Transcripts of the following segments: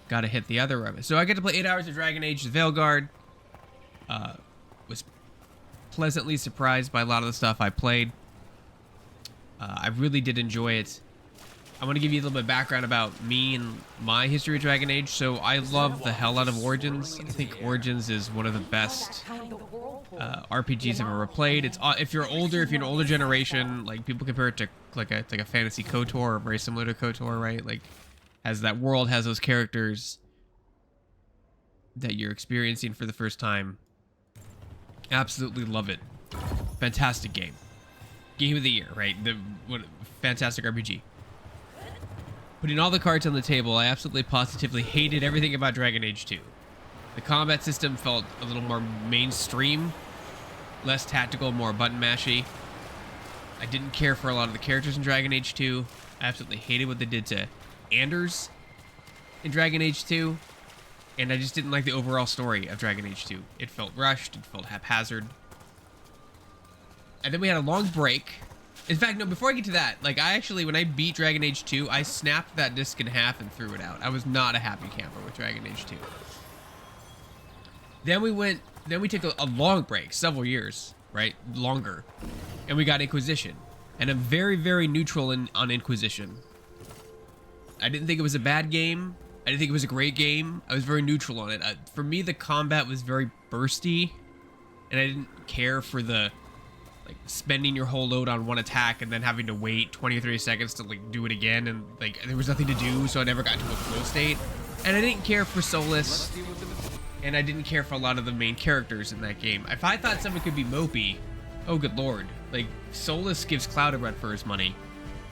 gotta hit the other of it. So I get to play 8 hours of Dragon Age the Veilguard. Was pleasantly surprised by a lot of the stuff I played. I really did enjoy it. I want to give you a little bit of background about me and my history of Dragon Age. So I love the hell out of Origins. I think Origins is one of the best RPGs I've ever played. It's if you're older, if you're an older generation, like people compare it to like a fantasy KOTOR, or very similar to KOTOR, right? Like has that world, has those characters that you're experiencing for the first time. Absolutely love it. Fantastic game. Game of the year, right? What fantastic RPG. Putting all the cards on the table, I absolutely positively hated everything about Dragon Age 2. The combat system felt a little more mainstream, less tactical, more button mashy. I didn't care for a lot of the characters in Dragon Age 2. I absolutely hated what they did to Anders in Dragon Age 2. And I just didn't like the overall story of Dragon Age 2. It felt rushed, it felt haphazard. And then we had a long break. In fact, no, before I get to that, like I actually, when I beat Dragon Age 2, I snapped that disc in half and threw it out. I was not a happy camper with Dragon Age 2. Then we took a long break, several years, right? Longer. And we got Inquisition. And I'm very, very neutral on Inquisition. I didn't think it was a bad game. I didn't think it was a great game. I was very neutral on it. For me, the combat was very bursty. And I didn't care for the like spending your whole load on one attack and then having to wait 20 or 30 seconds to like do it again, and like there was nothing to do, so I never got to a flow state. And I didn't care for Solas, and I didn't care for a lot of the main characters in that game. If I thought someone could be mopey, oh good lord, like Solas gives Cloud a run for his money.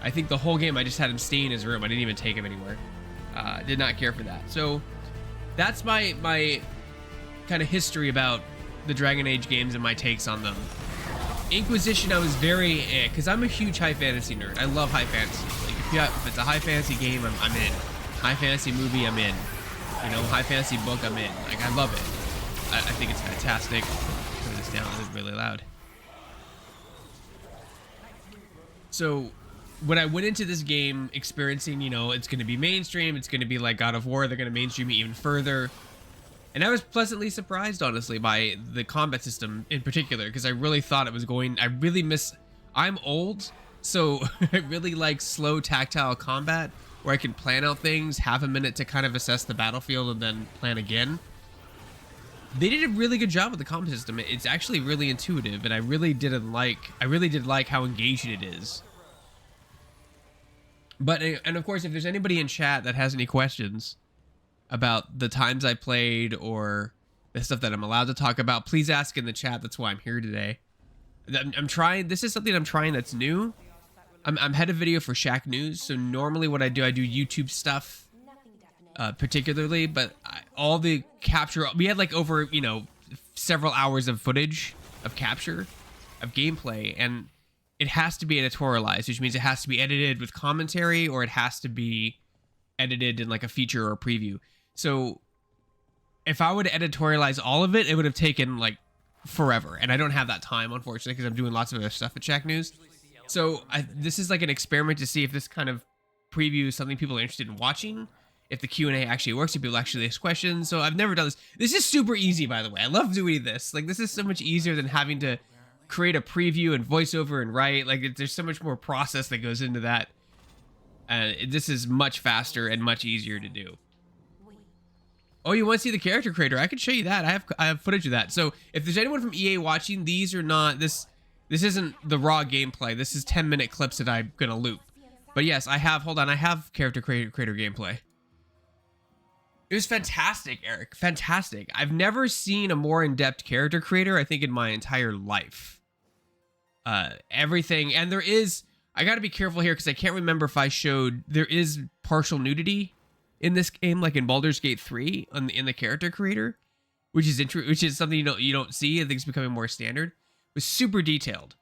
I think the whole game I just had him stay in his room. I didn't even take him anywhere. Did not care for that. So that's my kind of history about the Dragon Age games and my takes on them. Inquisition, I was very because I'm a huge high fantasy nerd. I love high fantasy. Like if it's a high fantasy game, I'm in. High fantasy movie, I'm in. You know, high fantasy book, I'm in. Like I love it. I think it's fantastic. Turn this down. It's really loud. So when I went into this game experiencing, you know, it's going to be mainstream. It's going to be like God of War. They're going to mainstream it even further. And I was pleasantly surprised, honestly, by the combat system in particular, because I really thought it was going... I'm old, so I really like slow tactile combat, where I can plan out things, have a minute to kind of assess the battlefield, and then plan again. They did a really good job with the combat system. It's actually really intuitive, and I really did like how engaging it is. But, and of course, if there's anybody in chat that has any questions about the times I played or the stuff that I'm allowed to talk about, please ask in the chat. That's why I'm here today. I'm trying, this is something I'm trying that's new. I'm head of video for Shacknews, so normally what I do YouTube stuff, particularly, but all the capture, we had like over, you know, several hours of footage of capture, of gameplay, and it has to be editorialized, which means it has to be edited with commentary, or it has to be edited in like a feature or a preview. So if I would editorialize all of it, it would have taken like forever. And I don't have that time, unfortunately, because I'm doing lots of other stuff at Shacknews. So this is like an experiment to see if this kind of preview is something people are interested in watching. If the Q&A actually works, if people actually ask questions. So I've never done this. This is super easy, by the way. I love doing this. Like, this is so much easier than having to create a preview and voiceover and write. Like, there's so much more process that goes into that. This is much faster and much easier to do. Oh, you want to see the character creator? I can show you that. I have footage of that. So if there's anyone from EA watching, these are not, this isn't the raw gameplay. This is 10-minute clips that I'm going to loop. But yes, I have character creator gameplay. It was fantastic, Eric. Fantastic. I've never seen a more in-depth character creator, I think, in my entire life. Everything, and there is, I got to be careful here because I can't remember if I showed, there is partial nudity in this game, like in Baldur's Gate 3 in the character creator, which is something you don't see. I think it's becoming more standard. It was super detailed.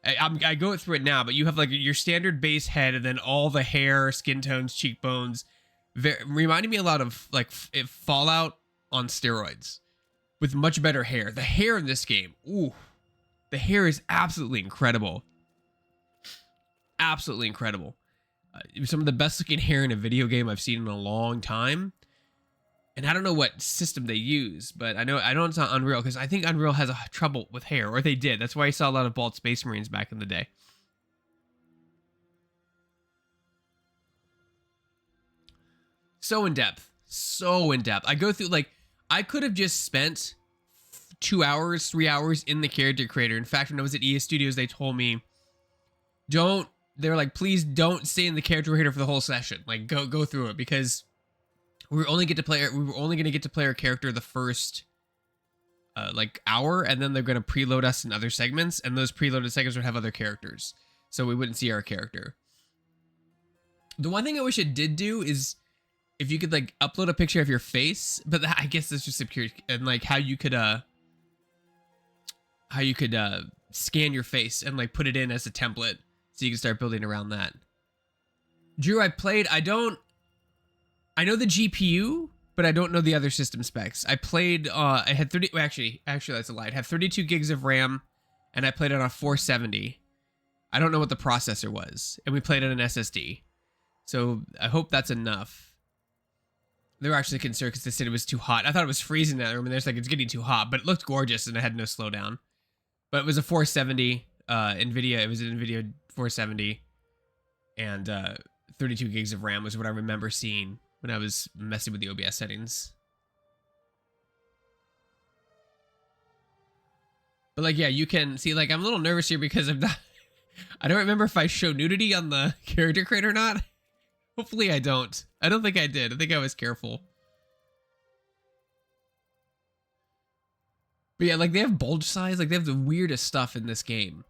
I go through it now, but you have like your standard base head and then all the hair, skin tones, cheekbones. Reminded me a lot of like Fallout on steroids with much better hair. The hair in this game, ooh, the hair is absolutely incredible. Absolutely incredible. It was some of the best looking hair in a video game I've seen in a long time. And I don't know what system they use, but I know it's not Unreal, because I think Unreal has a trouble with hair, or they did. That's why I saw a lot of bald Space Marines back in the day. So in depth. So in depth. I go through, like, I could have just spent 2 hours, 3 hours in the character creator. In fact, when I was at EA Studios, they told me, they're like, please don't stay in the character creator for the whole session. Like, go through it, because we were only going to get to play our character the first like hour, and then they're going to preload us in other segments, and those preloaded segments would have other characters, so we wouldn't see our character. The one thing I wish it did do is if you could like upload a picture of your face, but I guess that's just secure, and like how you could scan your face and like put it in as a template so you can start building around that. Drew, I know the GPU, but I don't know the other system specs. I played, I had 30, well, actually that's a lie. I have 32 gigs of RAM, and I played it on a 470. I don't know what the processor was, and we played on an SSD. So I hope that's enough. They were actually concerned because they said it was too hot. I thought it was freezing in that room, and there's like, it's getting too hot, but it looked gorgeous, and it had no slowdown. But it was a 470 NVIDIA. It was an NVIDIA 470, and 32 gigs of RAM was what I remember seeing when I was messing with the OBS settings. But like, yeah, you can see, like, I'm a little nervous here because I'm not, I don't remember if I show nudity on the character crate or not. Hopefully I don't. I don't think I did. I think I was careful. But yeah, like, they have bulge size. Like, they have the weirdest stuff in this game.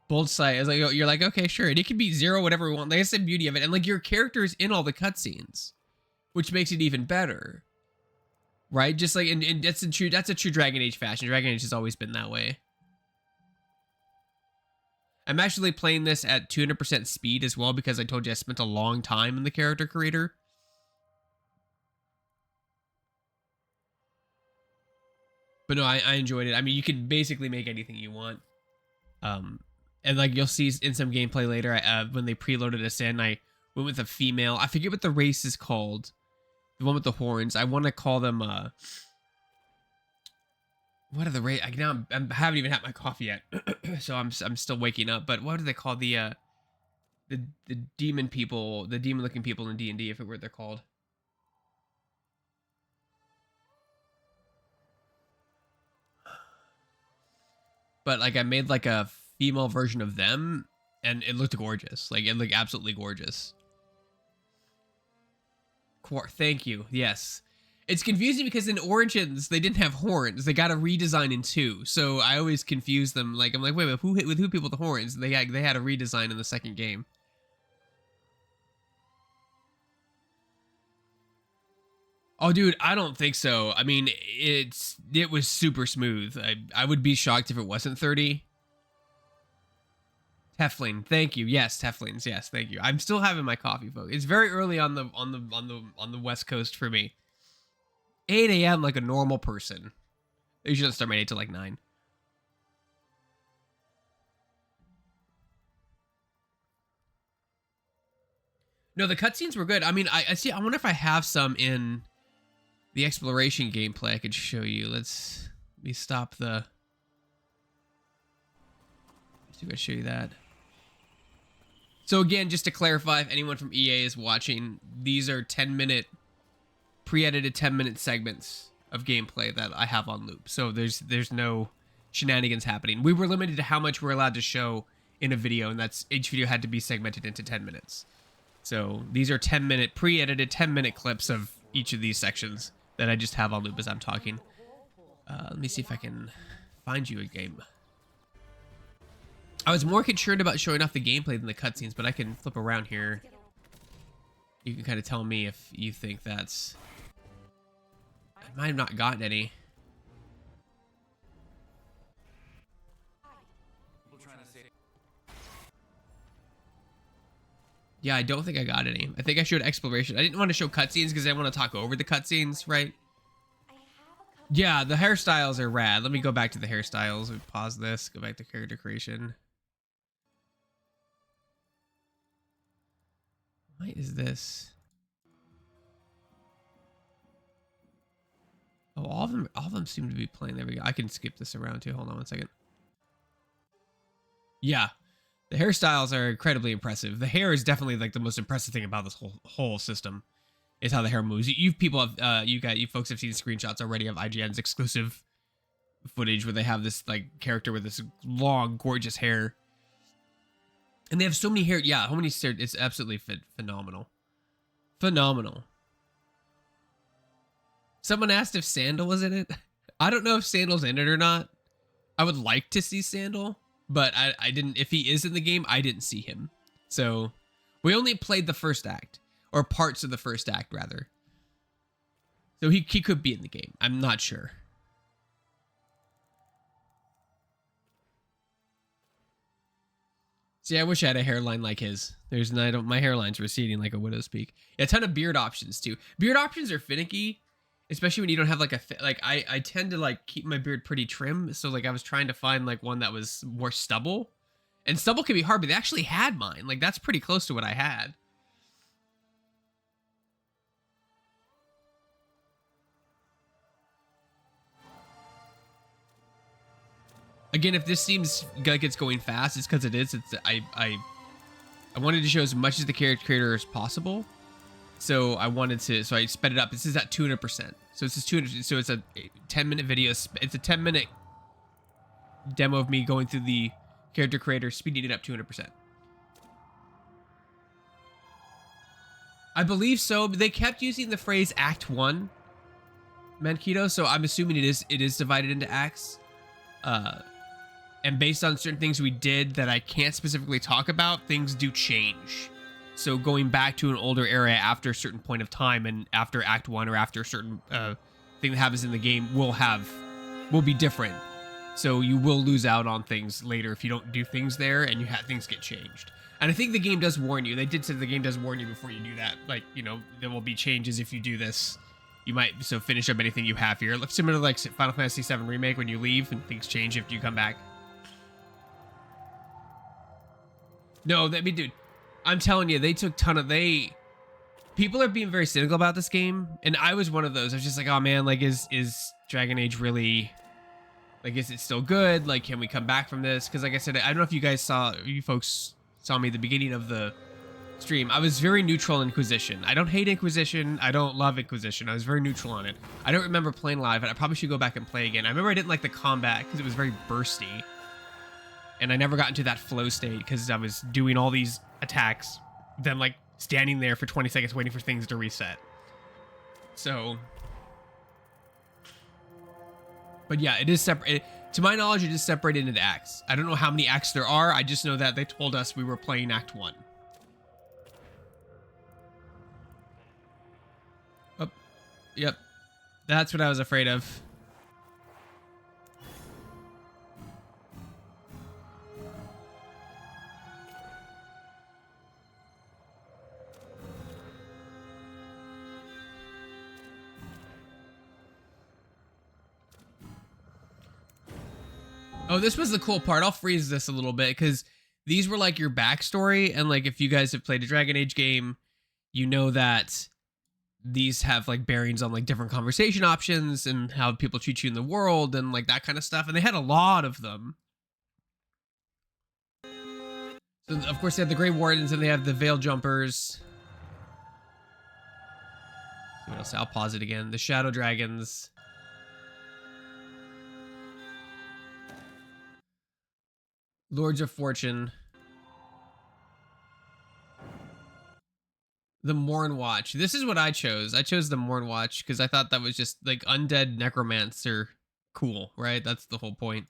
Bulge size, like, you're like, okay, sure. And it can be 0, whatever we want. Like, that's the beauty of it. And like, your character's in all the cutscenes, which makes it even better. Right? Just like, and that's a true Dragon Age fashion. Dragon Age has always been that way. I'm actually playing this at 200% speed as well, because I told you I spent a long time in the character creator. But no, I enjoyed it. I mean, you can basically make anything you want. And like, you'll see in some gameplay later, when they preloaded us in, I went with a female. I forget what the race is called. The one with the horns. I want to call them, what are the race? I haven't even had my coffee yet. So I'm still waking up. But what do they call the demon people, the demon looking people in D&D, if it were what they're called? But like, I made like a female version of them, and it looked gorgeous. Like, it looked absolutely gorgeous. Thank you. Yes. It's confusing because in Origins, they didn't have horns. They got a redesign in 2. So I always confuse them. Like, I'm like, wait, who people with the horns? They had a redesign in the second game. Oh, dude, I don't think so. I mean, it was super smooth. I would be shocked if it wasn't 30. Tefling, thank you. Yes, Teflings. Yes, thank you. I'm still having my coffee, folks. It's very early on the West Coast for me. 8 a.m. like a normal person. I usually don't start my day till like 9. No, the cutscenes were good. I mean, I see. I wonder if I have some in the exploration gameplay I could show you. Let me stop the. Let's see if I show you that. So again, just to clarify, if anyone from EA is watching, these are 10-minute, pre-edited 10-minute segments of gameplay that I have on loop. So there's no shenanigans happening. We were limited to how much we're allowed to show in a video, and that's each video had to be segmented into 10 minutes. So these are 10-minute, pre-edited 10-minute clips of each of these sections that I just have on loop as I'm talking. Let me see if I can find you a game. I was more concerned about showing off the gameplay than the cutscenes, but I can flip around here. You can kind of tell me if you think that's... I might have not gotten any. Yeah, I don't think I got any. I think I showed exploration. I didn't want to show cutscenes because I want to talk over the cutscenes, right? Yeah, the hairstyles are rad. Let me go back to the hairstyles. We pause this. Go back to character creation. Why is this? all of them seem to be playing. There we go. I can skip this around too. Hold on one second. Yeah, the hairstyles are incredibly impressive. The hair is definitely like the most impressive thing about this whole system, is how the hair moves. You people have you folks have seen screenshots already of IGN's exclusive footage where they have this like character with this long, gorgeous hair, and they have so many hair. Yeah, how many? It's absolutely phenomenal, phenomenal. Someone asked if Sandal was in it. I don't know if Sandal's in it or not. I would like to see Sandal, but I didn't. If he is in the game, I didn't see him. So we only played the first act, or parts of the first act rather. So he could be in the game. I'm not sure. See, I wish I had a hairline like his. My hairline's receding like a widow's peak. Yeah, a ton of beard options too. Beard options are finicky, especially when you don't have like I tend to like keep my beard pretty trim. So like I was trying to find like one that was more stubble, and stubble can be hard, but they actually had mine. Like that's pretty close to what I had. Again, if this seems like it's going fast, it's because it is. I wanted to show as much as the character creator as possible, so so I sped it up. This is at 200%. So it's 200. So it's a 10-minute video. It's a 10-minute demo of me going through the character creator, speeding it up 200%. I believe so. But they kept using the phrase Act 1, Manquito, so I'm assuming it is divided into acts. And based on certain things we did that I can't specifically talk about, things do change. So going back to an older area after a certain point of time, and after Act 1 or after a certain thing that happens in the game will be different. So you will lose out on things later if you don't do things there, and things get changed. And I think the game does warn you. They did say the game does warn you before you do that. Like, you know, there will be changes if you do this. You might finish up anything you have here. Similar to like Final Fantasy VII Remake, when you leave and things change if you come back. No, dude, I'm telling you, they took people are being very cynical about this game, and I was one of those. I was just like, oh man, like is Dragon Age really, like, is it still good? Like, can we come back from this? Because like I said, I don't know if you folks saw me at the beginning of the stream. I was very neutral on Inquisition. I don't hate Inquisition. I don't love Inquisition. I was very neutral on it. I don't remember playing live, and I probably should go back and play again. I remember I didn't like the combat because it was very bursty. And I never got into that flow state because I was doing all these attacks, then like standing there for 20 seconds waiting for things to reset. So, but yeah, it is separate. To my knowledge, it is separated into acts. I don't know how many acts there are. I just know that they told us we were playing Act 1. Oh, yep. That's what I was afraid of. Oh, this was the cool part. I'll freeze this a little bit because these were like your backstory. And like, if you guys have played a Dragon Age game, you know that these have like bearings on like different conversation options and how people treat you in the world and like that kind of stuff. And they had a lot of them. So of course they have the Grey Wardens and they have the Veil Jumpers. What else? I'll pause it again. The Shadow Dragons. Lords of Fortune. The Morn Watch. This is what I chose. I chose the Morn Watch because I thought that was just like undead necromancer cool, right? That's the whole point.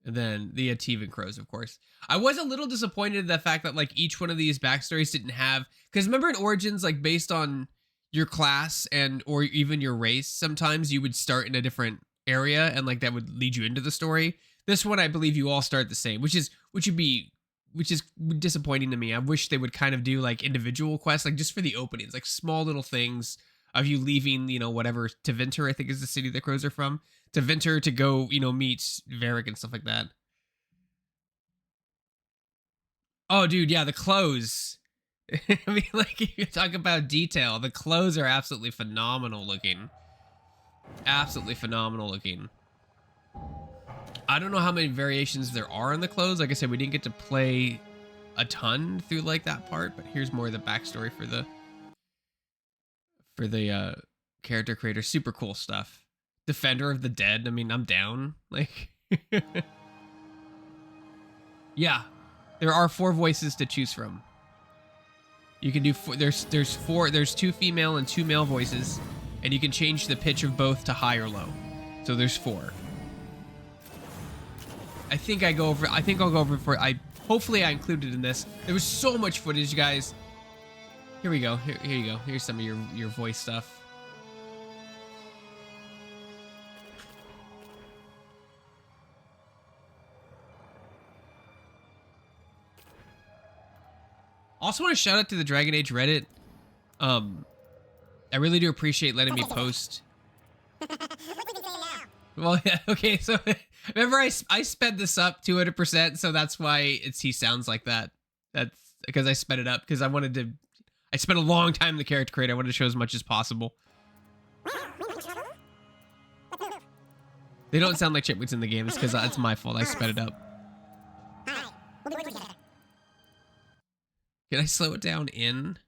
And then the Ativan Crows, of course. I was a little disappointed in the fact that like each one of these backstories didn't have, because remember in Origins, like based on your class and or even your race, sometimes you would start in a different area and like that would lead you into the story. This one, I believe you all start the same, which is disappointing to me. I wish they would kind of do like individual quests, like just for the openings, like small little things of you leaving, you know, whatever, Tevinter, I think is the city the crows are from, Tevinter to go, you know, meet Varric and stuff like that. Oh, dude, yeah, the clothes. I mean, like, if you talk about detail, the clothes are absolutely phenomenal looking. Absolutely phenomenal looking. I don't know how many variations there are on the clothes. Like I said, we didn't get to play a ton through like that part, but here's more of the backstory for the character creator. Super cool stuff. Defender of the Dead. I mean, I'm down. Like, yeah, there are 4 voices to choose from. You can do there's 2 female and 2 male voices, and you can change the pitch of both to high or low. So there's 4. I think I'll go over for hopefully I included in this. There was so much footage, guys. Here we go. Here you go. Here's some of your voice stuff. Also want to shout out to the Dragon Age Reddit. I really do appreciate letting me post. Well, yeah, okay, so remember I sped this up 200%, so that's why he sounds like that. That's because I sped it up because I spent a long time in the character creator. I wanted to show as much as possible. They don't sound like chipmunks in the game. It's because that's my fault. I sped it up. Can I slow it down in?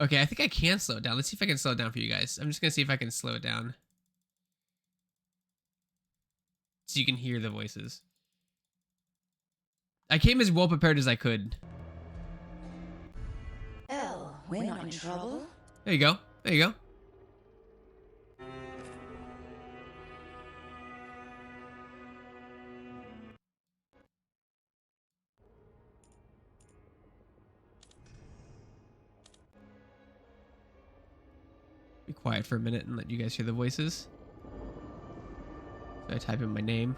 Okay, I think I can slow it down. Let's see if I can slow it down for you guys. I'm just going to see if I can slow it down. So you can hear the voices. I came as well prepared as I could. Well, we're not in trouble. There you go. There you go. Be quiet for a minute and let you guys hear the voices. So I type in my name.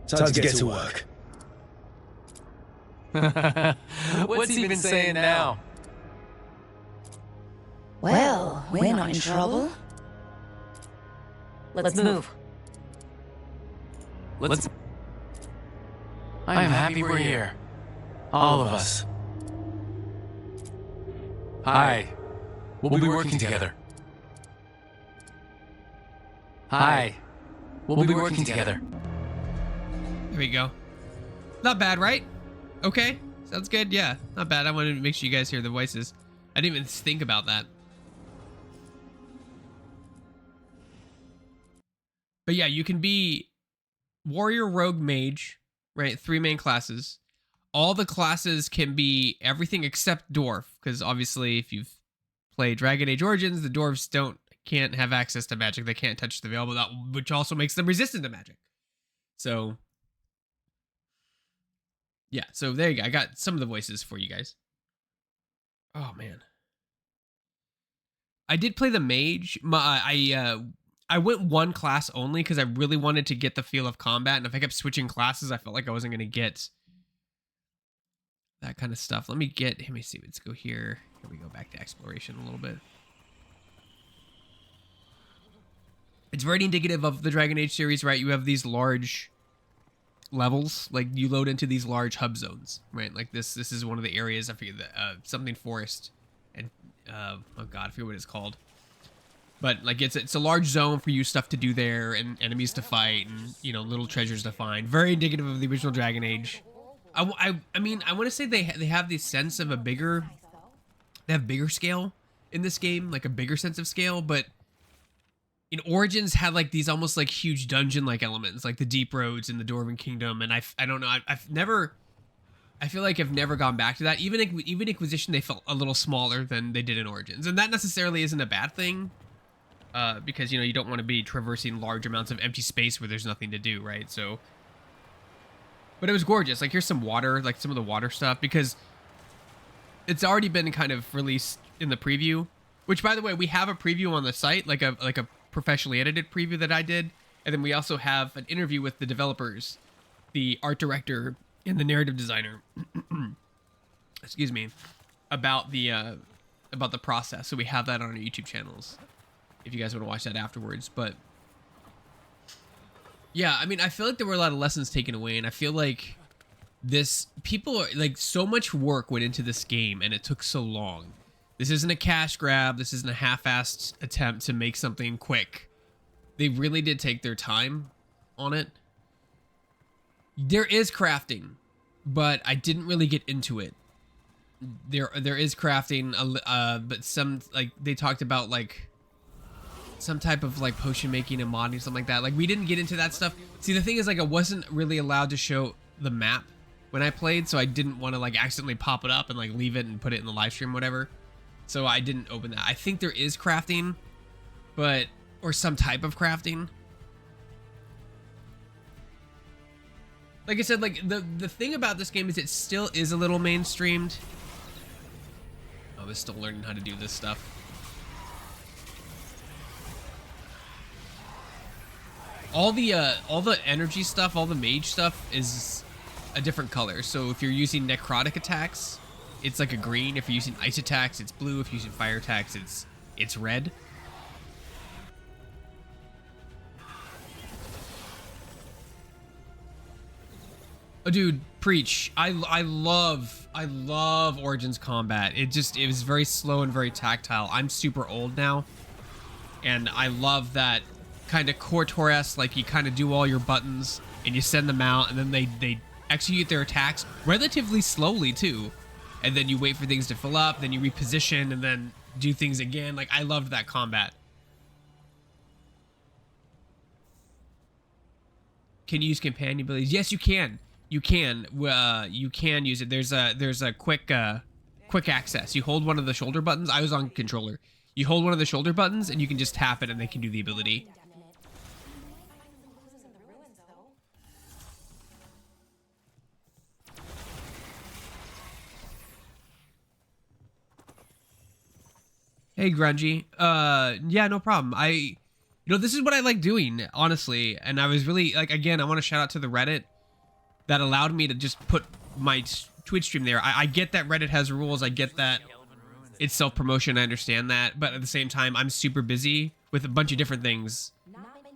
Time to get to work. What's he been saying now? Well, we're not in trouble. Let's move. Let's... I'm happy we're here. All of us. Hi. We'll be working together. Hi. We'll be working together. There we go. Not bad, right? Okay. Sounds good. Yeah, not bad. I wanted to make sure you guys hear the voices. I didn't even think about that. But yeah, you can be warrior, rogue, mage, right? 3 main classes. All the classes can be everything except dwarf, because obviously if you've played Dragon Age Origins, the dwarves can't have access to magic. They can't touch the veil, which also makes them resistant to magic. So yeah, so there you go. I got some of the voices for you guys. Oh man, I did play the mage. I went 1 class only because I really wanted to get the feel of combat, and if I kept switching classes, I felt like I wasn't going to get that kind of stuff. Let me see. Let's go here. Here we go back to exploration a little bit. It's very indicative of the Dragon Age series, right? You have these large levels, like you load into these large hub zones, right? Like this is one of the areas. I forget something forest, and oh god, I forget what it's called. But like it's a large zone for you stuff to do there and enemies to fight and little treasures to find. Very indicative of the original Dragon Age. I mean I want to say they have this sense of they have bigger scale in this game, like a bigger sense of scale, but in Origins had like these almost like huge dungeon like elements, like the deep roads in the Dwarven Kingdom, and I don't know, I feel like I've never gone back to that. Even Inquisition, they felt a little smaller than they did in Origins, and that necessarily isn't a bad thing, because you don't want to be traversing large amounts of empty space where there's nothing to do, right? So, but it was gorgeous. Like here's some water, like some of the water stuff, because it's already been kind of released in the preview. Which, by the way, we have a preview on the site, like a professionally edited preview that I did, and then we also have an interview with the developers, the art director and the narrative designer, excuse me, about the process. So we have that on our YouTube channels if you guys want to watch that afterwards. But yeah, I mean, I feel like there were a lot of lessons taken away, and I feel like people are like, so much work went into this game and it took so long. This isn't a cash grab. This isn't a half-assed attempt to make something quick. They really did take their time on it. There is crafting, but I didn't really get into it. There is crafting, but some, like, they talked about like some type of like potion making and modding, something like that. Like, we didn't get into that stuff. See, the thing is, like, I wasn't really allowed to show the map when I played, so I didn't want to like accidentally pop it up and like leave it and put it in the live stream, whatever. So I didn't open that. I think there is crafting, but, or some type of crafting. Like I said, like, the thing about this game is it still is a little mainstreamed. I was still learning how to do this stuff. All the energy stuff, all the mage stuff is a different color. So if you're using necrotic attacks, it's like a green. If you're using ice attacks, it's blue. If you're using fire attacks, it's red. Oh, dude, preach. I love Origins combat. It was very slow and very tactile. I'm super old now, and I love that kind of KOTOR-esque, like, you kind of do all your buttons and you send them out, and then they execute their attacks relatively slowly too, and then you wait for things to fill up, then you reposition, and then do things again. Like, I loved that combat. Can you use companion abilities? Yes, you can. You can use it. There's a quick access. You hold one of the shoulder buttons. I was on controller. You hold one of the shoulder buttons and you can just tap it and they can do the ability. Hey, Grungy. Yeah, no problem. This is what I like doing, honestly. And I was really, like, again, I want to shout out to the Reddit that allowed me to just put my Twitch stream there. I get that Reddit has rules. I get that it's self-promotion. I understand that. But at the same time, I'm super busy with a bunch of different things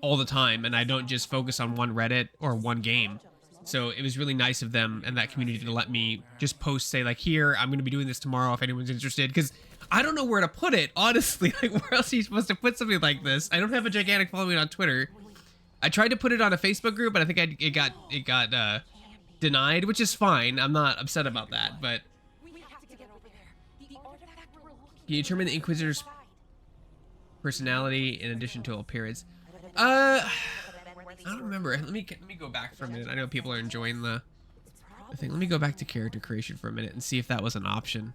all the time. And I don't just focus on one Reddit or one game. So it was really nice of them and that community to let me just post, say, like, here, I'm going to be doing this tomorrow if anyone's interested. Because I don't know where to put it, honestly. Like, where else are you supposed to put something like this? I don't have a gigantic following on Twitter. I tried to put it on a Facebook group, but I think it got denied, which is fine. I'm not upset about that, but can you determine the Inquisitor's personality in addition to appearance? I don't remember. Let me go back for a minute. I know people are enjoying the thing. Let me go back to character creation for a minute and see if that was an option.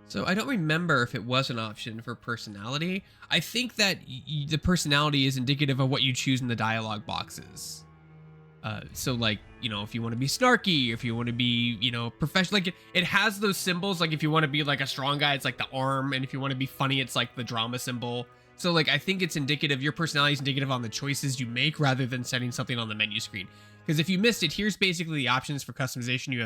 So I don't remember if it was an option for personality. I think that the personality is indicative of what you choose in the dialogue boxes. So, like, if you want to be snarky, if you want to be, professional, like, it has those symbols. Like, if you want to be like a strong guy, it's like the arm, and if you want to be funny, it's like the drama symbol. So, like, I think it's indicative, your personality is indicative on the choices you make rather than setting something on the menu screen. Because if you missed it, here's basically the options for customization. You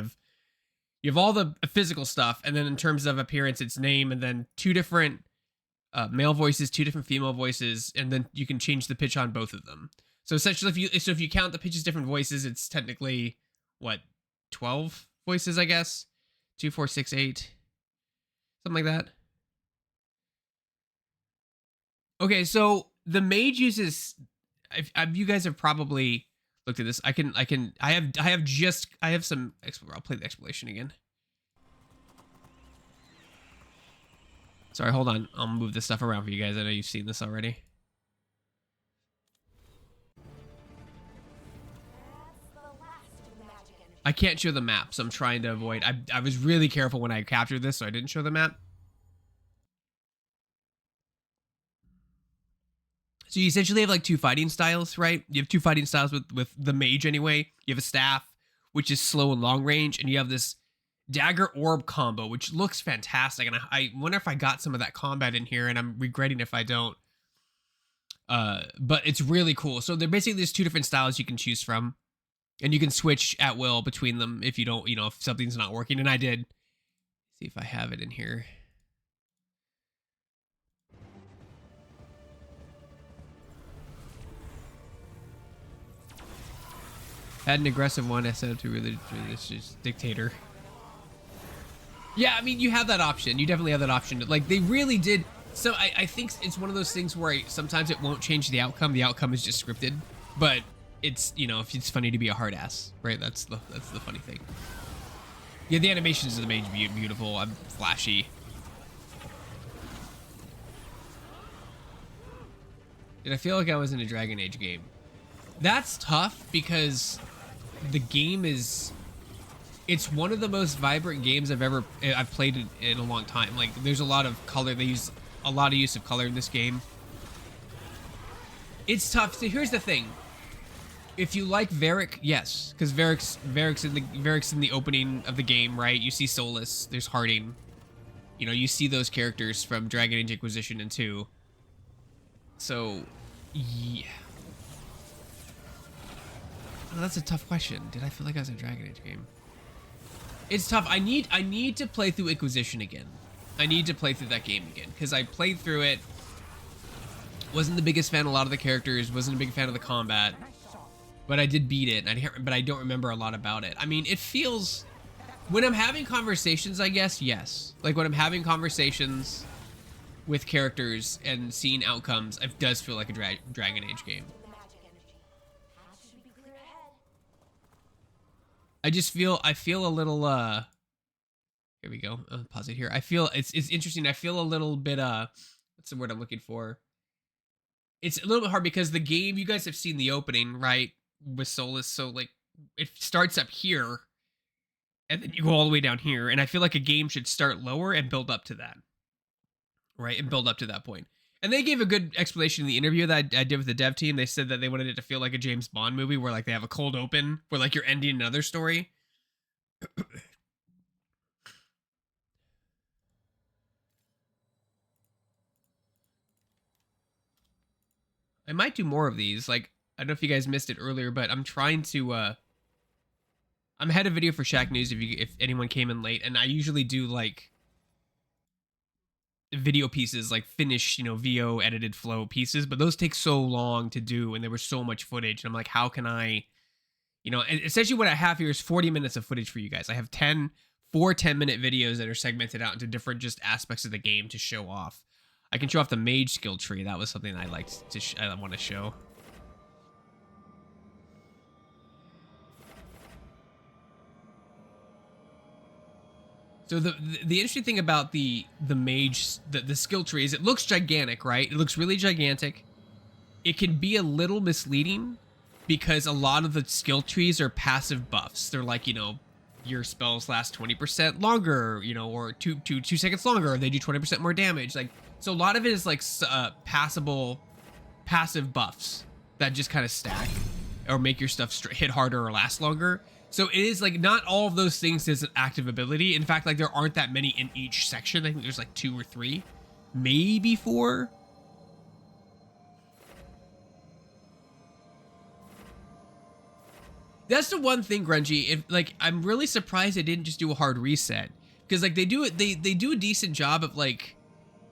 have all the physical stuff, and then in terms of appearance, it's name, and then 2 different male voices, 2 different female voices, and then you can change the pitch on both of them. So essentially, if you count the pitches different voices, it's technically, what, 12 voices, I guess? 2, 4, 6, 8, something like that. Okay, so the mage uses. You guys have probably looked at this. I have some. I'll play the explanation again. Sorry, hold on. I'll move this stuff around for you guys. I know you've seen this already. I can't show the map, so I'm trying to avoid. I was really careful when I captured this, so I didn't show the map. So you essentially have like 2 fighting styles, right? You have 2 fighting styles with the mage anyway. You have a staff, which is slow and long range, and you have this dagger orb combo, which looks fantastic. And I wonder if I got some of that combat in here, and I'm regretting if I don't. But it's really cool. So there's 2 different styles you can choose from, and you can switch at will between them if you don't, if something's not working. And I did. See if I have it in here. Had an aggressive one. I set up to religious dictator. Yeah, I mean, you have that option. You definitely have that option. Like, they really did. So I think it's one of those things where sometimes it won't change the outcome. The outcome is just scripted. But it's, if it's funny to be a hard ass, right? That's the funny thing. Yeah, the animations of the mage beautiful. I'm flashy. Did I feel like I was in a Dragon Age game? That's tough because the game is... It's one of the most vibrant games I've played in a long time. Like, there's a lot of color. They use a lot of use of color in this game. It's tough. So here's the thing. If you like Varric, yes, because Varric's in the opening of the game, right? You see Solas, there's Harding. You see those characters from Dragon Age Inquisition and 2. So, yeah. Oh, that's a tough question. Did I feel like I was in a Dragon Age game? It's tough. I need to play through Inquisition again. I need to play through that game again because I played through it. Wasn't the biggest fan of a lot of the characters. Wasn't a big fan of the combat. But I did beat it. But I don't remember a lot about it. I mean, it feels... When I'm having conversations, I guess, yes. Like when I'm having conversations with characters and seeing outcomes, it does feel like a Dragon Age game. I feel a little, here we go. I'll pause it here. I feel, it's interesting. I feel a little bit, what's the word I'm looking for? It's a little bit hard because the game, you guys have seen the opening, right? With Solas. So like, it starts up here and then you go all the way down here. And I feel like a game should start lower and build up to that. Right? And build up to that point. And they gave a good explanation in the interview that I did with the dev team. They said that they wanted it to feel like a James Bond movie where like they have a cold open where like you're ending another story. I might do more of these. Like, I don't know if you guys missed it earlier, but I'm trying to, I'm ahead of video for Shacknews if anyone came in late. And I usually do like video pieces, like finished, VO edited flow pieces, but those take so long to do and there was so much footage and I'm like, how can I, and essentially what I have here is 40 minutes of footage for you guys. I have 4 10-minute videos that are segmented out into different just aspects of the game to show off. I can show off the Mage skill tree. That was something I liked to I want to show. So the interesting thing about the Mage, the skill tree is it looks gigantic, right? It looks really gigantic. It can be a little misleading because a lot of the skill trees are passive buffs. They're like, your spells last 20% longer, or two seconds longer, or they do 20% more damage. Like, so a lot of it is like passive buffs that just kind of stack or make your stuff hit harder or last longer. So it is like not all of those things is an active ability. In fact, like there aren't that many in each section. I think there's like 2 or 3, maybe 4. That's the one thing, Grungy. If like, I'm really surprised they didn't just do a hard reset because like they do a decent job of like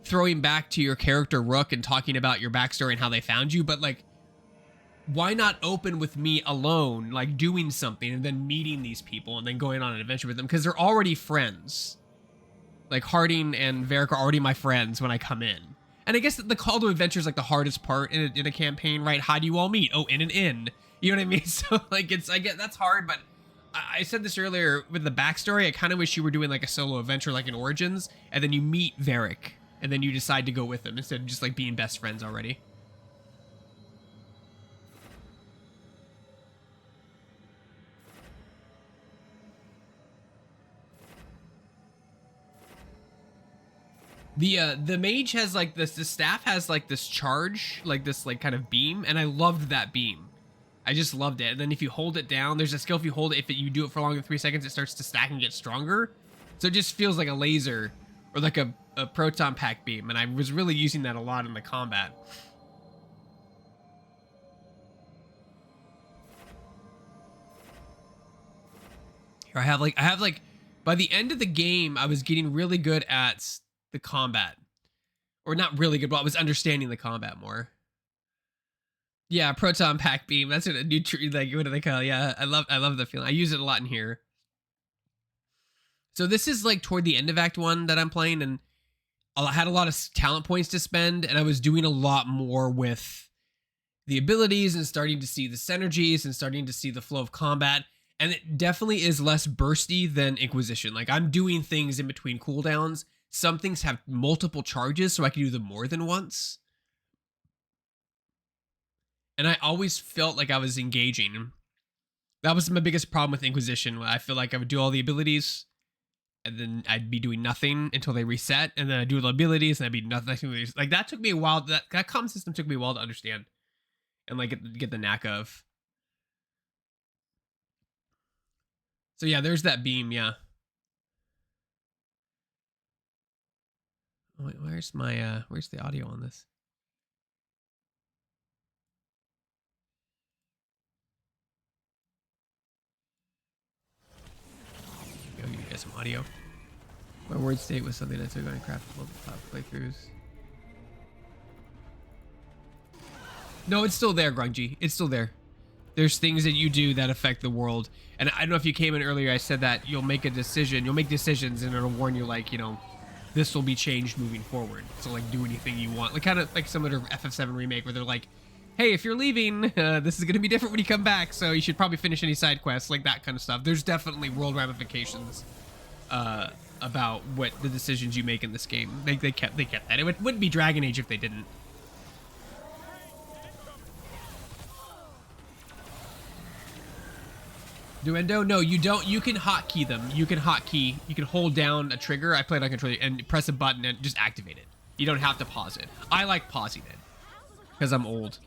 throwing back to your character Rook and talking about your backstory and how they found you, but like, why not open with me alone, like doing something and then meeting these people and then going on an adventure with them? Because they're already friends. Like Harding and Varric are already my friends when I come in. And I guess the call to adventure is like the hardest part in a campaign, right? How do you all meet? Oh, in an inn. You know what I mean? So like I get that's hard, but I said this earlier with the backstory. I kind of wish you were doing like a solo adventure like in Origins and then you meet Varric and then you decide to go with him instead of just like being best friends already. The mage has like this, the staff has like this charge, like this like kind of beam, and I loved that beam. I just loved it. And then if you hold it down, there's a skill if you hold it, if you do it for longer than 3 seconds, it starts to stack and get stronger. So it just feels like a laser or like a proton pack beam. And I was really using that a lot in the combat. Here I have like, by the end of the game, I was getting really good at the combat. Or not really good, but I was understanding the combat more. Yeah, proton pack beam. That's what a new like. What do they call it? Yeah, I love the feeling. I use it a lot in here. So this is like toward the end of Act 1 that I'm playing, and I had a lot of talent points to spend, and I was doing a lot more with the abilities and starting to see the synergies and starting to see the flow of combat. And it definitely is less bursty than Inquisition. Like, I'm doing things in between cooldowns. Some things have multiple charges, so I can do them more than once. And I always felt like I was engaging. That was my biggest problem with Inquisition. I feel like I would do all the abilities, and then I'd be doing nothing until they reset, and then I'd do the abilities, and I'd be nothing. Like, that took me a while. That comm system took me a while to understand and like get the knack of. So yeah, there's that beam. Yeah. Oh, wait, where's my where's the audio on this? I'll give you guys some audio. My word state was something that's going to craft multiple playthroughs. No, it's still there, Grungy. It's still there. There's things that you do that affect the world. And I don't know if you came in earlier, I said that you'll make a decision. You'll make decisions and it'll warn you, like, you know, this will be changed moving forward. So, like, do anything you want. Like, kind of like similar to FF7 Remake, where they're like, hey, if you're leaving, this is going to be different when you come back, so you should probably finish any side quests, like that kind of stuff. There's definitely world ramifications about what the decisions you make in this game. They kept that. It wouldn't be Dragon Age if they didn't. Duendo? No, you don't. You can hotkey them. You can hold down a trigger. I played on controller and press a button and just activate it. You don't have to pause it. I like pausing it because I'm old.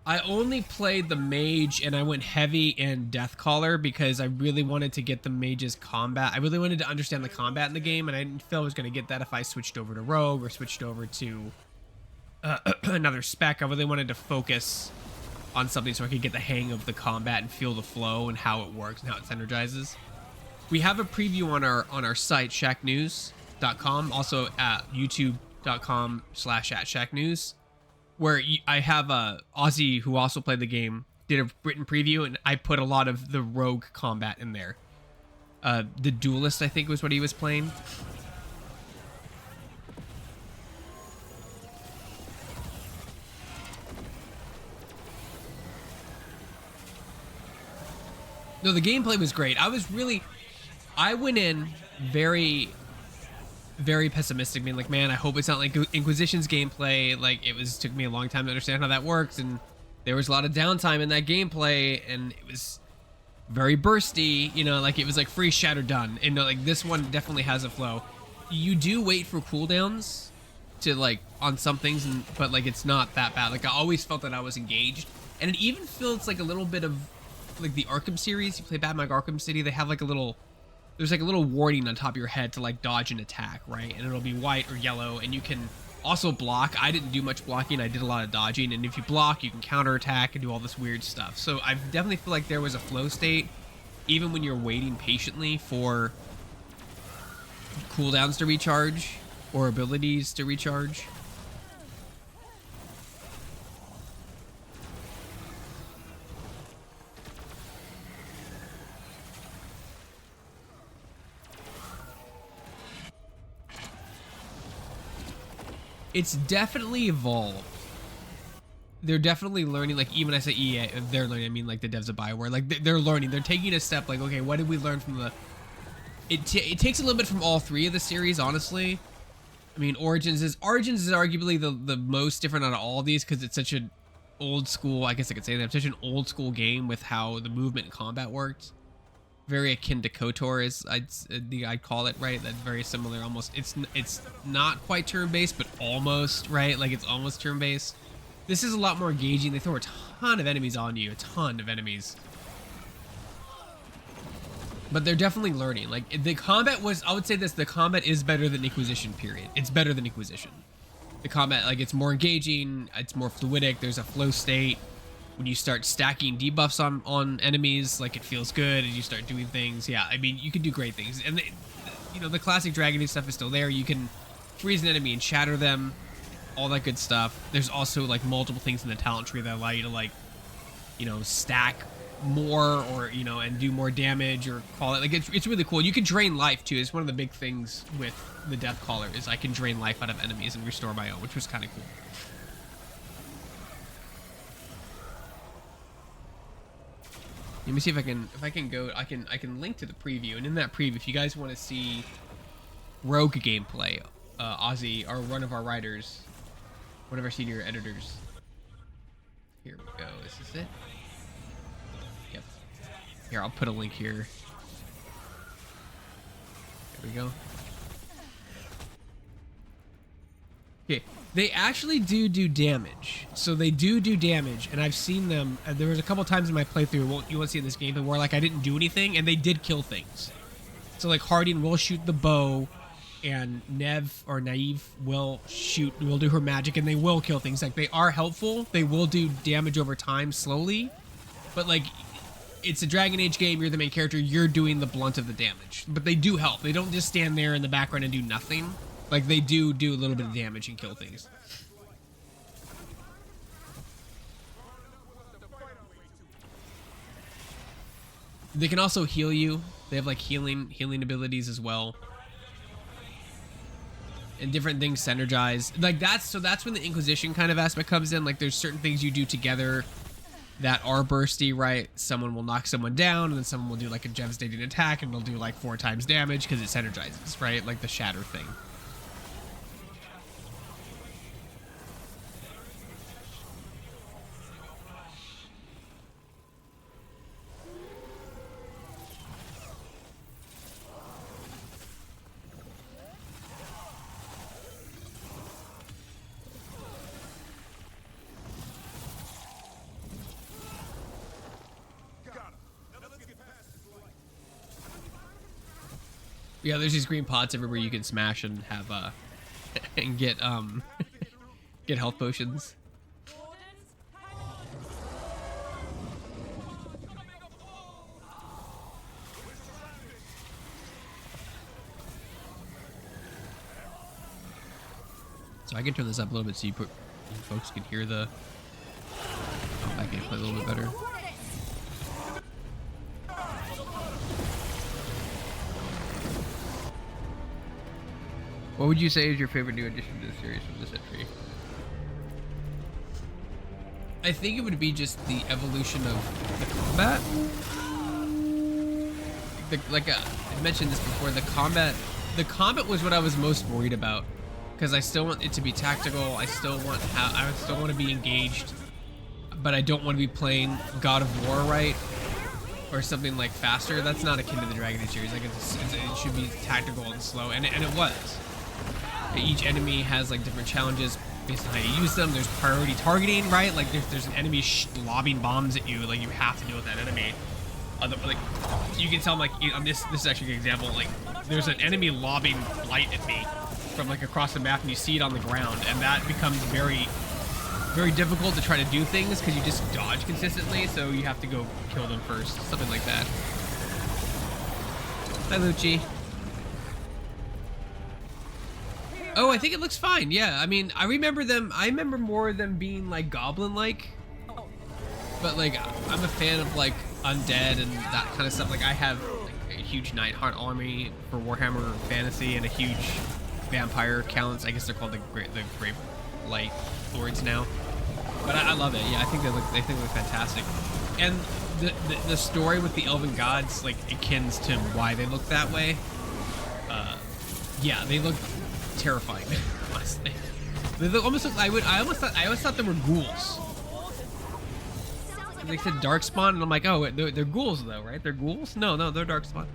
I only played the Mage and I went heavy in Deathcaller because I really wanted to get the Mage's combat. I really wanted to understand the combat in the game, and I didn't feel I was going to get that if I switched over to Rogue or switched over to another spec. I really wanted to focus on something so I could get the hang of the combat and feel the flow and how it works and how it energizes. We have a preview on our site, shacknews.com, also at youtube.com/@shacknews, where I have Ozzy, who also played the game, did a written preview, and I put a lot of the Rogue combat in there. The Duelist, I think, was what he was playing. No, the gameplay was great. I went in very, very pessimistic, being like, man, I hope it's not like Inquisition's gameplay. Like, took me a long time to understand how that works, and there was a lot of downtime in that gameplay, and it was very bursty, you know, like it was like free shatter done. And like this one definitely has a flow. You do wait for cooldowns to like on some things, but like it's not that bad. Like I always felt that I was engaged, and it even feels like a little bit of like the Arkham series. You play Batman Arkham City, they have like there's like a little warning on top of your head to like dodge an attack, right? And it'll be white or yellow, and you can also block. I didn't do much blocking, I did a lot of dodging, and if you block, you can counterattack and do all this weird stuff. So I definitely feel like there was a flow state, even when you're waiting patiently for cooldowns to recharge or abilities to recharge. It's definitely evolved. They're definitely learning, like even I say EA, they're learning, I mean like the devs of BioWare, like they're learning, they're taking a step like, okay, what did we learn from the... It takes a little bit from all three of the series, honestly. I mean, Origins is arguably the most different out of all of these because it's such an old school, I guess I could say that, such an old school game with how the movement and combat worked. very akin to KOTOR, is I'd call it, right? That's very similar. Almost, it's not quite turn-based, but almost, right? Like it's almost turn-based. This is a lot more engaging. They throw a ton of enemies on you, a ton of enemies. But they're definitely learning. Like the combat was, I would say this: the combat is better than Inquisition. Period. It's better than Inquisition. The combat, like, it's more engaging. It's more fluidic. There's a flow state. When you start stacking debuffs on enemies, like, it feels good, and you start doing things. Yeah, I mean, you can do great things. And, you know, the classic Dragon Age stuff is still there. You can freeze an enemy and shatter them, all that good stuff. There's also, like, multiple things in the talent tree that allow you to, like, you know, stack more, or, you know, and do more damage, or call it. Like, it's really cool. You can drain life, too. It's one of the big things with the Death Caller, is I can drain life out of enemies and restore my own, which was kind of cool. Let me see if I can go. I can link to the preview, and in that preview, if you guys want to see Rogue gameplay, Ozzy, or one of our writers, one of our senior editors. Here we go. Is this it? Yep. Here, I'll put a link here. There we go. Okay, they actually do damage. So they do damage, and I've seen them. There was a couple times in my playthrough, you won't see in this game, where like I didn't do anything, and they did kill things. So like Harding will shoot the bow, and Naive will do her magic, and they will kill things. Like, they are helpful. They will do damage over time, slowly, but like, it's a Dragon Age game. You're the main character. You're doing the blunt of the damage, but they do help. They don't just stand there in the background and do nothing. Like, they do a little bit of damage and kill things. They can also heal you. They have like healing abilities as well. And different things synergize. Like, that's when the Inquisition kind of aspect comes in. Like, there's certain things you do together that are bursty, right? Someone will knock someone down, and then someone will do like a devastating attack, and they'll do like 4 times damage because it synergizes, right? Like the shatter thing. Yeah, there's these green pots everywhere you can smash and have and get get health potions. So I can turn this up a little bit so you folks can hear the gameplay a little bit better. What would you say is your favorite new addition to the series from this entry? I think it would be just the evolution of the combat. I mentioned this before, the combat was what I was most worried about, because I still want it to be tactical. I still want to be engaged, but I don't want to be playing God of War, right? Or something like faster. That's not akin to the Dragon Age series. Like, it should be tactical and slow, and it was. Each enemy has like different challenges based on how you use them. There's priority targeting, right? Like, there's an enemy lobbing bombs at you. Like, you have to deal with that enemy. Like, you can tell, like, on this is actually a good example. Like, there's an enemy lobbing light at me from like across the map, and you see it on the ground, and that becomes very, very difficult to try to do things because you just dodge consistently. So you have to go kill them first, something like that. Hi, Lucci. Oh, I think it looks fine. Yeah, I mean, I remember more of them being like goblin-like. But like, I'm a fan of like undead and that kind of stuff. Like, I have like a huge Nightheart army for Warhammer Fantasy and a huge vampire counts. I guess they're called the Grave Light Lords now. But I love it. Yeah, I think they look fantastic. And the story with the elven gods, like, akins to why they look that way. Yeah, they look terrifying, honestly. They look almost like I always thought they were ghouls. They said darkspawn, and I'm like, oh, they're ghouls though, right? They're ghouls? No, they're darkspawn.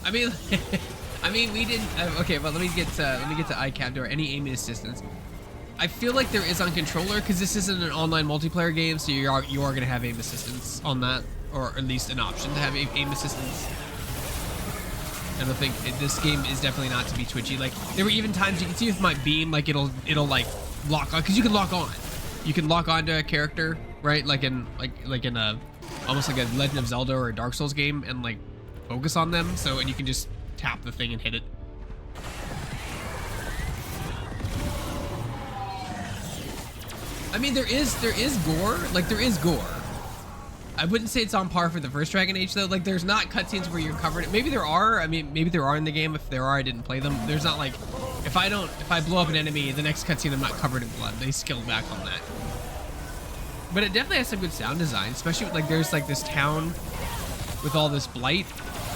I mean, we didn't. Okay, but let me get to iCap or any aiming assistance. I feel like there is on controller because this isn't an online multiplayer game, so you are gonna have aim assistance on that, or at least an option to have aim assistance. I don't think this game is definitely not to be twitchy. Like there were even times you can see with my beam, like it'll like lock on because you can lock on. You can lock onto a character, right? Like in a almost like a Legend of Zelda or a Dark Souls game, and like focus on them. So and you can just tap the thing and hit it. I mean, there is gore. Like there is gore. I wouldn't say it's on par for the first Dragon Age though. Like there's not cutscenes where you're covered. Maybe there are. I mean, maybe there are in the game. If there are, I didn't play them. There's not like if I blow up an enemy, the next cutscene I'm not covered in blood. They scaled back on that. But it definitely has some good sound design, especially with, like there's like this town with all this blight,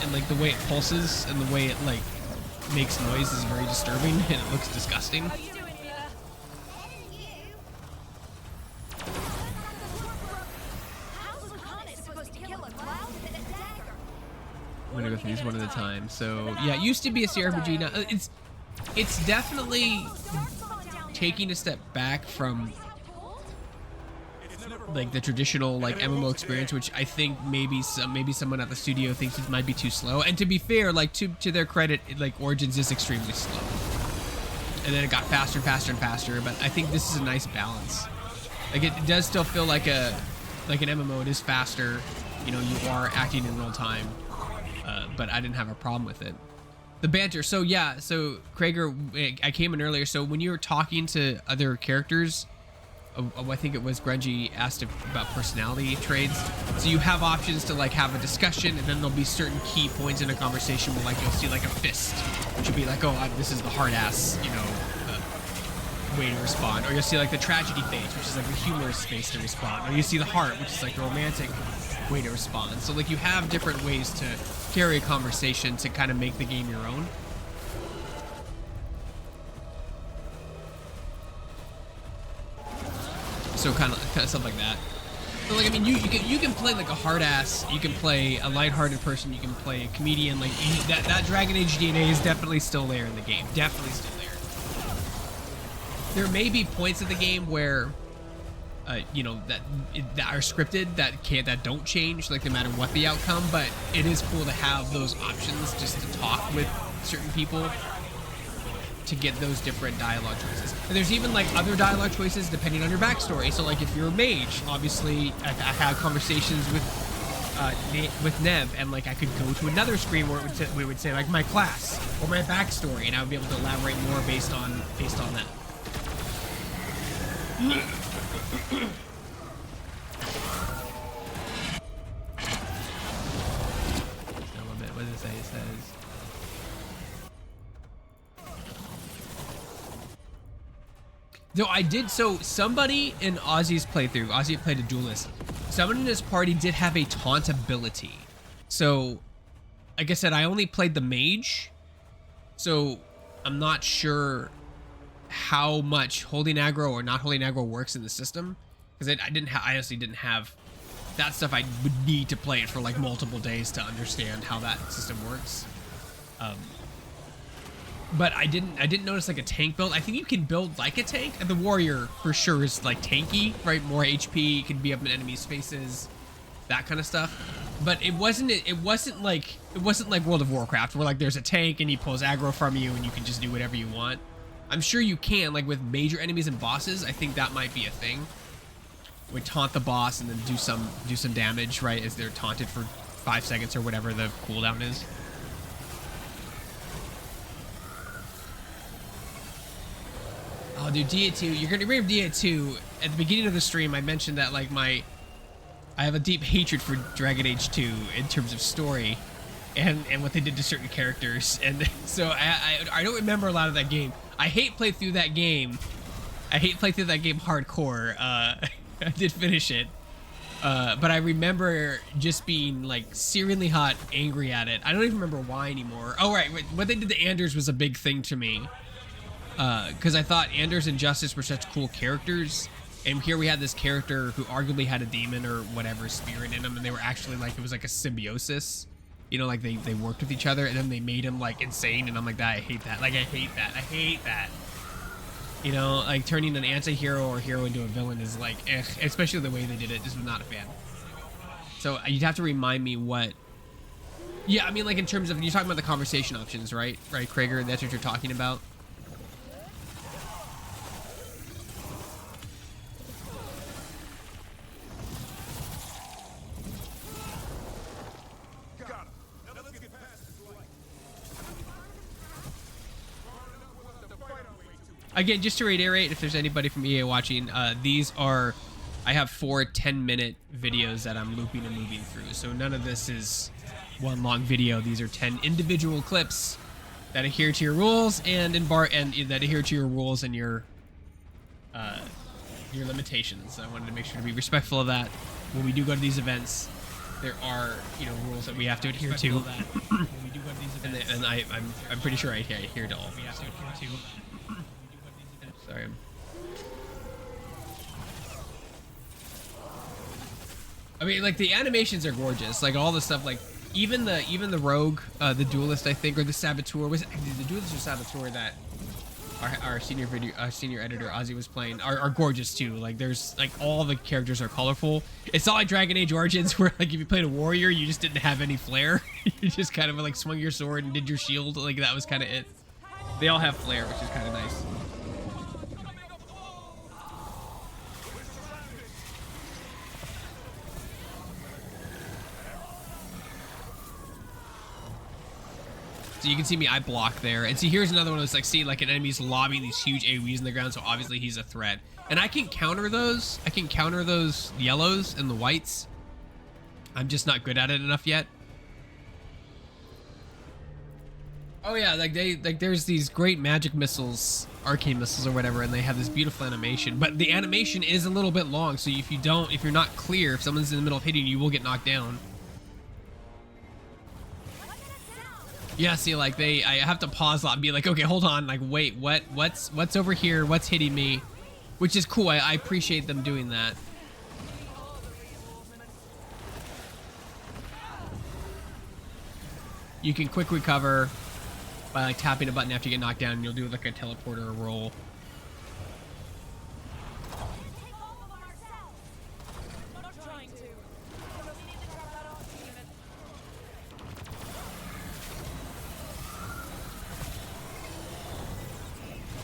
and like the way it pulses and the way it like makes noise is very disturbing, and it looks disgusting. I'm gonna go through these one at a time. So yeah, it used to be a CRPG. Now it's definitely taking a step back from like the traditional like MMO experience, which I think maybe someone at the studio thinks it might be too slow. And to be fair, like to their credit, like Origins is extremely slow, and then it got faster and faster and faster. But I think this is a nice balance. Like it does still feel like an MMO. It is faster. You know, you are acting in real time. But I didn't have a problem with it. The banter. So yeah, so Krager, I came in earlier. So when you were talking to other characters, I think it was Grungy asked about personality traits. So you have options to like have a discussion, and then there'll be certain key points in a conversation where like you'll see like a fist, which will be like, oh, this is the hard ass, you know, way to respond. Or you'll see like the tragedy phase, which is like the humorous space to respond. Or you see the heart, which is like the romantic way to respond. So like you have different ways to carry a conversation to kind of make the game your own. So kind of stuff like that. So like I mean, you can play like a hard ass, you can play a lighthearted person, you can play a comedian. Like that Dragon Age DNA is definitely still there in the game. Definitely still there. There may be points of the game where you know that are scripted that don't change like no matter what the outcome, but it is cool to have those options just to talk with certain people to get those different dialogue choices. And there's even like other dialogue choices depending on your backstory. So like if you're a mage, obviously I had conversations with Nev, and like I could go to another screen where we would say like my class or my backstory, and I would be able to elaborate more based on that. A little bit. What does it say? It says no, I did. So somebody in Ozzy's playthrough, Ozzy played a duelist. Someone in his party did have a taunt ability. So like I said, I only played the mage, so I'm not sure how much holding aggro or not holding aggro works in the system, because I honestly didn't have that stuff. I would need to play it for like multiple days to understand how that system works. But I didn't notice like a tank build. I think you can build like a tank, and the warrior for sure is like tanky, right? More HP, can be up in enemies' faces, that kind of stuff. But it wasn't like World of Warcraft where like there's a tank and he pulls aggro from you and you can just do whatever you want. I'm sure you can, like with major enemies and bosses. I think that might be a thing. We taunt the boss and then do some damage, right? As they're taunted for 5 seconds or whatever the cooldown is. Oh, dude, DA2. You're gonna bring up DA2. At the beginning of the stream, I mentioned that like I have a deep hatred for Dragon Age 2 in terms of story, and what they did to certain characters, and so I don't remember a lot of that game. I play through that game hardcore. I did finish it, But I remember just being like searingly hot, angry at it. I don't even remember why anymore. Oh, right. What they did to Anders was a big thing to me. Because I thought Anders and Justice were such cool characters. And here we had this character who arguably had a demon or whatever spirit in him. And they were actually like, it was like a symbiosis. You know, like they worked with each other. And then they made him like insane. And I'm like, I hate that. Like, I hate that. I hate that. You know, like turning an anti-hero or hero into a villain is like, especially the way they did it. Just was not a fan. So you'd have to remind me what. Yeah, I mean, like in terms of, you're talking about the conversation options, right? Right, Krager? That's what you're talking about? Again, just to reiterate, if there's anybody from EA watching, these are, I have 4 10-minute videos that I'm looping and moving through. So none of this is one long video. These are 10 individual clips that adhere to your rules and that adhere to your rules and your limitations. I wanted to make sure to be respectful of that. When we do go to these events, there are, you know, rules that we have to adhere to. And I'm pretty sure I adhere to all. We have to adhere to. Sorry. I mean, like the animations are gorgeous. Like all the stuff, like even the rogue, the duelist, I think, or the saboteur, was it the duelist or saboteur that our senior editor Ozzy was playing are gorgeous too. Like there's like all the characters are colorful. It's not like Dragon Age Origins where like if you played a warrior you just didn't have any flair. You just kind of like swung your sword and did your shield. Like that was kind of it. They all have flair, which is kind of nice. So you can see me, I block there. And see, here's another one that's like, see, like an enemy's lobbing these huge AoEs in the ground, so obviously he's a threat. And I can counter those. I can counter those yellows and the whites. I'm just not good at it enough yet. Oh yeah, like there's these great magic missiles, arcane missiles or whatever, and they have this beautiful animation. But the animation is a little bit long, so if you're not clear, if someone's in the middle of hitting you, you will get knocked down. Yeah, see, like I have to pause a lot and be like, okay, hold on, like, wait, what's over here? What's hitting me? Which is cool. I appreciate them doing that. You can quick recover by like tapping a button after you get knocked down, and you'll do like a teleporter roll.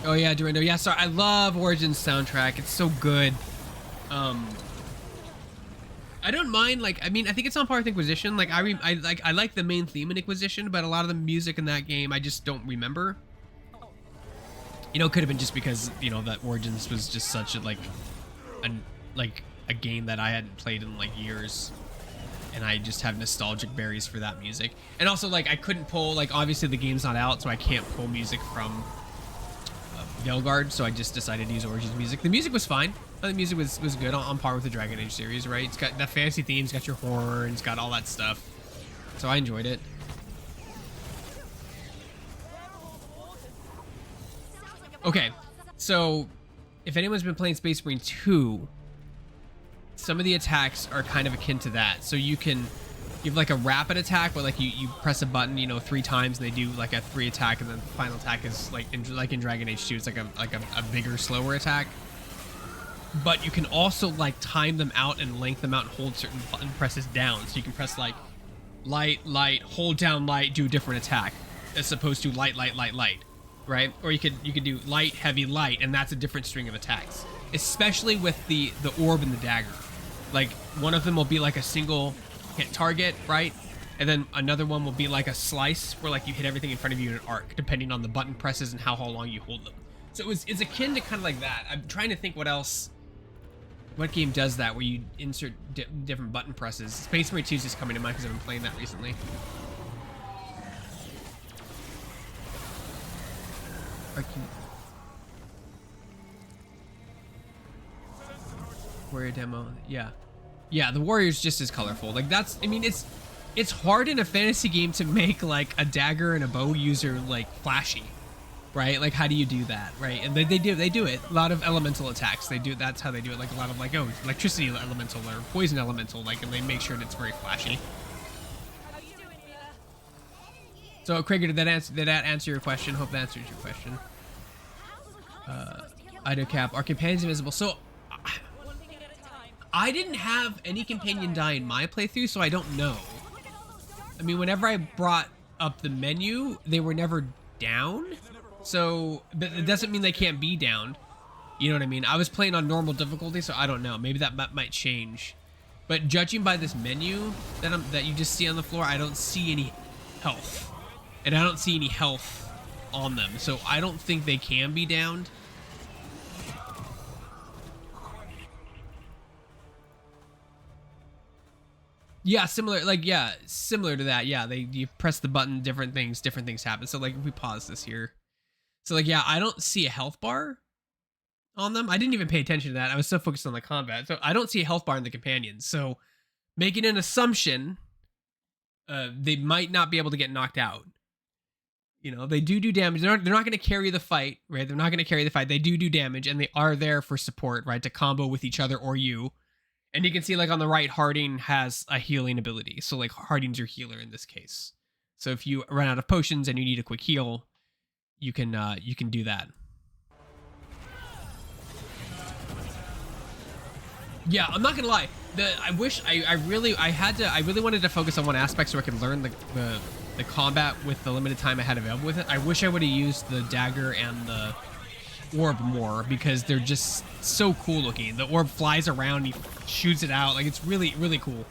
Oh yeah, Dorindo. Yeah, sorry. I love Origins soundtrack. It's so good. I don't mind, like, I mean, I think it's on par with Inquisition. Like, I like the main theme in Inquisition, but a lot of the music in that game I just don't remember. You know, it could have been just because, you know, that Origins was just such a a game that I hadn't played in like years, and I just have nostalgic berries for that music. And also, like, I couldn't pull, like, obviously the game's not out, so I can't pull music from Veilguard, so I just decided to use Origins music. The music was fine. The music was good, on par with the Dragon Age series, right? It's got that fantasy theme, it's got your horns, got all that stuff. So I enjoyed it. Okay, so if anyone's been playing Space Marine 2, some of the attacks are kind of akin to that. So you have like a rapid attack where like you press a button, you know, 3 times and they do like a 3 attack, and then the final attack is like in Dragon Age 2, it's like a bigger, slower attack. But you can also like time them out and length them out and hold certain button presses down. So you can press like light, hold down light, do a different attack, as opposed to light, right? Or you could do light, heavy, light, and that's a different string of attacks. Especially with the orb and the dagger. Like one of them will be like a single hit target, right? And then another one will be like a slice where like you hit everything in front of you in an arc, depending on the button presses and how long you hold them. So it's akin to kind of like that. I'm trying to think what game does that, where you insert different button presses. Space Marine 2 is just coming to mind because I've been playing that recently. Warrior demo, yeah. Yeah, the warrior's just as colorful. Like that's, I mean, it's hard in a fantasy game to make like a dagger and a bow user like flashy, right? Like how do you do that, right? And they do it. A lot of elemental attacks, they do. That's how they do it. Like a lot of like, oh, electricity elemental or poison elemental, like, and they make sure that it's very flashy. So Craig, did that answer your question? Hope that answers your question. Ido Cap, our companion's invisible. So I didn't have any companion die in my playthrough, so I don't know. I mean, whenever I brought up the menu, they were never down. So it doesn't mean they can't be down. You know what I mean? I was playing on normal difficulty, so I don't know. Maybe that might change. But judging by this menu that you just see on the floor, I don't see any health. And I don't see any health on them. So I don't think they can be downed. Yeah, similar to that. Yeah, you press the button, different things happen. So like if we pause this here. So like, yeah, I don't see a health bar on them. I didn't even pay attention to that. I was so focused on the combat. So I don't see a health bar in the companions. So making an assumption, they might not be able to get knocked out. You know, they do damage. They're not going to carry the fight, right? They're not going to carry the fight. They do damage, and they are there for support, right? To combo with each other or you. And you can see, like, on the right, Harding has a healing ability. So, like, Harding's your healer in this case. So if you run out of potions and you need a quick heal, you can do that. Yeah, I'm not gonna lie. I really wanted to focus on one aspect so I could learn the combat with the limited time I had available with it. I wish I would have used the dagger and the orb more because they're just so cool looking. The orb flies around, he shoots it out. Like, it's really, really cool.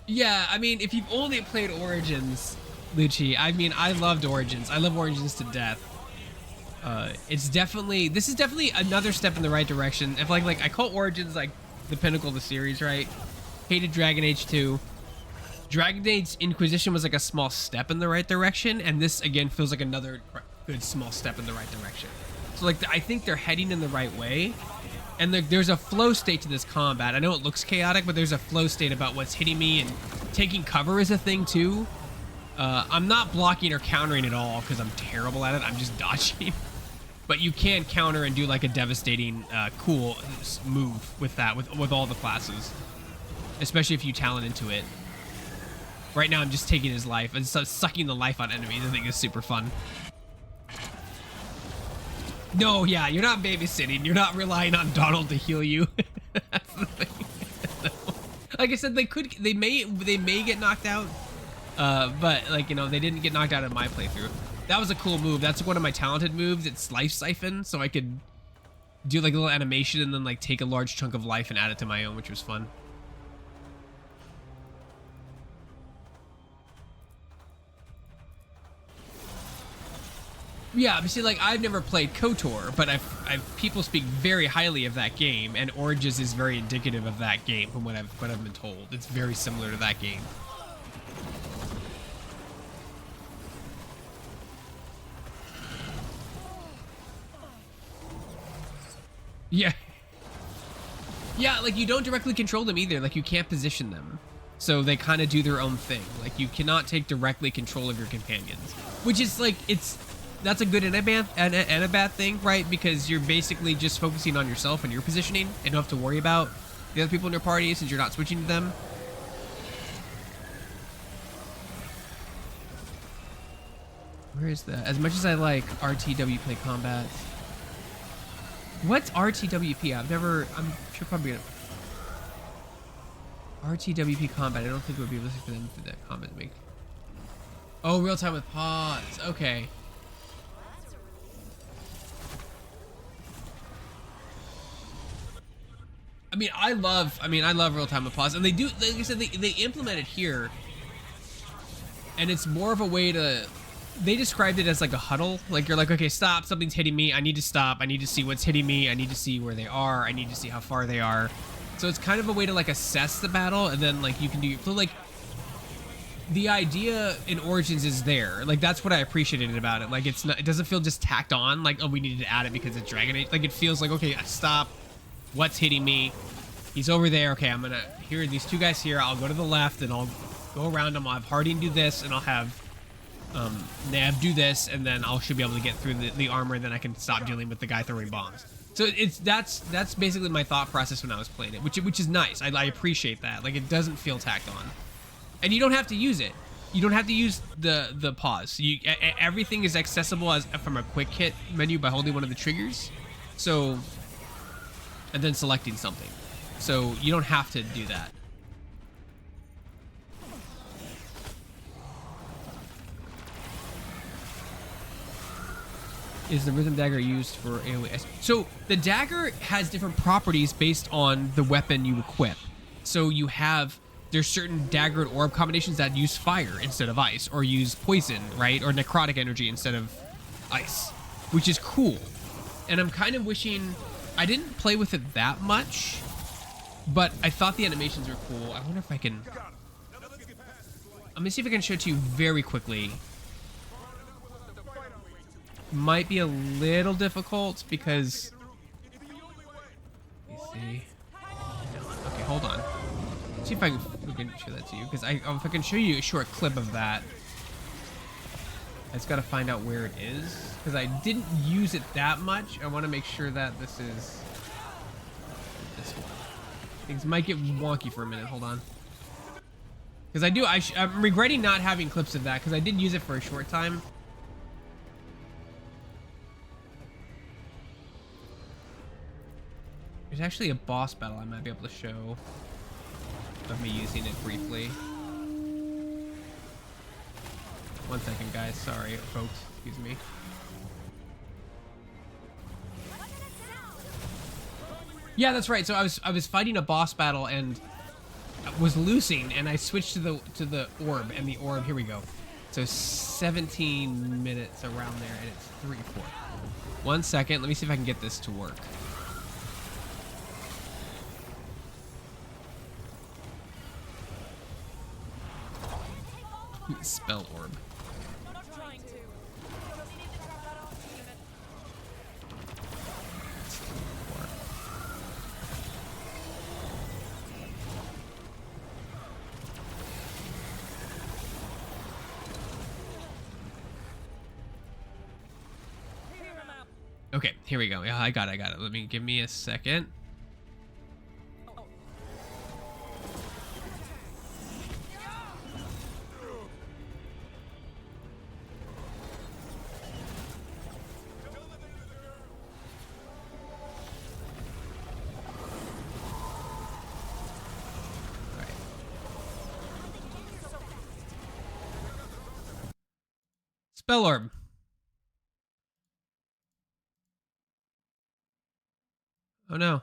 Yeah, I mean, if you've only played Origins, Lucci, I mean, I loved Origins. I love Origins to death. This is definitely another step in the right direction. If like I call Origins like the pinnacle of the series, right? Hated Dragon Age 2. Dragon Age Inquisition was like a small step in the right direction, and this again feels like another good small step in the right direction. So like I think they're heading in the right way, and there's a flow state to this combat. I know it looks chaotic, but there's a flow state about what's hitting me, and taking cover is a thing too. I'm not blocking or countering at all because I'm terrible at it. I'm just dodging. But you can counter and do like a devastating, cool move with that, with all the classes. Especially if you talent into it. Right now I'm just taking his life and sucking the life out of enemies. I think is super fun. No, yeah, you're not babysitting. You're not relying on Donald to heal you. That's the thing. No. Like I said, they may get knocked out. But like, you know, they didn't get knocked out in my playthrough. That was a cool move. That's one of my talented moves. It's Life Siphon, so I could do like a little animation and then like take a large chunk of life and add it to my own, which was fun. Yeah, but see, like, I've never played KOTOR, but people speak very highly of that game, and Origins is very indicative of that game from what I've been told. It's very similar to that game. Yeah. Yeah, like, you don't directly control them either. Like, you can't position them. So they kind of do their own thing. Like, you cannot take directly control of your companions. Which is, like, that's a good and a bad thing, right? Because you're basically just focusing on yourself and your positioning and don't have to worry about the other people in your party since you're not switching to them. Where is that? As much as I like RTW play combat. What's RTWP? I'm sure probably gonna... RTWP combat. I don't think it would be realistic for them for that combat to make. Oh, real time with pause. Okay. I love real time with pause, and they do, like I said, they implement it here, and it's more of a way to. They described it as like a huddle. Like you're like, okay, stop, something's hitting me. I need to stop. I need to see what's hitting me. I need to see where they are. I need to see how far they are. So it's kind of a way to like assess the battle, and then like you can do. So like, the idea in Origins is there. Like, that's what I appreciated about it. Like, it's not, it doesn't feel just tacked on. Like, oh, we needed to add it because it's Dragon Age. Like, it feels like, okay, stop. What's hitting me? He's over there. Okay, I'm gonna, here are these two guys here. I'll go to the left and I'll go around them. I'll have Harding do this, and I'll have Nab do this, and then I should be able to get through the armor, and then I can stop dealing with the guy throwing bombs. So that's basically my thought process when I was playing it, which is nice. I appreciate that. Like, it doesn't feel tacked on. And you don't have to use it. You don't have to use the pause. Everything is accessible as from a quick hit menu by holding one of the triggers. So, and then selecting something. So you don't have to do that. Is the rhythm dagger used for AoE? So the dagger has different properties based on the weapon you equip. So you have, there's certain dagger and orb combinations that use fire instead of ice, or use poison, right? Or necrotic energy instead of ice, which is cool. And I'm kind of wishing, I didn't play with it that much, but I thought the animations were cool. I wonder if I can, let me see if I can show it to you very quickly. Might be a little difficult because, let me see. Okay, hold on. Let's see if I can show that to you, because if I can show you a short clip of that, I just got to find out where it is, because I didn't use it that much. I want to make sure that this is this one. Things might get wonky for a minute. Hold on, because I'm regretting not having clips of that, because I did use it for a short time. There's actually a boss battle I might be able to show of me using it briefly. 1 second, guys. Sorry, folks. Excuse me. Yeah, that's right. So I was fighting a boss battle and was losing, and I switched to the orb, and the orb. Here we go. So 17 minutes around there, and it's 3 or 4. 1 second. Let me see if I can get this to work. Spell orb. Okay, here we go. Yeah, I got it. Give me a second. Spell orb. Oh no.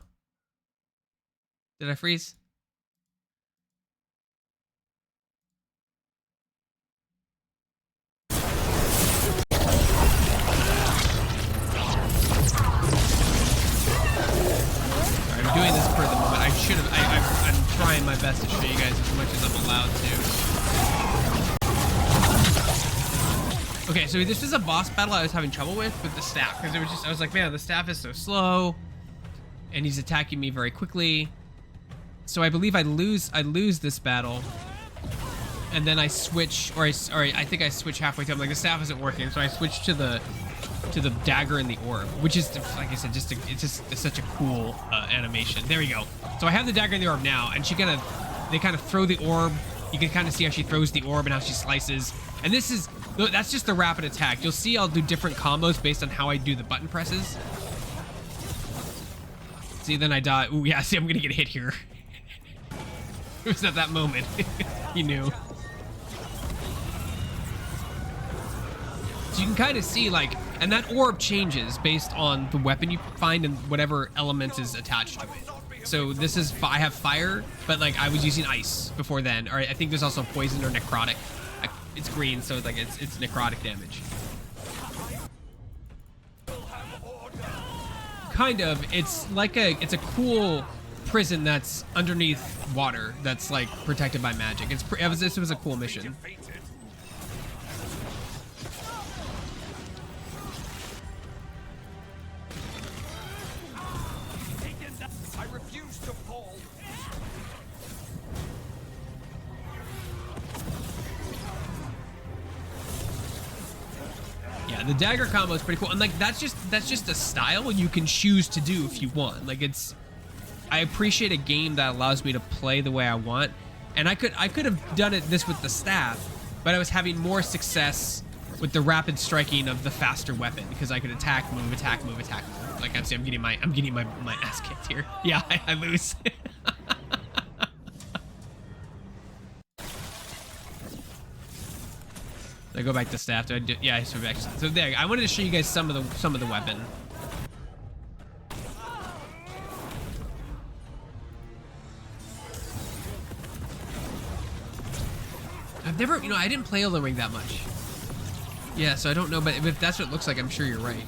Did I freeze? Sorry, I'm doing this for the moment. I should have. I'm trying my best to show you guys as much as I'm allowed to. Okay, so this is a boss battle I was having trouble with the staff, because it was just, I was like, man, the staff is so slow, and he's attacking me very quickly. So I believe I lose this battle, and then I switch, or I think I switch halfway through. I'm like, the staff isn't working, so I switch to the dagger and the orb, which is, like I said, it's such a cool animation. There we go. So I have the dagger and the orb now, and they kind of throw the orb. You can kind of see how she throws the orb and how she slices. And that's just the rapid attack. You'll see I'll do different combos based on how I do the button presses. See, then I die. Ooh, yeah, see, I'm gonna get hit here. It was at that moment. He knew. So you can kind of see, like, and that orb changes based on the weapon you find and whatever element is attached to it. So this is, I have fire, but like I was using ice before then. Or I think there's also poison or necrotic. It's green, so like it's necrotic damage. Kind of. It's like it's a cool prison that's underneath water that's like protected by magic. This was a cool mission. I refuse to fall. Yeah, the dagger combo is pretty cool, and like that's just a style you can choose to do if you want. Like I appreciate a game that allows me to play the way I want, and I could have done this with the staff, but I was having more success with the rapid striking of the faster weapon because I could attack, move, attack, move, attack, move. Like I'm getting my ass kicked here. Yeah, I lose. I go back to staff. Do I do? Yeah, I switch back. So there. I wanted to show you guys some of the weapon. I've never, I didn't play Elden Ring that much. Yeah, so I don't know, but if that's what it looks like, I'm sure you're right.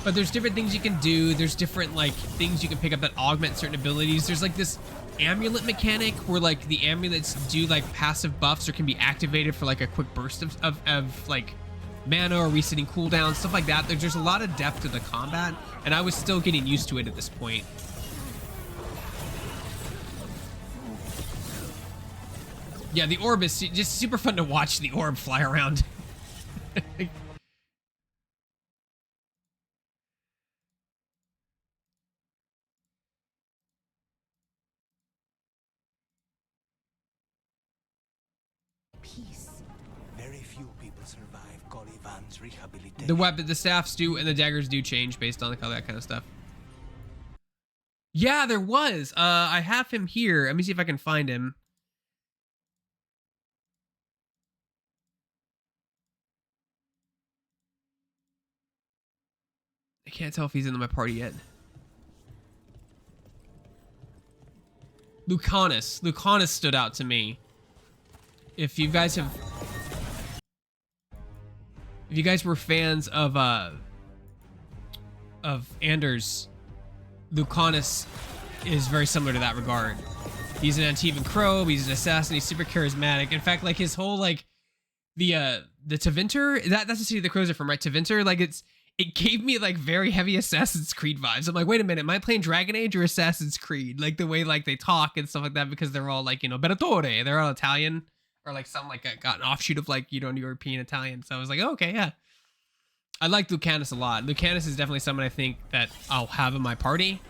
But there's different things you can do. There's different like things you can pick up that augment certain abilities. There's like this amulet mechanic where like the amulets do like passive buffs or can be activated for like a quick burst of like mana or resetting cooldowns, stuff like that. There's a lot of depth to the combat, and I was still getting used to it at this point. Yeah, the orb is just super fun to watch the orb fly around. Peace. Very few people survive Colivan's rehabilitation. The weapon, the staffs do, and the daggers do change based on all that kind of stuff. Yeah, there was. I have him here. Let me see if I can find him. I can't tell if he's in my party yet. Lucanus. Lucanus stood out to me. If you guys were fans of Anders, Lucanus is very similar to that regard. He's an Antivan Crow, he's an assassin, he's super charismatic. In fact, like his whole like the Tevinter, that's the city the crows are from, right? Tevinter, like it gave me like very heavy Assassin's Creed vibes. I'm like, wait a minute, am I playing Dragon Age or Assassin's Creed? Like the way like they talk and stuff like that, because they're all like, Beratore, they're all Italian, or like some like got an offshoot of like, European Italian. So I was like, oh, okay, yeah. I like Lucanus a lot. Lucanus is definitely someone I think that I'll have in my party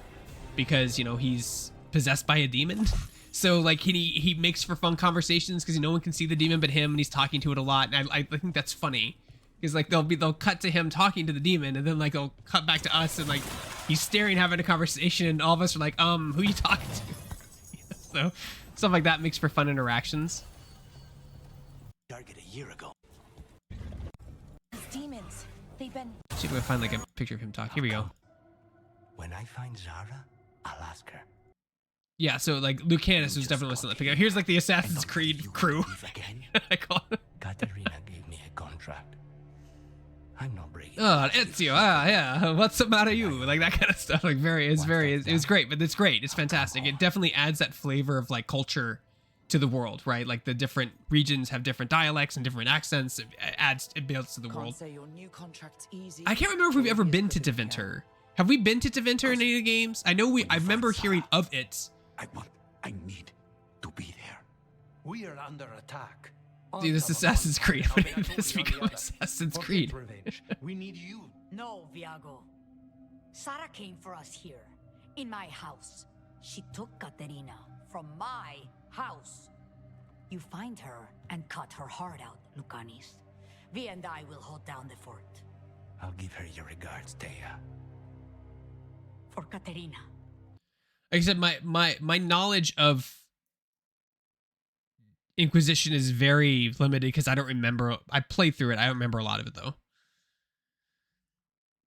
because, he's possessed by a demon. So like he makes for fun conversations because no one can see the demon but him, and he's talking to it a lot. And I think that's funny. Because like they'll cut to him talking to the demon, and then like they'll cut back to us, and like he's staring, having a conversation, and all of us are like, who are you talking to? So stuff like that makes for fun interactions. Target a year ago. Demons. They've been. See if we can find like a picture of him talk. Here we go. When I find Zara, I'll ask her. Yeah, so like Lucanus was definitely listening to that. Here's like the Assassin's Creed crew. I call it. Katerina gave me a contract. I'm not breaking. Oh, Ezio, yeah. What's the matter, you? Like that kind of stuff. Like it was great, but it's great. It's fantastic. It definitely adds that flavor of like culture to the world, right? Like the different regions have different dialects and different accents. It builds to the world. I can't remember if we've ever been to Tevinter. Have we been to Tevinter in any of the games? I remember hearing of it. I need to be there. We are under attack. Dude, this is Assassin's Creed. When did this become Assassin's Creed? We need you. No, Viago. Sara came for us here, in my house. She took Katerina from my house. You find her and cut her heart out, Lucanis. Vi and I will hold down the fort. I'll give her your regards, Thea. For Katerina. Like I said, my knowledge of Inquisition is very limited because I don't remember. I played through it. I don't remember a lot of it though.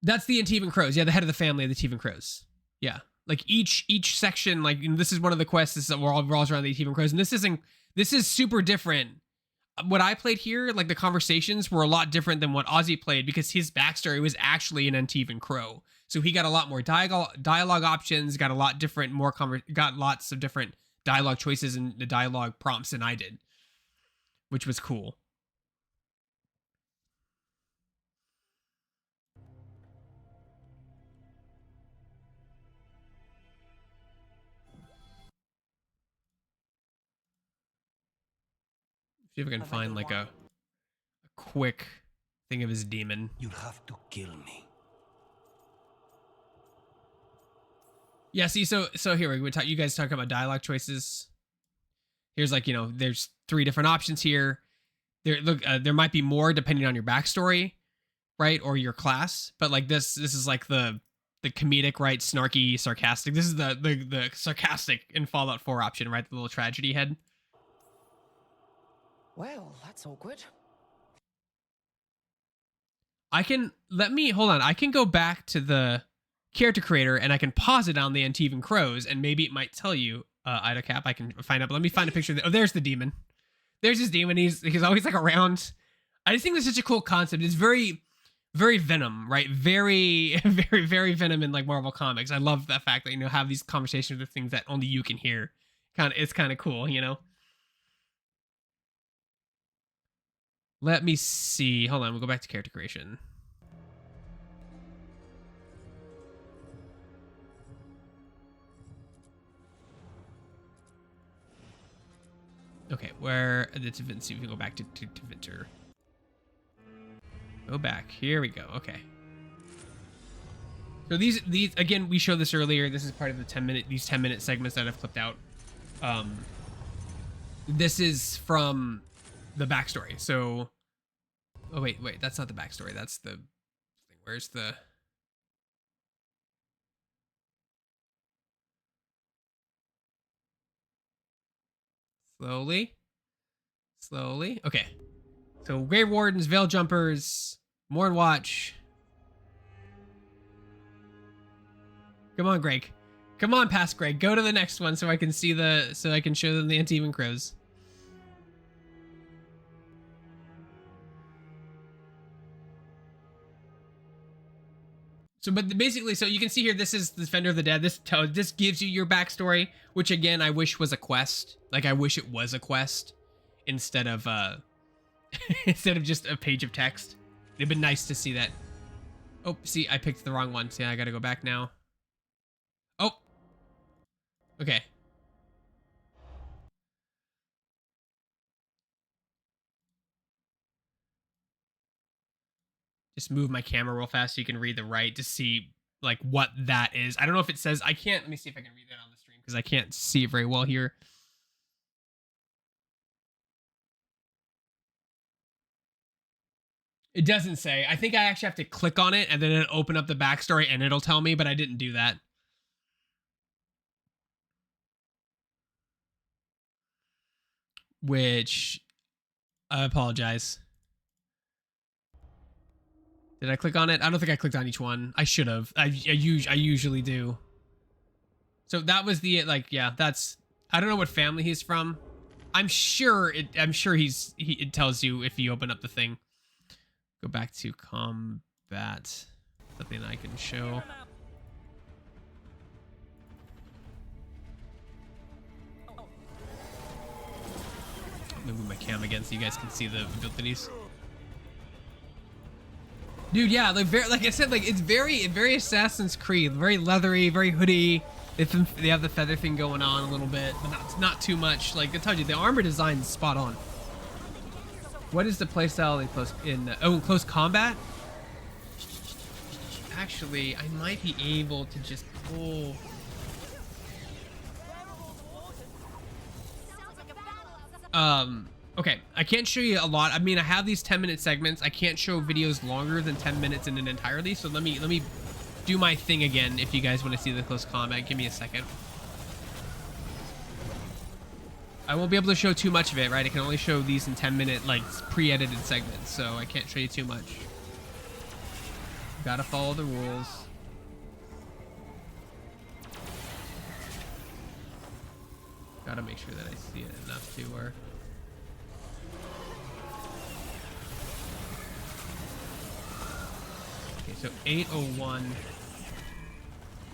That's the Antivan Crows. Yeah, the head of the family of the Antivan Crows. Yeah, like each section. Like this is one of the quests that revolves around the Antivan Crows, and this is super different what I played here, like the conversations were a lot different than what Ozzy played because his backstory was actually an Antivan Crow. So he got a lot more dialogue options, got a lot different, got lots of different dialogue choices and the dialogue prompts than I did, which was cool. See if I can find like a quick thing of his demon. You'll have to kill me. Yeah, see, so here you guys talk about dialogue choices. Here's like, you know, there's 3 different options here. There might be more depending on your backstory, right, or your class. But like this is like the comedic, right, snarky, sarcastic. This is the sarcastic in Fallout 4 option, right, the little tragedy head. Well, that's awkward. I can go back to the character creator and I can pause it on the Antivan Crows and maybe it might tell you, Idocap. I can find out, but let me find a picture of oh, there's the demon. There's his demon. He's always like around. I just think that's such a cool concept. It's very, very Venom, right? Very, very, very Venom in like Marvel Comics. I love that fact that, you know, have these conversations with things that only you can hear. It's kind of cool, you know? Let me see. Hold on. We'll go back to character creation. Okay, where let's see if we go back to Vinter. Go back. Here we go. Okay. So these again, we showed this earlier. This is part of the 10-minute segments that I've clipped out. This is from the backstory. So, oh wait, that's not the backstory. That's the thing. Where's the? Slowly. Okay. So Grave Wardens, Veil Jumpers, Mornwatch. Come on, Greg. Come on, past Greg. Go to the next one so I can see so I can show them the Antivan Crows. So, but basically, so you can see here, this is the Defender of the Dead. This gives you your backstory, which again, I wish was a quest. Like, I wish it was a quest instead of just a page of text. It'd been nice to see that. Oh, see, I picked the wrong one. See, I gotta go back now. Oh, okay. Just move my camera real fast so you can read the right to see like what that is. I don't know if it says, let me see if I can read that on the stream because I can't see it very well here. It doesn't say. I think I actually have to click on it and then it'll open up the backstory and it'll tell me, but I didn't do that. Which, I apologize. Did I click on it? I don't think I clicked on each one. I should have. I usually do. So that was the, like, yeah, that's, I don't know what family he's from. I'm sure it tells you if you open up the thing. Go back to combat. Something I can show. Let me move my cam again so you guys can see the abilities. Dude, yeah, like I said, like it's very Assassin's Creed, very leathery, very hoodie. They have the feather thing going on a little bit, but not too much. Like I told you, the armor design is spot on. What is the playstyle in close combat? Actually, I might be able to just pull. Okay, I can't show you a lot. I mean, I have these 10-minute segments. I can't show videos longer than 10 minutes in an entirety. So let me do my thing again. If you guys want to see the close combat, give me a second. I won't be able to show too much of it, right? I can only show these in 10-minute, like, pre-edited segments. So I can't show you too much. Gotta follow the rules. Gotta make sure that I see it enough to where... So 801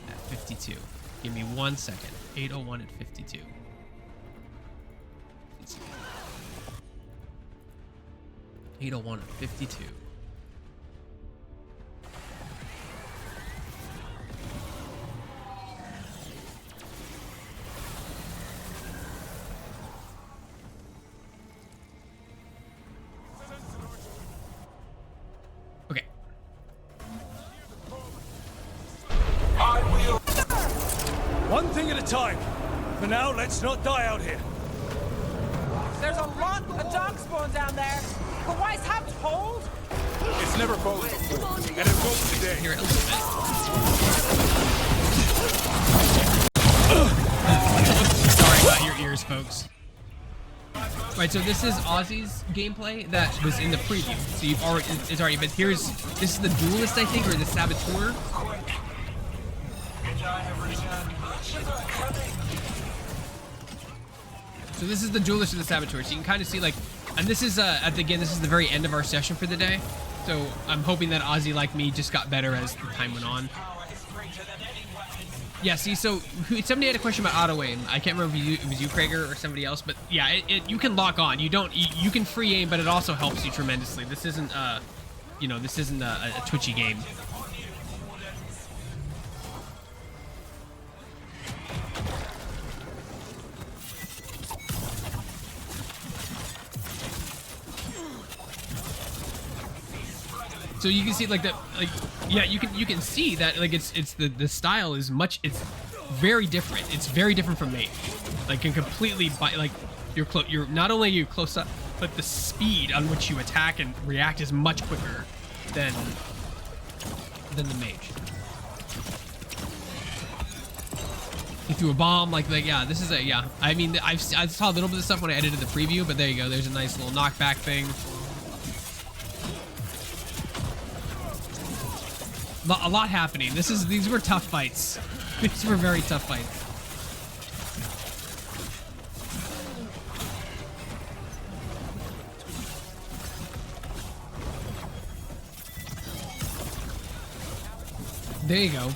at 52. Give me 1 second. 801 at 52. 801 at 52. Okay. One thing at a time. For now, let's not die out here. There's a lot of dog spawn down there. The wise have told. It's never fallen before, and it won't today. Here, a little bit. Sorry about your ears, folks. Right, so this is Ozzy's gameplay that was in the preview. So you've already, it's already, but this is the duelist, I think, or the saboteur. So this is the duelist and the saboteur. So you can kind of see, like, and this is again, this is the very end of our session for the day. So I'm hoping that Ozzy, like me, just got better as the time went on. Yeah, see, so somebody had a question about auto aim. I can't remember if it was you, Krager, or somebody else, but yeah, you can lock on. You can free aim, but it also helps you tremendously. This isn't you know, this isn't a twitchy game. So you can see yeah, you can see that like it's the style is it's very different. It's very different from Mage. Like can completely like you're not only you close up, but the speed on which you attack and react is much quicker than the Mage. He threw a bomb like yeah, this is yeah. I mean I saw a little bit of stuff when I edited the preview, but there you go. There's a nice little knockback thing. A lot happening. These were tough fights. These were very tough fights. There you go.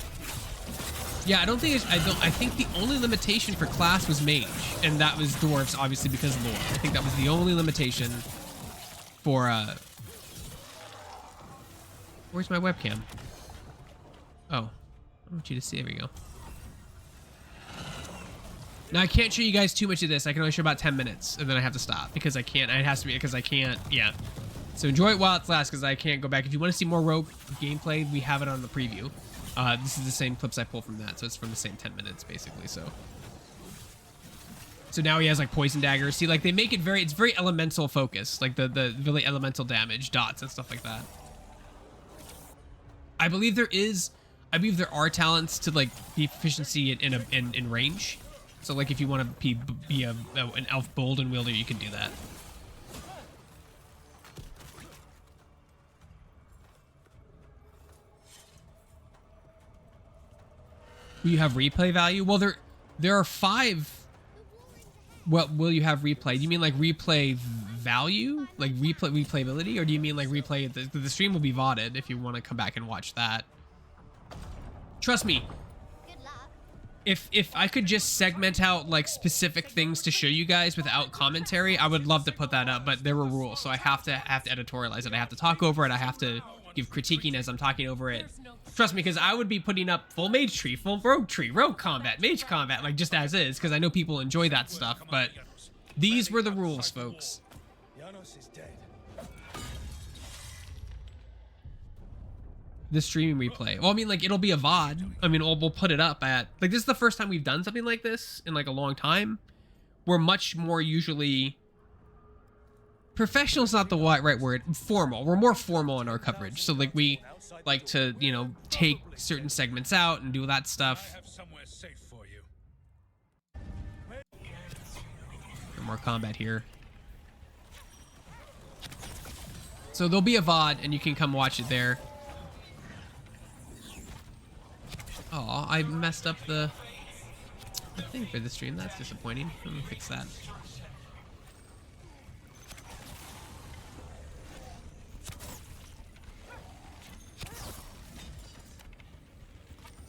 Yeah, I think the only limitation for class was Mage, and that was dwarves, obviously because of lore. I think that was the only limitation for where's my webcam? Oh, I want you to see. There we go. Now I can't show you guys too much of this. I can only show about 10 minutes, and then I have to stop because I can't. It has to be because I can't. Yeah. So enjoy it while it lasts because I can't go back. If you want to see more Rogue gameplay, we have it on the preview. This is the same clips I pulled from that, so it's from the same 10 minutes basically. So now he has like poison daggers. See, like they make it it's very elemental focused, like the really elemental damage dots and stuff like that. I believe there are talents to like be efficiency in range. So like if you want to be an elf bolden wielder, you can do that. Will you have replay value? Well, there are 5. What will you have replay? Do you mean like replay value, like replayability, or do you mean like replay? The stream will be VODed if you want to come back and watch that. Trust me, if I could just segment out like specific things to show you guys without commentary, I would love to put that up, but there were rules, so I have to editorialize it. I have to talk over it. I have to give critiquing as I'm talking over it. Trust me, because I would be putting up full mage tree, full rogue tree, rogue combat, mage combat, like just as is, because I know people enjoy that stuff, but these were the rules, folks. The streaming replay. Well, I mean, like, it'll be a VOD. I mean, we'll put it up at... Like, this is the first time we've done something like this in, like, a long time. We're much more usually... Professional's not the right word. Formal. We're more formal in our coverage. So, like, we like to, you know, take certain segments out and do that stuff. More combat here. So there'll be a VOD, and you can come watch it there. Oh, I messed up the thing for the stream. That's disappointing. Let me fix that.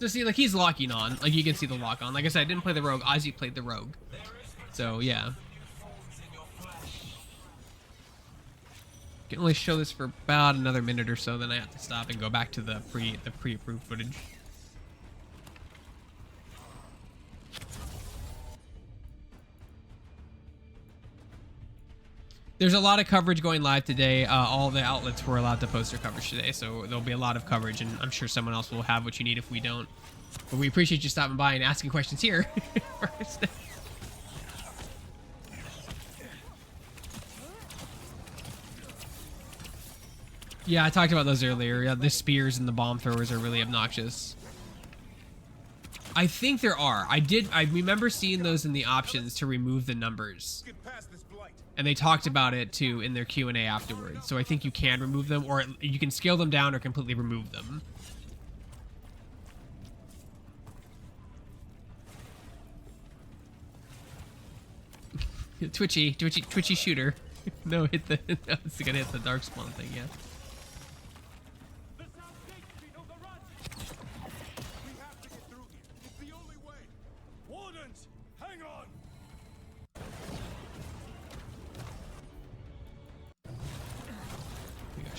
So see, like, he's locking on. Like, you can see the lock on. Like I said, I didn't play the rogue. Ozzy played the rogue. So, yeah. Can only show this for about another minute or so, then I have to stop and go back to the pre-approved footage. There's a lot of coverage going live today. All the outlets were allowed to post their coverage today, so there'll be a lot of coverage, and I'm sure someone else will have what you need if we don't. But we appreciate you stopping by and asking questions here first. Yeah, I talked about those earlier. Yeah, the spears and the bomb throwers are really obnoxious. I think there are. I remember seeing those in the options to remove the numbers. And they talked about it too in their Q&A afterwards. So I think you can remove them, or you can scale them down or completely remove them. Twitchy shooter. No, hit the. No, it's gonna hit the dark spawn thing. Yeah.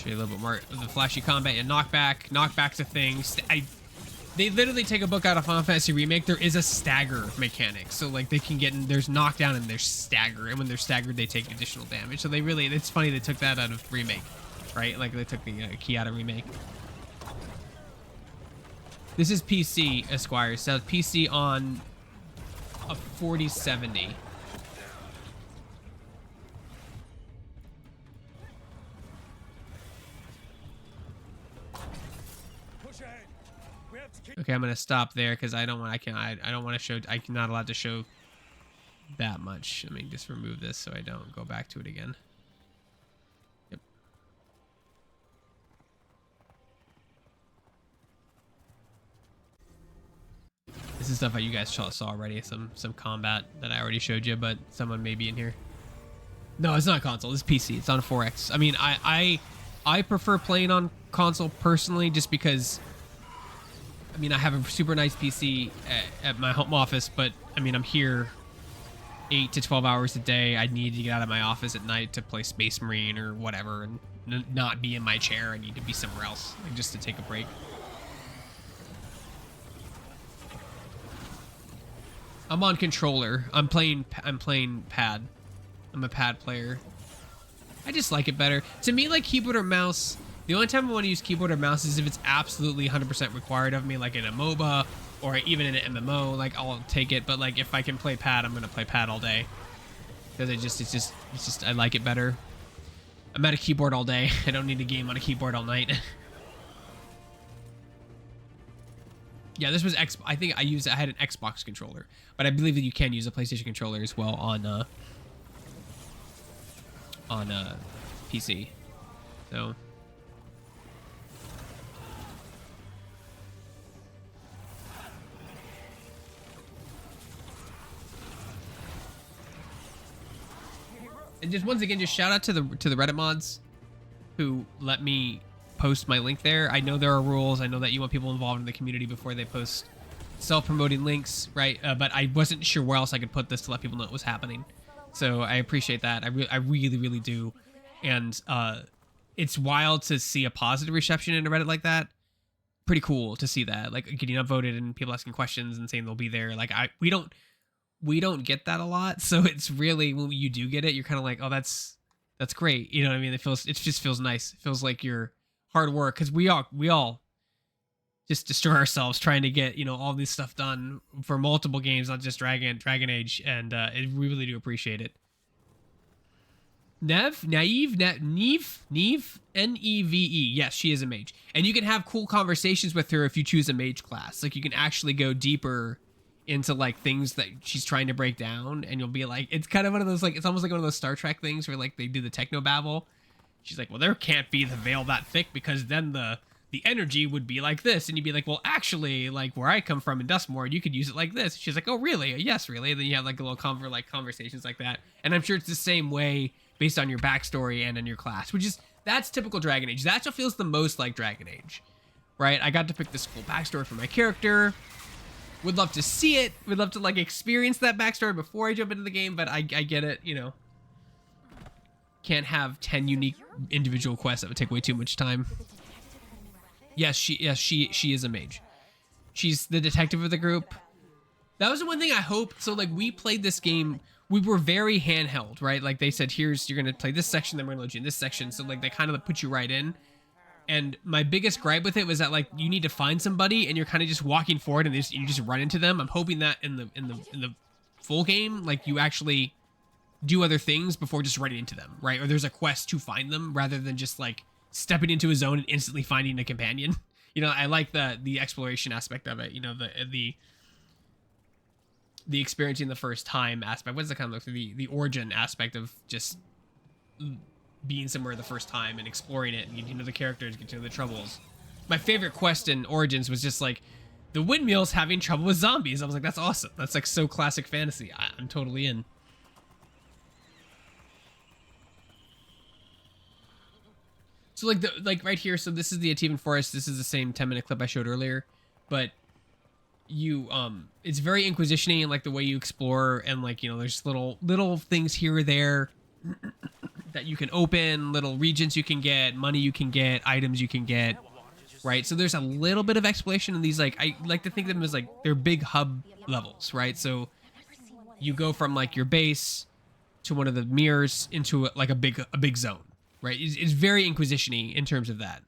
A little bit more of the flashy combat and knockbacks of things. They literally take a book out of Final Fantasy Remake. There is a stagger mechanic, so like they can get in. There's knockdown and there's stagger, and when they're staggered, they take additional damage. So they really, it's funny they took that out of Remake, right? Like they took the key out of Remake. This is PC, Esquire. So PC on a 4070. Okay, I'm gonna stop there because I don't want. I don't want to show. I'm not allowed to show that much. Let me just remove this so I don't go back to it again. Yep. This is stuff that you guys saw already. Some combat that I already showed you, but someone may be in here. No, it's not console. It's PC. It's on 4X. I mean, I prefer playing on console personally, just because. I mean, I have a super nice PC at my home office, but I mean, I'm here 8 to 12 hours a day. I need to get out of my office at night to play Space Marine or whatever, and not be in my chair. I need to be somewhere else, like just to take a break. I'm on controller. I'm playing pad. I'm a pad player. I just like it better. To me, like keyboard or mouse. The only time I want to use keyboard or mouse is if it's absolutely 100% required of me, like in a MOBA or even in an MMO. Like I'll take it, but like if I can play pad, I'm gonna play pad all day because it's just I like it better. I'm at a keyboard all day. I don't need a game on a keyboard all night. Yeah, this was I think I had an Xbox controller, but I believe that you can use a PlayStation controller as well on PC. So. And just once again, just shout out to the Reddit mods who let me post my link there. I know there are rules. I know that you want people involved in the community before they post self-promoting links, right? But I wasn't sure where else I could put this to let people know it was happening. So I appreciate that. I really, really do. And it's wild to see a positive reception in a Reddit like that. Pretty cool to see that, like getting upvoted and people asking questions and saying they'll be there. Like we don't get that a lot, so it's really, when you do get it, you're kind of like, oh, that's great. You know what I mean? It just feels nice. It feels like your hard work, because we all just destroy ourselves trying to get, you know, all this stuff done for multiple games, not just Dragon Age, and we really do appreciate it. Neve, N-E-V-E. Yes, she is a mage, and you can have cool conversations with her if you choose a mage class. Like you can actually go deeper into like things that she's trying to break down, and you'll be like, it's kind of one of those, like, it's almost like one of those Star Trek things where like they do the techno babble. She's like, well, there can't be the veil that thick because then the energy would be like this, and you'd be like, well, actually, like where I come from in Dustmore, you could use it like this. She's like, oh, really? Yes, really. And then you have like a little conversations like that, and I'm sure it's the same way based on your backstory and in your class, which is, that's typical Dragon Age. That's what feels the most like Dragon Age. right? I got to pick this cool backstory for my character. Would love to see it. Would love to like experience that backstory before I jump into the game, but I get it, you know. Can't have 10 unique individual quests. That would take way too much time. Yes, she is a mage. She's the detective of the group. That was the one thing I hoped. So like we played this game, we were very handheld, right? Like they said, here's, you're gonna play this section, then we're gonna load you in this section. So like they kind of put you right in. And my biggest gripe with it was that like you need to find somebody and you're kind of just walking forward and you just run into them. I'm hoping that in the full game, like you actually do other things before just running into them, right? Or there's a quest to find them rather than just like stepping into a zone and instantly finding a companion. You know, I like the exploration aspect of it. You know, the experiencing the first time aspect. What does it kind of look like? The origin aspect of just being somewhere the first time and exploring it and getting to know the characters, getting to know the troubles. My favorite quest in Origins was just like the windmills having trouble with zombies. I was like, that's awesome. That's like so classic fantasy. I'm totally in. So like right here, so this is the Ativan Forest. This is the same 10-minute clip I showed earlier, but you it's very Inquisition-y in like the way you explore, and like, you know, there's little things here or there that you can open, little regions you can get, money you can get, items you can get, right? So there's a little bit of exploration in these, like I like to think of them as like they're big hub levels, right? So you go from like your base to one of the mirrors into like a big zone. Right, it's very Inquisition-y in terms of that.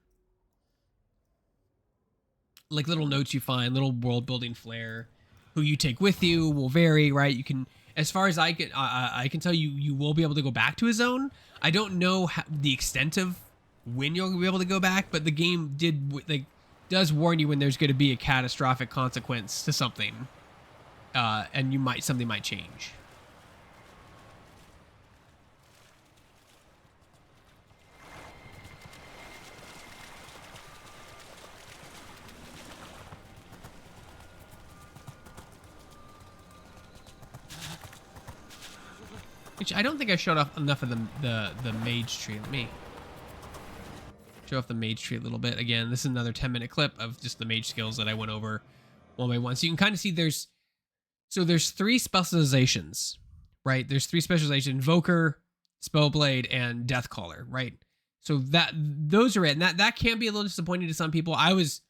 Like little notes you find, little world-building flair. Who you take with you will vary, right? You can, as far as I can tell you, you will be able to go back to a zone. I don't know the extent of when you'll be able to go back, but the game does warn you when there's going to be a catastrophic consequence to something, and something might change. Which I don't think I showed off enough of the mage tree. Let me show off the mage tree a little bit. Again, this is another 10-minute clip of just the mage skills that I went over one by one. So you can kind of see there's 3 specializations, right? There's 3 specializations: Invoker, Spellblade, and Deathcaller, right? So those are it. And that can be a little disappointing to some people. I was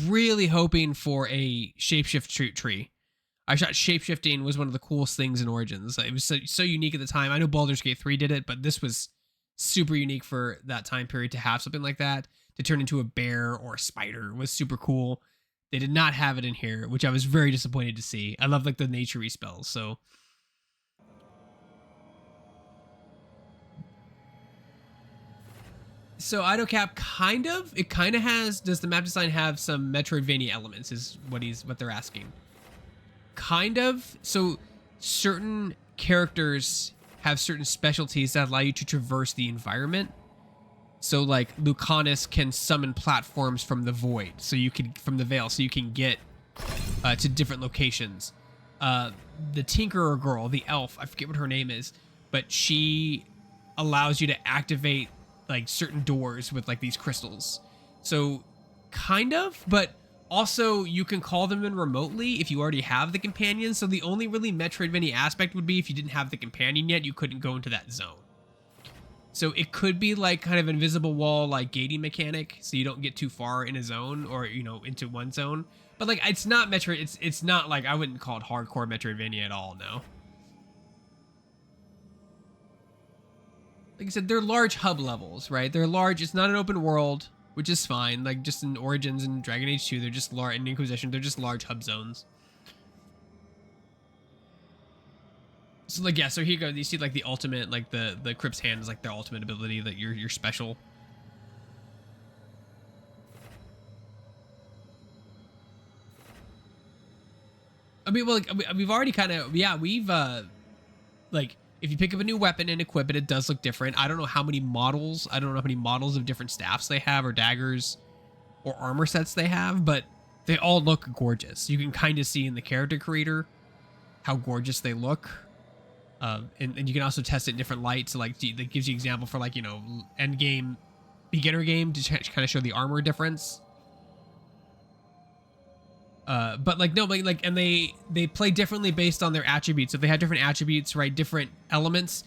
really hoping for a shapeshift tree. I thought shapeshifting was one of the coolest things in Origins. It was so unique at the time. I know Baldur's Gate 3 did it, but this was super unique for that time period to have something like that. To turn into a bear or a spider was super cool. They did not have it in here, which I was very disappointed to see. I love like the nature-y spells, so. So AutoCap it kind of has, does the map design have some Metroidvania elements is what they're asking. Kind of. So certain characters have certain specialties that allow you to traverse the environment. So like Lucanus can summon platforms from the void, so you can, from the veil, so you can get to different locations. The Tinkerer girl, the elf, I forget what her name is, but she allows you to activate like certain doors with like these crystals. So kind of, but also, you can call them in remotely if you already have the companion. So the only really Metroidvania aspect would be if you didn't have the companion yet, you couldn't go into that zone. So it could be like kind of invisible wall, like gating mechanic, so you don't get too far in a zone or, you know, into one zone. But like, it's not it's not like, I wouldn't call it hardcore Metroidvania at all, no. Like I said, they're large hub levels, right? They're large. It's not an open world, which is fine. Like just in Origins and Dragon Age 2, they're just large. In Inquisition, they're just large hub zones. So like, yeah, so here you go. You see like the ultimate, like the Crypt's Hand is like their ultimate ability, that you're special. I mean, well, like, we've already kind of, yeah, we've like, if you pick up a new weapon and equip it, it does look different. I don't know how many models. I don't know how many models of different staffs they have, or daggers, or armor sets they have, but they all look gorgeous. You can kind of see in the character creator how gorgeous they look. And you can also test it in different lights. So like, that gives you example for like, you know, end game, beginner game, to kind of show the armor difference. But like no, but like, and they play differently based on their attributes. So they have different attributes, right? Different elements.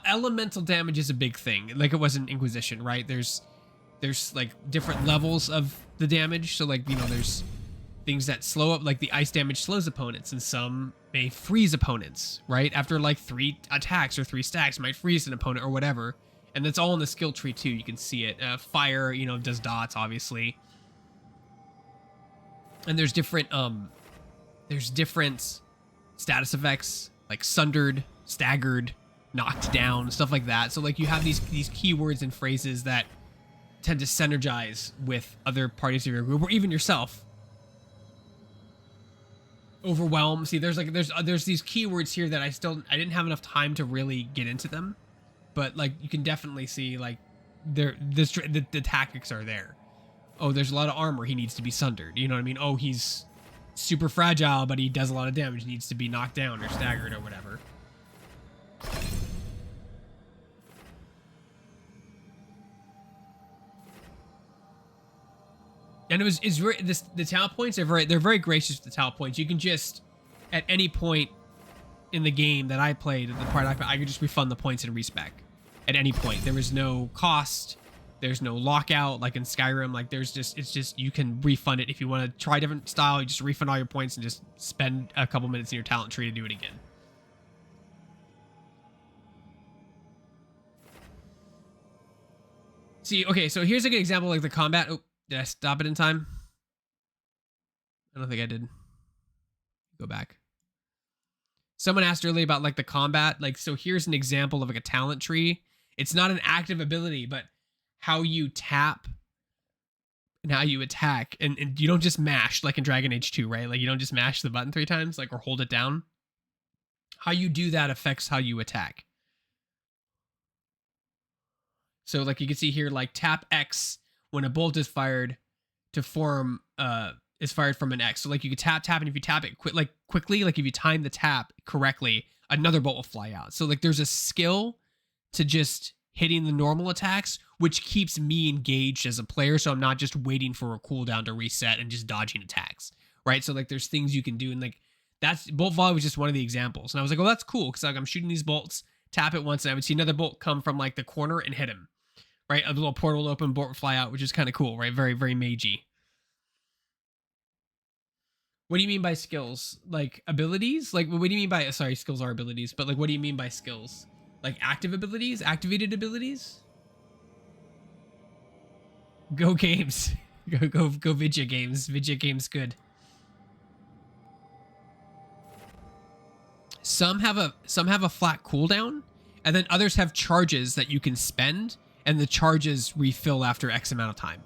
Elemental damage is a big thing, like it was in Inquisition, right? There's like different levels of the damage. So like, you know, there's things that slow up, like the ice damage slows opponents, and some may freeze opponents, right? After like 3 attacks or 3 stacks, might freeze an opponent or whatever. And that's all in the skill tree too. You can see it. Fire, you know, does dots, obviously. And there's different status effects, like sundered, staggered, knocked down, stuff like that. So like you have these keywords and phrases that tend to synergize with other parties of your group, or even yourself. Overwhelm. See, there's these keywords here that I didn't have enough time to really get into them, but like you can definitely see like the tactics are there. Oh, there's a lot of armor. He needs to be sundered. You know what I mean? Oh, he's super fragile, but he does a lot of damage. He needs to be knocked down or staggered or whatever. And the talent points are they're very gracious with the talent points. You can just, at any point in the game that I played, the part I could just refund the points and respec at any point. There was no cost. There's no lockout like in Skyrim. Like it's just you can refund it if you want to try a different style. You just refund all your points and just spend a couple minutes in your talent tree to do it again. See, okay, so here's a good example, like the combat. Oh, did I stop it in time? I don't think I did. Go back. Someone asked earlier about like the combat. Like, so here's an example of like a talent tree. It's not an active ability, but how you tap and how you attack. And you don't just mash like in Dragon Age 2, right? Like you don't just mash the button 3 times, like, or hold it down. How you do that affects how you attack. So like you can see here, like tap X when a bolt is fired to form, is fired from an X. So like you can tap, and if you tap it quickly, like if you time the tap correctly, another bolt will fly out. So like there's a skill to just hitting the normal attacks, which keeps me engaged as a player. So I'm not just waiting for a cooldown to reset and just dodging attacks, right? So like there's things you can do, and like that's bolt volley was just one of the examples. And I was like, oh, that's cool, because like I'm shooting these bolts, tap it once, and I would see another bolt come from like the corner and hit him, right? A little portal will open, bolt will fly out, which is kind of cool, right? Very, very magey. What do you mean by skills? Like abilities? Like what do you mean by, sorry, skills are abilities, but like what do you mean by skills? Like active abilities? Activated abilities? Go games. Go Vidya games. Vidya games good. Some have a flat cooldown, and then others have charges that you can spend, and the charges refill after X amount of time.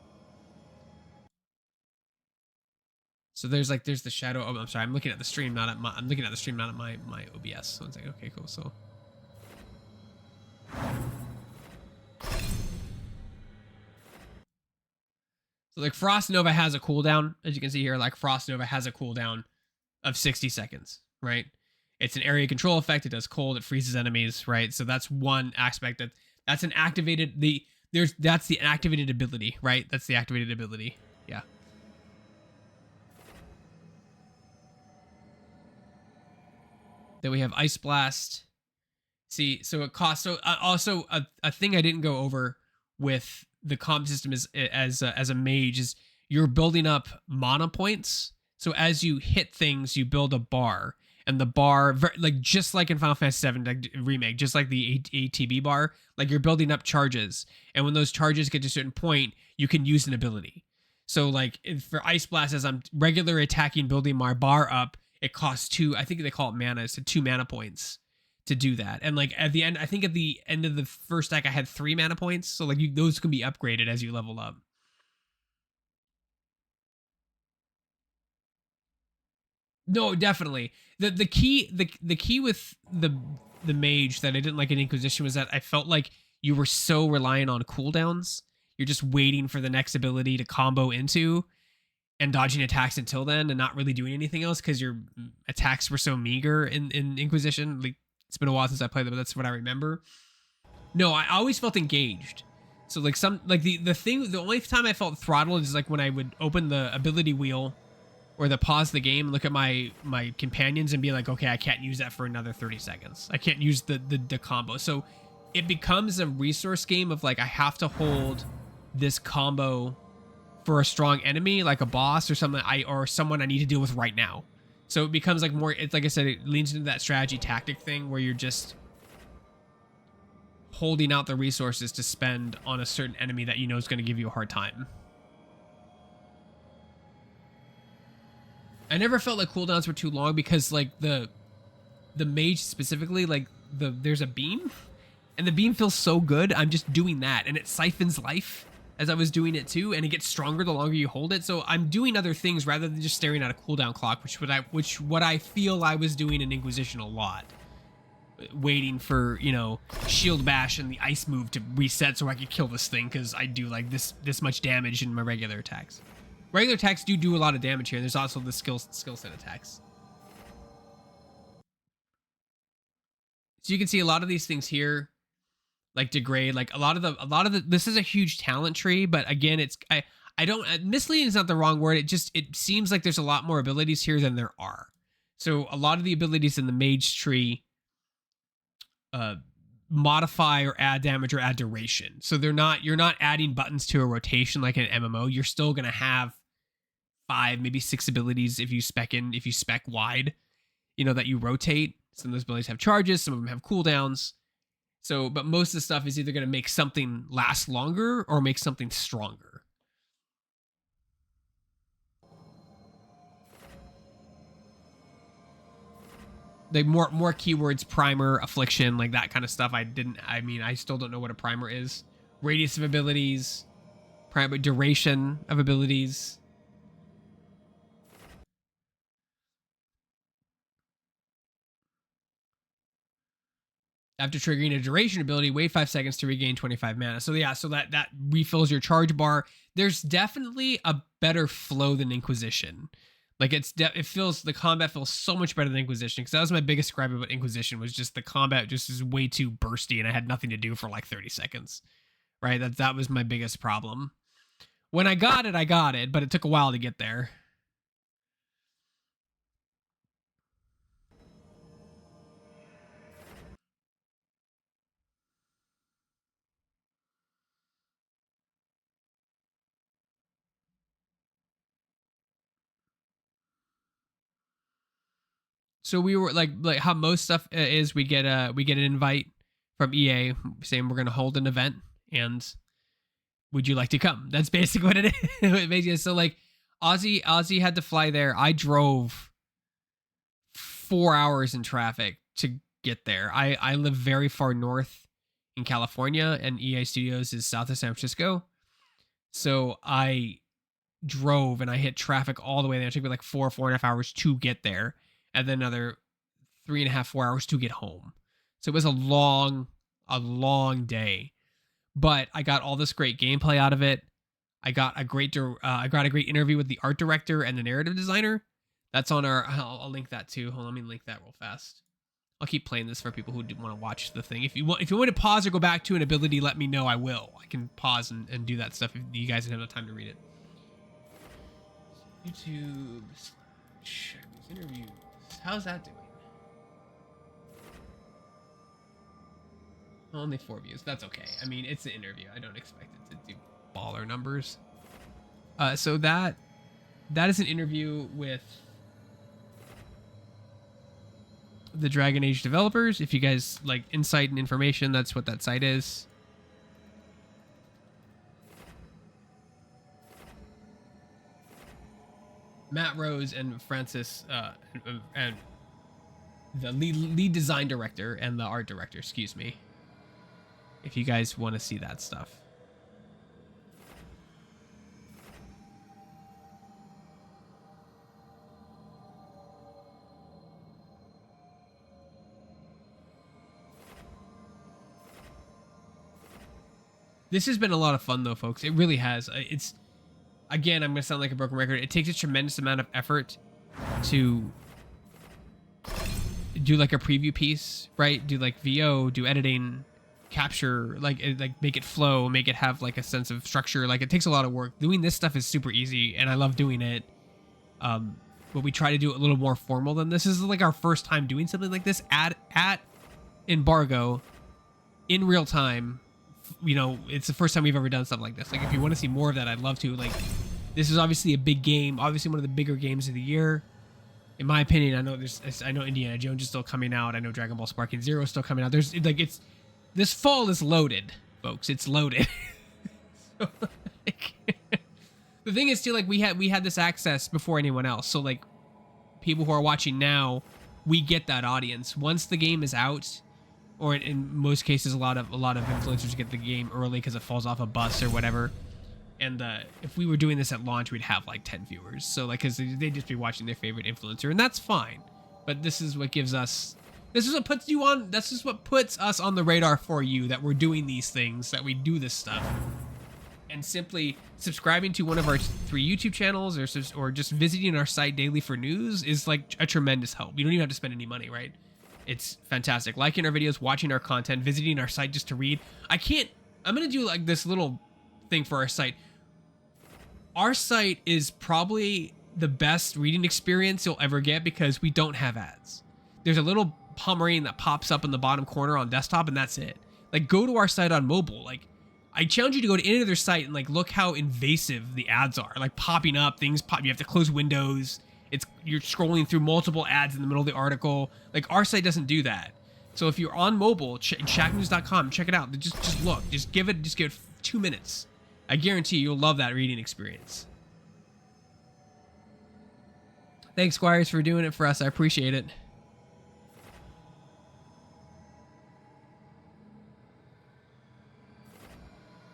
So there's the shadow. Oh, I'm sorry. I'm looking at the stream, not at my OBS. So it's like, okay, cool. So like Frost Nova has a cooldown, as you can see here. Like Frost Nova has a cooldown of 60 seconds, right? It's an area control effect. It does cold. It freezes enemies, right? So that's one aspect that's an activated that's the activated ability, right? That's the activated ability. Yeah. Then we have Ice Blast. See, so it costs. So also a thing I didn't go over with the comp system is as a mage is you're building up mana points. So as you hit things, you build a bar, and the bar, like just like in Final Fantasy VII like, Remake, just like the ATB bar, like you're building up charges, and when those charges get to a certain point, you can use an ability. So like for Ice Blast, as I'm regular attacking, building my bar up, it costs 2, I think they call it mana, so 2 mana points to do that. And like at the end, I think at the end of the first deck, I had 3 mana points. So like those can be upgraded as you level up. No, definitely. The key with the mage that I didn't like in Inquisition was that I felt like you were so reliant on cooldowns. You're just waiting for the next ability to combo into and dodging attacks until then and not really doing anything else because your attacks were so meager in Inquisition. Like it's been a while since I played them, but that's what I remember. No, I always felt engaged. So like the only time I felt throttled is like when I would open the ability wheel or the pause the game and look at my companions and be like, okay, I can't use that for another 30 seconds. I can't use the combo. So it becomes a resource game of like, I have to hold this combo for a strong enemy, like a boss or something, or someone I need to deal with right now. So it becomes like more, it's like I said, it leans into that strategy tactic thing where you're just holding out the resources to spend on a certain enemy that you know is going to give you a hard time. I never felt like cooldowns were too long because like the mage specifically, like there's a beam and the beam feels so good. I'm just doing that and it siphons life as I was doing it too, and it gets stronger the longer you hold it. So I'm doing other things rather than just staring at a cooldown clock, which what I feel I was doing in Inquisition a lot, waiting for, you know, shield bash and the ice move to reset so I could kill this thing because I do like this much damage in my regular attacks. Regular attacks do a lot of damage here. There's also the skill set attacks. So you can see a lot of these things here, like degrade, like a lot of the this is a huge talent tree, but again, it's I don't, misleading is not the wrong word. It seems like there's a lot more abilities here than there are. So a lot of the abilities in the mage tree modify or add damage or add duration. So you're not adding buttons to a rotation like in an MMO. You're still gonna have 5, maybe 6 abilities if you spec wide, you know, that you rotate. Some of those abilities have charges, some of them have cooldowns. So, but most of the stuff is either going to make something last longer or make something stronger. Like more keywords, primer, affliction, like that kind of stuff. I still don't know what a primer is. Radius of abilities, primer, duration of abilities. After triggering a duration ability, wait 5 seconds to regain 25 mana. So yeah, so that refills your charge bar. There's definitely a better flow than Inquisition. Like the combat feels so much better than Inquisition, because that was my biggest gripe about Inquisition, was just the combat just is way too bursty and I had nothing to do for like 30 seconds. Right? That was my biggest problem. When I got it, but it took a while to get there. So we were like how most stuff is, we get an invite from EA saying we're going to hold an event and would you like to come? That's basically what it is. So like Ozzy had to fly there. I drove 4 hours in traffic to get there. I live very far north in California and EA Studios is south of San Francisco. So I drove and I hit traffic all the way there. It took me like 4.5 hours to get there. And then another 3.5, 4 hours to get home. So it was a long day, but I got all this great gameplay out of it. I got a great interview with the art director and the narrative designer. That's on our, I'll link that too. Hold on, let me link that real fast. I'll keep playing this for people who want to watch the thing. If you want to pause or go back to an ability, let me know. I will. I can pause and do that stuff if you guys don't have enough time to read it. YouTube / interviews. How's that doing? Only 4 views. That's okay. I mean, it's an interview. I don't expect it to do baller numbers. So that is an interview with the Dragon Age developers. If you guys like insight and information, that's what that site is. Matt Rose and Francis and the lead design director and the art director, excuse me. If you guys want to see that stuff. This has been a lot of fun though, folks. It really has. It's, again, I'm going to sound like a broken record. It takes a tremendous amount of effort to do like a preview piece, right? Do like VO, do editing, capture, like make it flow, make it have like a sense of structure. Like it takes a lot of work. Doing this stuff is super easy and I love doing it. But we try to do it a little more formal than this. This is like our first time doing something like this at embargo in real time. You know, it's the first time we've ever done stuff like this. Like, if you want to see more of that, I'd love to. Like, this is obviously a big game, obviously one of the bigger games of the year. In my opinion, I know Indiana Jones is still coming out. I know Dragon Ball Sparking Zero is still coming out. There's like, this fall is loaded, folks. It's loaded. So, like, the thing is too, like, we had this access before anyone else. So like, people who are watching now, we get that audience. Once the game is out, or in most cases, a lot of influencers get the game early because it falls off a bus or whatever. And if we were doing this at launch, we'd have like 10 viewers. So like, because they'd just be watching their favorite influencer, and that's fine. But this is what gives us, this is what puts you on, this is what puts us on the radar for you, that we're doing these things, that we do this stuff. And simply subscribing to one of our 3 YouTube channels, or just visiting our site daily for news is like a tremendous help. You don't even have to spend any money, right? It's fantastic. Liking our videos, watching our content, visiting our site just to read. I'm gonna do like this little thing for our site. Our site is probably the best reading experience you'll ever get because we don't have ads. There's a little Pomeranian that pops up in the bottom corner on desktop, and that's it. Like, go to our site on mobile. Like, I challenge you to go to any other site and like look how invasive the ads are. Like, popping up, things pop, you have to close windows. You're scrolling through multiple ads in the middle of the article. Like, our site doesn't do that. So if you're on mobile, shacknews.com, check it out. Just look, just give it 2 minutes. I guarantee you'll love that reading experience. Thanks, Squires, for doing it for us. I appreciate it.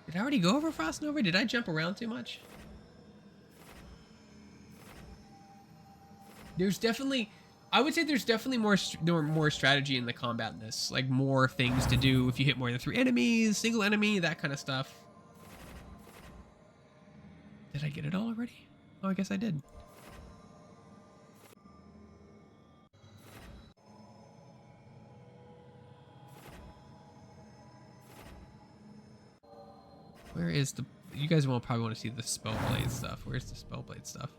Did I already go over Frost Nova? Did I jump around too much? There's definitely, I would say there's definitely more strategy in the combat in this. Like, more things to do if you hit more than 3 enemies, single enemy, that kind of stuff. Did I get it all already? Oh, I guess I did. Where is the... You guys will probably want to see the Spellblade stuff. Where's the Spellblade stuff?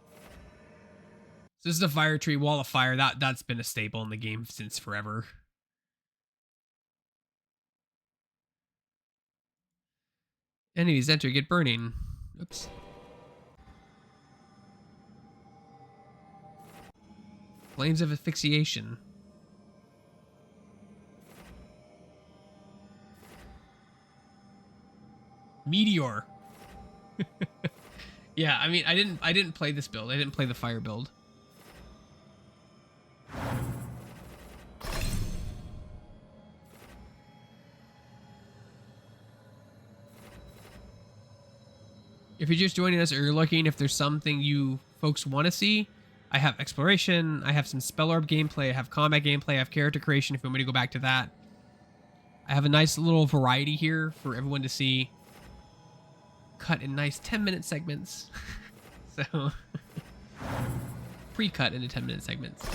So this is the fire tree, wall of fire. That's been a staple in the game since forever. Enemies enter, get burning. Oops. Flames of asphyxiation. Meteor. Yeah, I mean, I didn't play this build. I didn't play the fire build. If you're just joining us or you're looking, if there's something you folks want to see, I have exploration, I have some spell orb gameplay, I have combat gameplay, I have character creation if you want me to go back to that. I have a nice little variety here for everyone to see. Cut in nice 10-minute segments. So, pre-cut into 10-minute segments.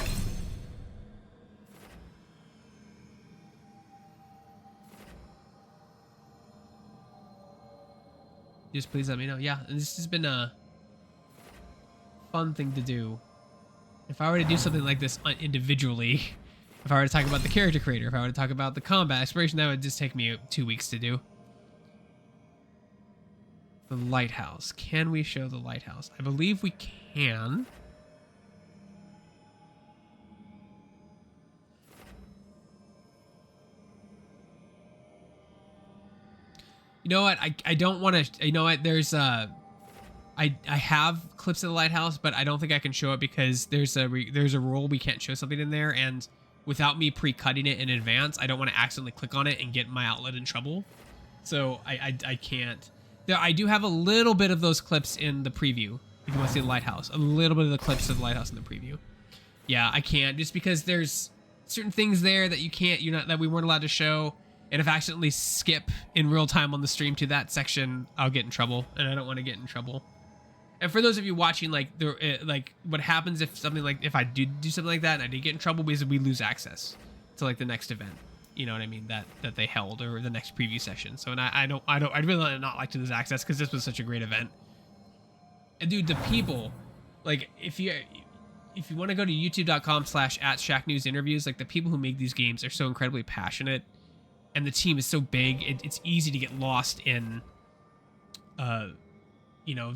Just please let me know. Yeah, this has been a fun thing to do. If I were to do something like this individually, if I were to talk about the character creator, if I were to talk about the combat exploration, that would just take me 2 weeks to do. The lighthouse. Can we show the lighthouse? I believe we can. You know what? I don't want to. You know what? There's I have clips of the lighthouse, but I don't think I can show it because there's a rule we can't show something in there, and without me pre-cutting it in advance, I don't want to accidentally click on it and get my outlet in trouble. So I can't. There, I do have a little bit of those clips in the preview. If you want to see the lighthouse, a little bit of the clips of the lighthouse in the preview. Yeah, I can't, just because there's certain things there that that we weren't allowed to show. And if I accidentally skip in real time on the stream to that section, I'll get in trouble, and I don't want to get in trouble. And for those of you watching, like what happens if I do something like that and I did get in trouble, because we lose access to like the next event. You know what I mean? That they held, or the next preview session. So, and I'd really not like to lose access because this was such a great event. And dude, the people, like, if if you want to go to youtube.com/@ShackNewsInterviews, like the people who make these games are so incredibly passionate, and the team is so big, it's easy to get lost in, you know,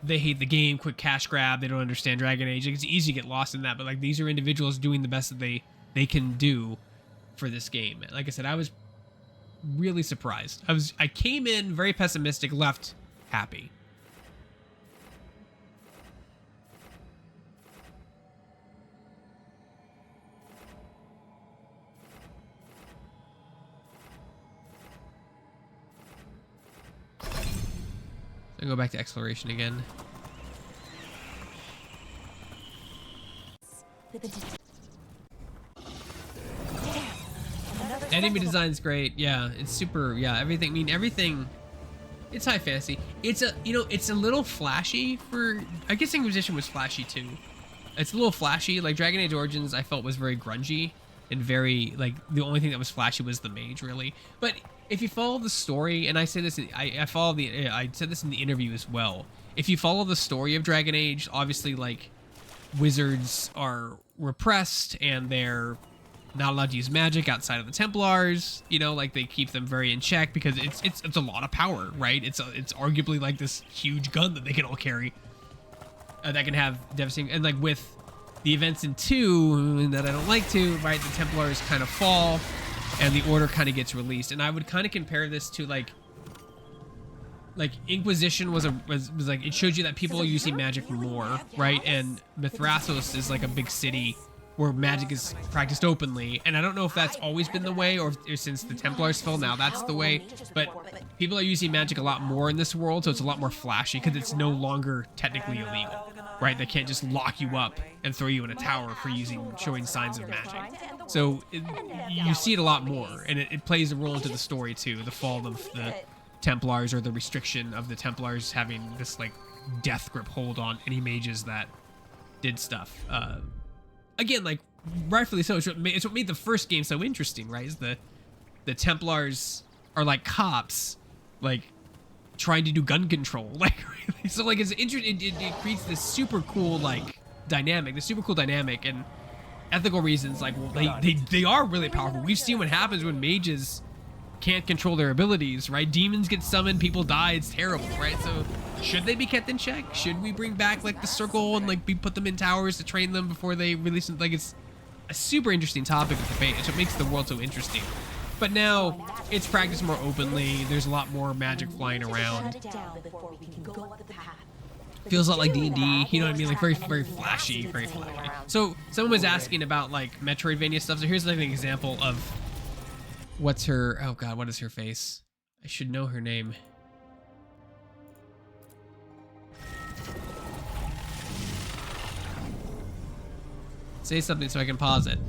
they hate the game, quick cash grab, they don't understand Dragon Age. Like, it's easy to get lost in that, but like these are individuals doing the best that they can do for this game. Like I said, I was really surprised. I came in very pessimistic, left happy. So go back to exploration again. Enemy design's great. Yeah, it's super. Yeah, everything. I mean, everything. It's high fantasy. It's a, you know, it's a little flashy for. I guess Inquisition was flashy too. It's a little flashy. Like Dragon Age Origins, I felt was very grungy and very like the only thing that was flashy was the mage, really. But if you follow the story, and I say this, I follow the. I said this in the interview as well. If you follow the story of Dragon Age, obviously like wizards are repressed and they're not allowed to use magic outside of the Templars, you know, like they keep them very in check because it's a lot of power, right? It's arguably like this huge gun that they can all carry that can have devastating, and like with the events in 2 that I don't like to, right, the Templars kind of fall and the Order kind of gets released. And I would kind of compare this to like Inquisition was like, it showed you that people are using magic more, right? And Minrathous is like a big city where magic is practiced openly, and I don't know if that's always been the way or if, since the Templars fell, now that's the way, but people are using magic a lot more in this world, so it's a lot more flashy because it's no longer technically illegal, right? They can't just lock you up and throw you in a tower for showing signs of magic. So you see it a lot more, and it plays a role into the story too, the fall of the Templars or the restriction of the Templars having this like death grip hold on any mages that did stuff. Again, like rightfully so. It's what made the first game so interesting, right? Is the Templars are like cops, like trying to do gun control, like really. So like it's interesting. It creates this super cool like dynamic, and ethical reasons. Like, well, they are really powerful. We've seen what happens when mages can't control their abilities, right? Demons get summoned, people die, it's terrible, right? So should they be kept in check? Should we bring back like the circle and like put them in towers to train them before they release them? Like, it's a super interesting topic of debate. It's what makes the world so interesting. But now it's practiced more openly. There's a lot more magic flying around. Feels a lot like D&D, you know what I mean? Like very flashy, very flashy. So someone was asking about like Metroidvania stuff. So here's like an example of what's her, oh god, what is her face? I should know her name. Say something so I can pause it.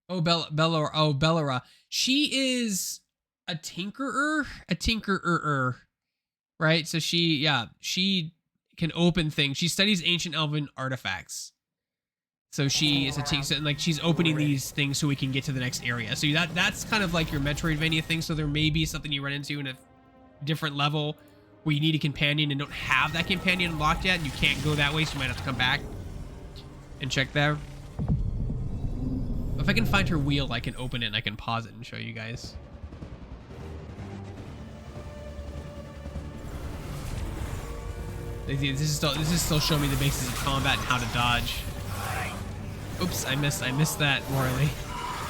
Oh, Bellara. She is a tinkerer, right? So she can open things. She studies ancient elven artifacts. So she is a tinker, and like she's opening these things so we can get to the next area. So that's kind of like your Metroidvania thing. So there may be something you run into in a different level where you need a companion and don't have that companion unlocked yet, and you can't go that way, so you might have to come back and check there. If I can find her wheel, I can open it and I can pause it and show you guys. This is still showing me the basis of combat and how to dodge. Oops, I missed that royally.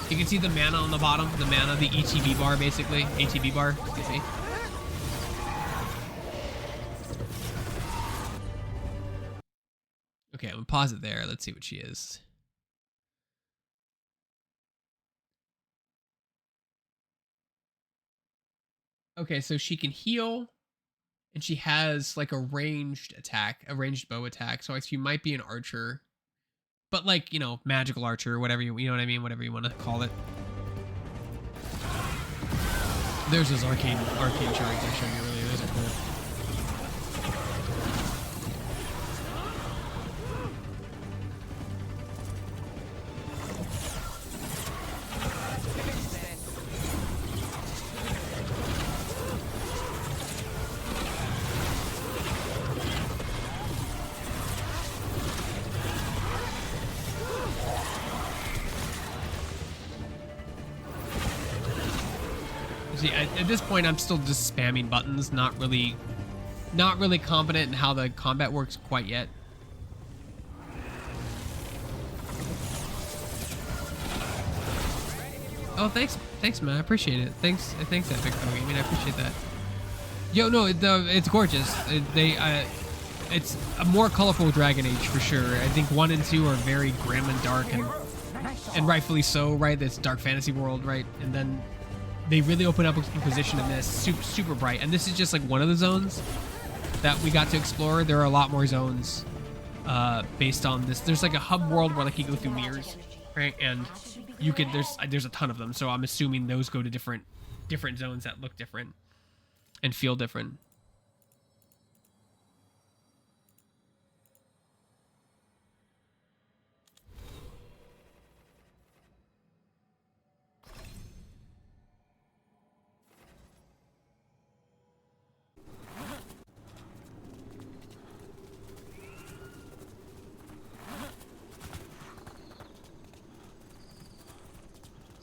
You can see the mana on the bottom, the ETB bar basically, ATB bar, you see. Okay, I'm gonna pause it there. Let's see what she is. Okay, so she can heal, and she has like a ranged attack, a ranged bow attack. So she might be an archer, but like, you know, magical archer, whatever you know what I mean, whatever you want to call it. There's those arcane shards I showed you earlier. Those are cool. See, at this point, I'm still just spamming buttons, not really competent in how the combat works quite yet. Oh, thanks, man. I appreciate it. Thanks, Epic Pro Gaming. I appreciate that. Yo, no, it's gorgeous. It's a more colorful Dragon Age for sure. I think 1 and 2 are very grim and dark, and rightfully so, right? That's dark fantasy world, right? And then they really open up Inquisition in this, super bright. And this is just like one of the zones that we got to explore. There are a lot more zones based on this. There's like a hub world where like you go through mirrors, right? And you could there's a ton of them. So I'm assuming those go to different zones that look different and feel different.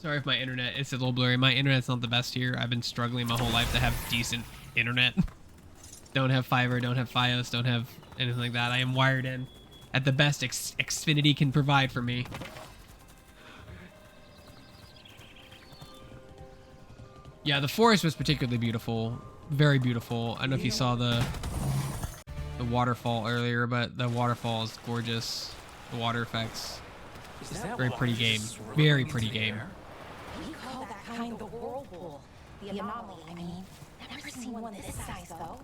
Sorry if my internet, it's a little blurry. My internet's not the best here. I've been struggling my whole life to have decent internet. Don't have fiber, don't have Fios, don't have anything like that. I am wired in at the best Xfinity can provide for me. Yeah, the forest was particularly beautiful. Very beautiful. I don't know if you saw the waterfall earlier, but the waterfall is gorgeous. The water effects. Very pretty game. Very pretty game. We call that kind of whirlpool. The anomaly, I mean. Never seen one this size, though.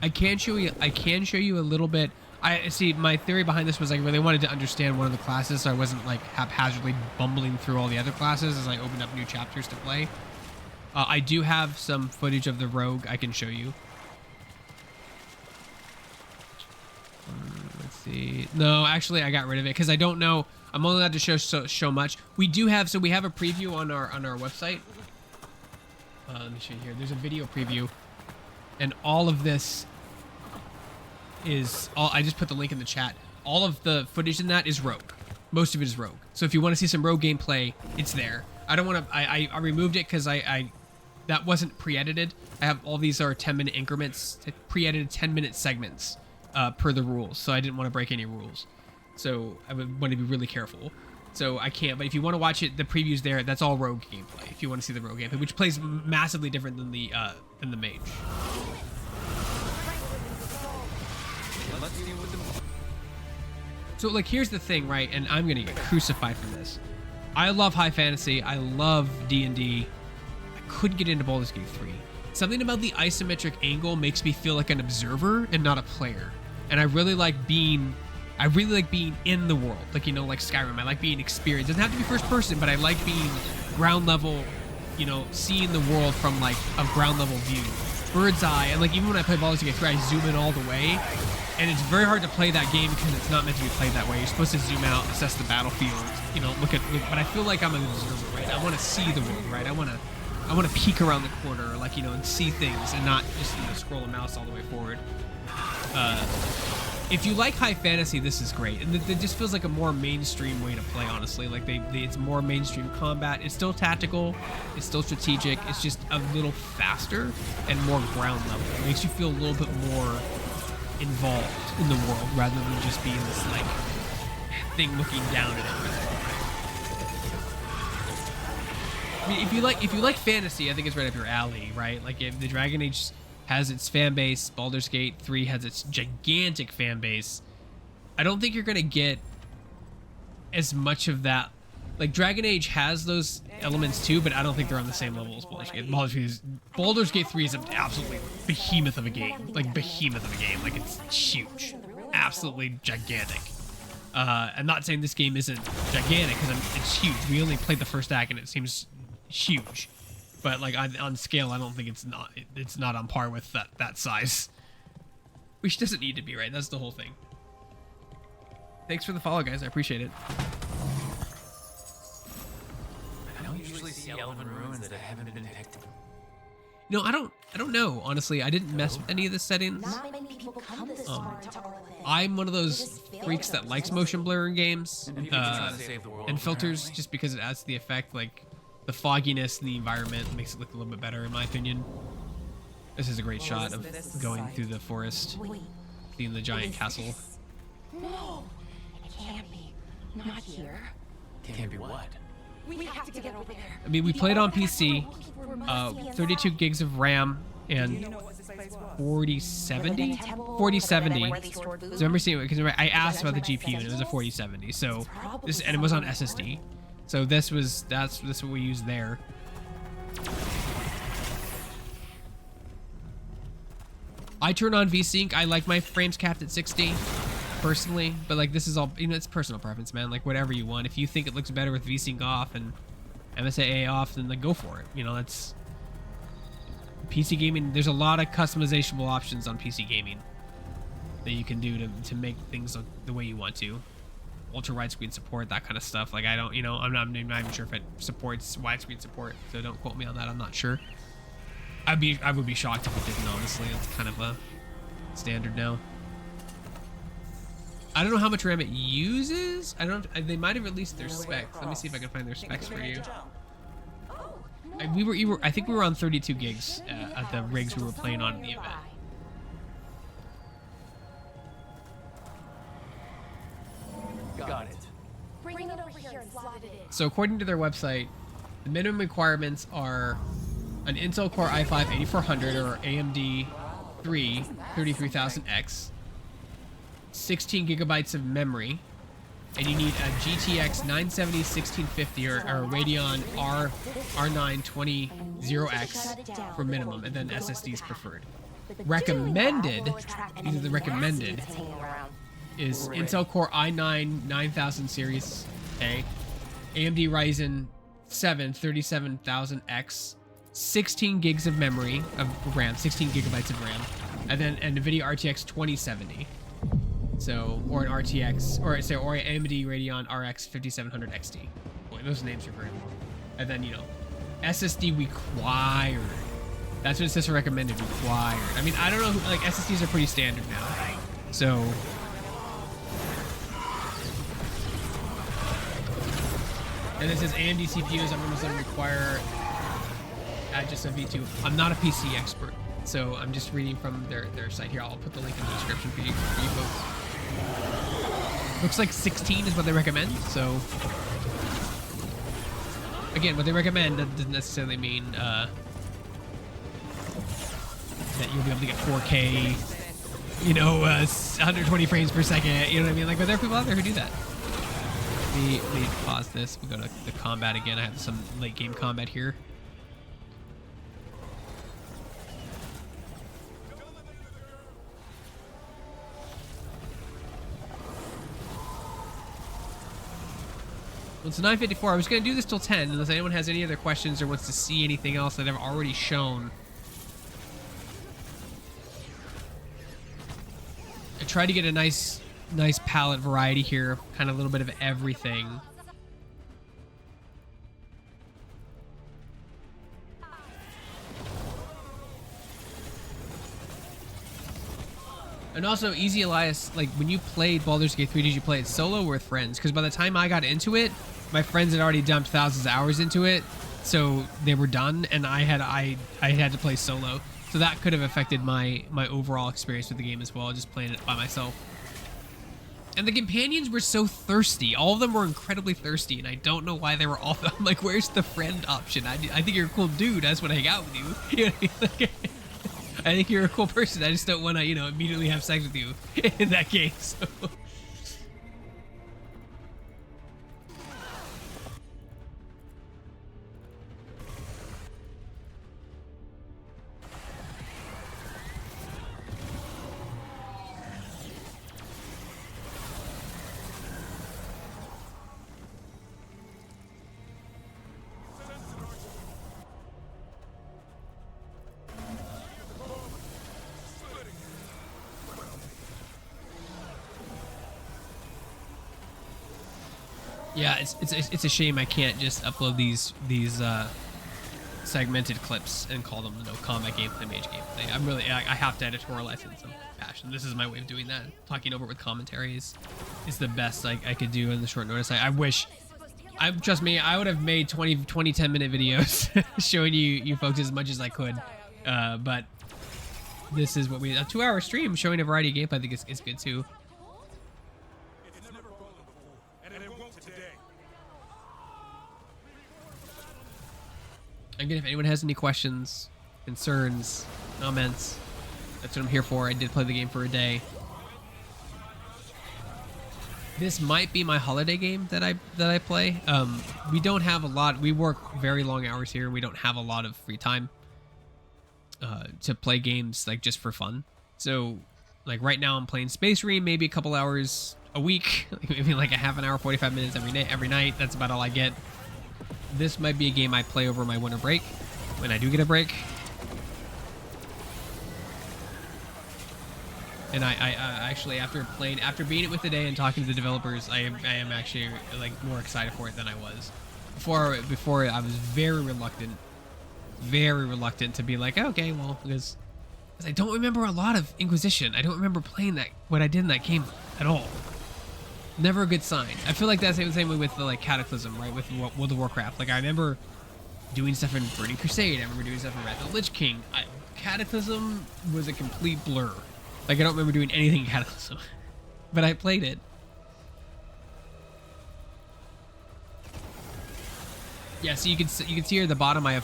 I can show you a little bit. I see, my theory behind this was I really wanted to understand one of the classes, so I wasn't like haphazardly bumbling through all the other classes as I opened up new chapters to play. I do have some footage of the rogue I can show you. Let's see. No, actually, I got rid of it because I don't know. I'm only allowed to show much. We do have, so we have a preview on our website. Let me show you here. There's a video preview, and all of this is all. I just put the link in the chat. All of the footage in that is Rogue. Most of it is Rogue. So if you want to see some Rogue gameplay, it's there. I don't want to. I removed it because that wasn't pre-edited. I have all these are 10-minute increments, pre-edited 10-minute segments per the rules. So I didn't want to break any rules. So I would want to be really careful. So I can't. But if you want to watch it, the preview's there. That's all Rogue gameplay. If you want to see the Rogue gameplay, which plays massively different than the Mage. So like here's the thing, right? And I'm gonna get crucified for this. I love high fantasy. I love D&D. I couldn't get into Baldur's Gate 3. Something about the isometric angle makes me feel like an observer and not a player. And I really like being in the world. Like, you know, like Skyrim. I like being experienced. It doesn't have to be first person, but I like being ground level, you know, seeing the world from like a ground level view. Bird's eye. And like even when I play Baldur's Gate 3, I zoom in all the way. And it's very hard to play that game because it's not meant to be played that way. You're supposed to zoom out, assess the battlefield, you know, look. But I feel like I'm an observer, right? I want to see the world, right? I want to peek around the corner, like, you know, and see things, and not just, you know, scroll a mouse all the way forward. If you like high fantasy, this is great, and it just feels like a more mainstream way to play. Honestly, like it's more mainstream combat. It's still tactical, it's still strategic. It's just a little faster and more ground level. It makes you feel a little bit more involved in the world rather than just being this like thing looking down at everything. I mean, if you like fantasy, I think it's right up your alley, right? Like if the Dragon Age has its fan base, Baldur's Gate 3 has its gigantic fan base. I don't think you're gonna get as much of that. Like Dragon Age has those elements too, but I don't think they're on the same level as Baldur's Gate. Baldur's Gate 3 is an absolutely behemoth of a game. Like behemoth of a game. Like it's huge. Absolutely gigantic. I'm not saying this game isn't gigantic because it's huge. We only played the first act and it seems huge. But like on scale, I don't think it's not on par with that size. Which doesn't need to be, right? That's the whole thing. Thanks for the follow, guys. I appreciate it. actually see elven ruins that haven't been picked? No, I don't know, honestly. I didn't mess with any of the settings. Not many people come this far to Arlen. I'm one of those freaks that likes motion blur in games and filters, apparently. just because it adds to the effect. Like the fogginess in the environment makes it look a little bit better, in my opinion. This is a great shot of going through the forest, Wait, seeing the giant castle. no, it can't be. Not here. Can't be what? We have to get over there. I mean, we played on PC, 32 gigs of RAM and 4070. So I remember seeing it because I asked about the GPU and it was a 4070. So this, and it was on SSD. So that's what we used there. I turn on VSync. I like my frames capped at 60 personally, but like this is all, you know, it's personal preference, man. Like whatever you want. If you think it looks better with VSync off and MSAA off, then like go for it. You know, that's PC gaming. There's a lot of customizable options on PC gaming that you can do to make things look the way you want to. Ultra widescreen support, that kind of stuff. Like I don't, you know, I'm not even sure if it supports widescreen support, so don't quote me on that. I'm not sure. I would be shocked if it didn't, honestly. It's kind of a standard now. I don't know how much RAM it uses. They might have released their specs. Let me see if I can find their specs for you. I think we were on 32 gigs at the rigs we were playing on in the event. Got it. Bring it over here and slot it in. So according to their website, the minimum requirements are an Intel Core i5 8400 or AMD 33000X, 16 gigabytes of memory, and you need a GTX 970 1650 or a Radeon R9 20x for minimum, and then SSDs preferred. Recommended, these are the recommended, is Intel Core i9 9000 series A, AMD Ryzen 7 37000X, 16 gigs of memory of RAM, 16 gigabytes of RAM, and then an NVIDIA RTX 2070. So, or an RTX, or AMD Radeon RX 5700 XT. Boy, those names are great. And then, you know, SSD required. That's what it says for recommended, required. I mean, I don't know, like SSDs are pretty standard now. So, and it says AMD CPUs, I'm almost going to require just a V2. I'm not a PC expert, so I'm just reading from their site here. I'll put the link in the description for you folks. Looks like 16 is what they recommend, so again, what they recommend doesn't necessarily mean that you'll be able to get 4K, you know, 120 frames per second, you know what I mean? Like, but there are people out there who do that. Let me pause this. We go to the combat again. I have some late game combat here. Well, it's 9:54. I was going to do this till 10, unless anyone has any other questions or wants to see anything else that I've already shown. I tried to get a nice palette variety here, kind of a little bit of everything. And also, Easy Elias, like, when you played Baldur's Gate 3, did you play it solo or with friends? Because by the time I got into it, my friends had already dumped thousands of hours into it, so they were done, and I had to play solo. So that could have affected my overall experience with the game as well, just playing it by myself. And the companions were so thirsty. All of them were incredibly thirsty, and I don't know why they were all... I'm like, where's the friend option? I think you're a cool dude. I just want to hang out with you. You know what I mean? I think you're a cool person. I just don't want to, you know, immediately have sex with you in that game. So. Yeah, it's a shame I can't just upload these segmented clips and call them combat gameplay, mage gameplay. I have to editorialize in some fashion. This is my way of doing that. Talking over it with commentaries is the best I could do in the short notice. I wish. Trust me, I would have made 20 10-minute videos showing you folks as much as I could. But this is what a 2-hour stream showing a variety of gameplay I think is good too. Again, if anyone has any questions, concerns, comments, that's what I'm here for. I did play the game for a day. This might be my holiday game that I play. We don't have a lot. We work very long hours here, and we don't have a lot of free time to play games like just for fun. So, like right now, I'm playing Space Marine, maybe a couple hours a week, maybe like a half an hour, 45 minutes every night. That's about all I get. This might be a game I play over my winter break, when I do get a break. And I actually, after beating it with the day and talking to the developers, I am actually like more excited for it than I was. Before I was very reluctant to be like, okay, well, because I don't remember a lot of Inquisition. I don't remember playing what I did in that game at all. Never a good sign. I feel like that's the same way with the Cataclysm, right? With World of Warcraft. Like I remember doing stuff in Burning Crusade. I remember doing stuff in Wrath of the Lich King. Cataclysm was a complete blur. Like I don't remember doing anything in Cataclysm, but I played it. Yeah, so you can see here at the bottom I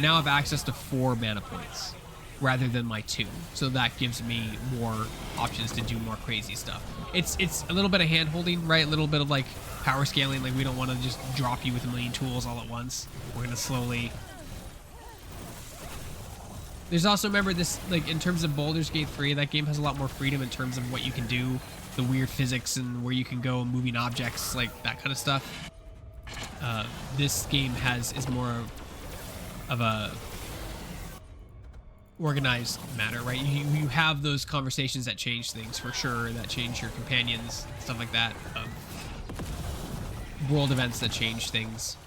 now have access to 4 mana points rather than my 2, so that gives me more options to do more crazy stuff. It's a little bit of hand holding, right? A little bit of like power scaling. Like we don't want to just drop you with a million tools all at once. We're gonna slowly. There's also, remember this, like in terms of Baldur's Gate 3, that game has a lot more freedom in terms of what you can do, the weird physics and where you can go, moving objects, like that kind of stuff. This game is more of a organized matter, right? You have those conversations that change things for sure, that change your companions, stuff like that. World events that change things.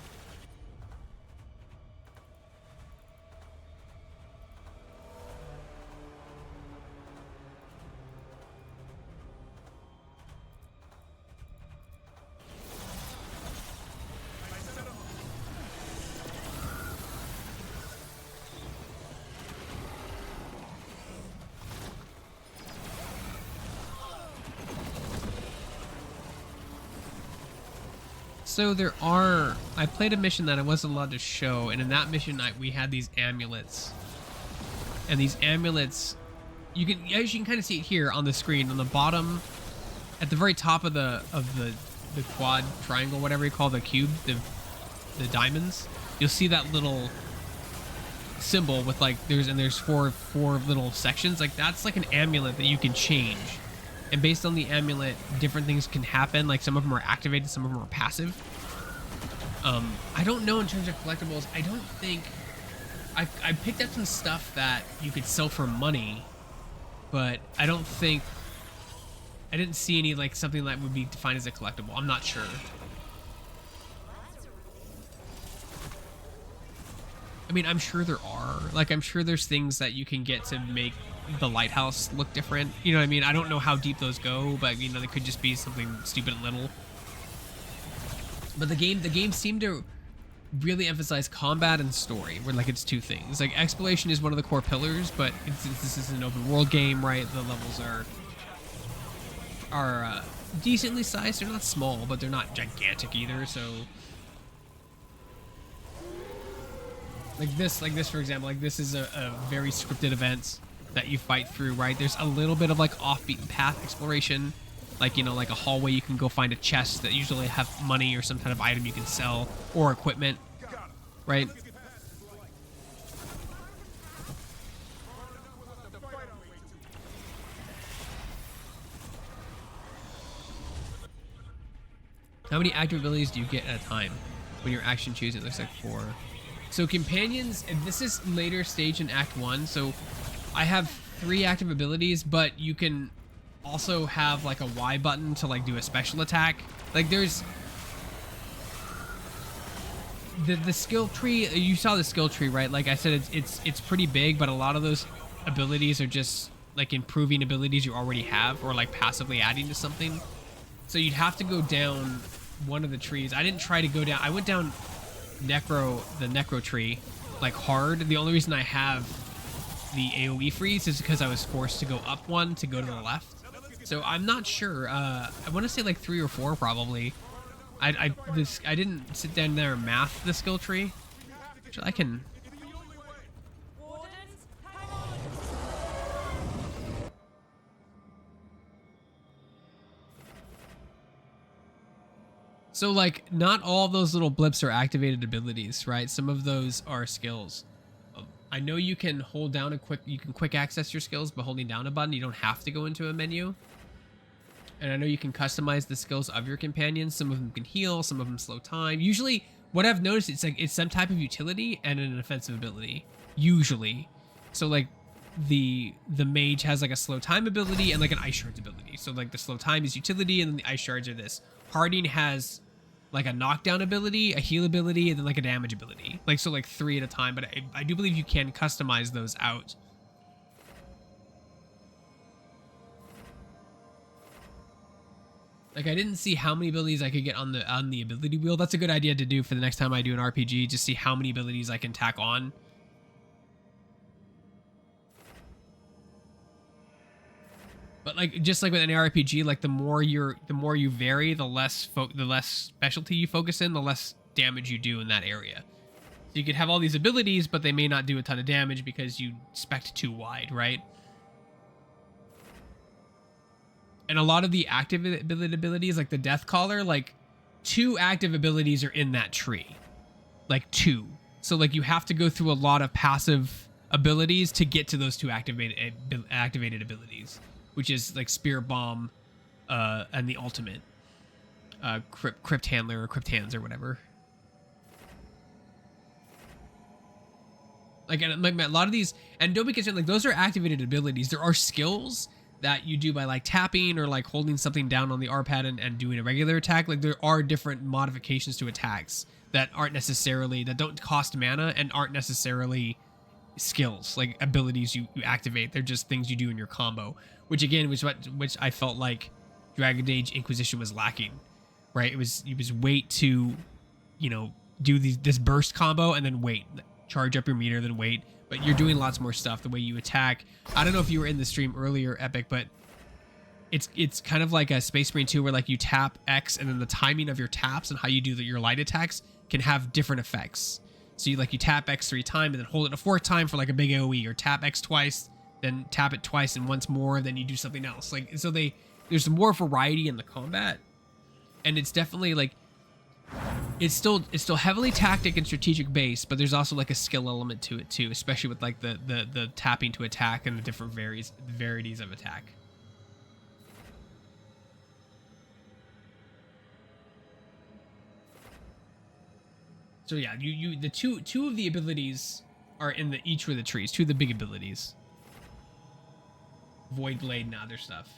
So I played a mission that I wasn't allowed to show, and in that mission we had these amulets. And these amulets, as you can kind of see it here on the screen, on the bottom, at the very top of the quad triangle, whatever you call the cube, the diamonds, you'll see that little symbol with like there's four little sections. Like that's like an amulet that you can change. And based on the amulet, different things can happen. Like some of them are activated, some of them are passive. I don't know in terms of collectibles. I don't think I picked up some stuff that you could sell for money, but I didn't see any like something that would be defined as a collectible. I'm not sure. I mean, I'm sure there are. Like, I'm sure there's things that you can get to make the lighthouse look different. You know what I mean? I don't know how deep those go, but you know, they could just be something stupid and little. But the game seemed to really emphasize combat and story, where like it's 2 things. Like exploration is one of the core pillars, but this is an open world game, right? The levels are decently sized. They're not small, but they're not gigantic either. So like this for example, like this is a very scripted event that you fight through, right? There's a little bit of like off-beaten path exploration, like, you know, like a hallway you can go find a chest that usually have money or some kind of item you can sell, or equipment, right? How many active abilities do you get at a time when you're action choosing? It looks like 4. So companions, and this is later stage in Act 1, so I have 3 active abilities, but you can also have like a Y button to like do a special attack. Like there's the skill tree, you saw the skill tree, right? Like I said, it's pretty big, but a lot of those abilities are just like improving abilities you already have, or like passively adding to something. So you'd have to go down one of the trees. I didn't try to go down. I went down the necro tree, like hard. The only reason I have the AoE freeze is because I was forced to go up one to go to the left. So I'm not sure. I want to say like 3 or 4 probably. I didn't sit down there and math the skill tree. Which I can. So like not all those little blips are activated abilities, right? Some of those are skills. I know you can hold down you can quick access your skills by holding down a button. You don't have to go into a menu. And I know you can customize the skills of your companions. Some of them can heal, some of them slow time. Usually what I've noticed, it's some type of utility and an offensive ability. Usually. So like the mage has like a slow time ability and like an ice shards ability. So like the slow time is utility and then the ice shards are this. Harding has like a knockdown ability, a heal ability, and then like a damage ability. Like so like 3 at a time, but I do believe you can customize those out. Like I didn't see how many abilities I could get on the ability wheel. That's a good idea to do for the next time I do an RPG, just see how many abilities I can tack on. But like just like with an RPG, like the more you vary, the less specialty you focus in, the less damage you do in that area. So you could have all these abilities, but they may not do a ton of damage because you spec'd too wide, right? And a lot of the active abilities, like the Death Caller, like 2 active abilities are in that tree. Like 2. So like you have to go through a lot of passive abilities to get to those 2 activated abilities, which is like Spirit Bomb and the ultimate. Crypt Handler or Crypt Hands or whatever. Like a lot of these, and don't be concerned, like those are activated abilities. There are skills that you do by like tapping or like holding something down on the R pad and doing a regular attack. Like there are different modifications to attacks that don't cost mana and aren't necessarily skills, like abilities you activate. They're just things you do in your combo, which again which I felt like Dragon Age Inquisition was lacking, right? It was wait to, you know, do this burst combo and then wait, charge up your meter, then wait. But you're doing lots more stuff, the way you attack. I don't know if you were in the stream earlier, Epic, but it's kind of like a Space Marine 2 where like you tap X and then the timing of your taps and how you do your light attacks can have different effects. So you tap X 3 times and then hold it a 4th time for like a big AoE, or tap X twice, then tap it twice and once more, then you do something else. Like so there's more variety in the combat. And it's definitely like it's still heavily tactic and strategic based, but there's also like a skill element to it too, especially with like the tapping to attack and the different varieties of attack. So yeah, the two of the abilities are in each of the trees, 2 of the big abilities. Void Blade and other stuff.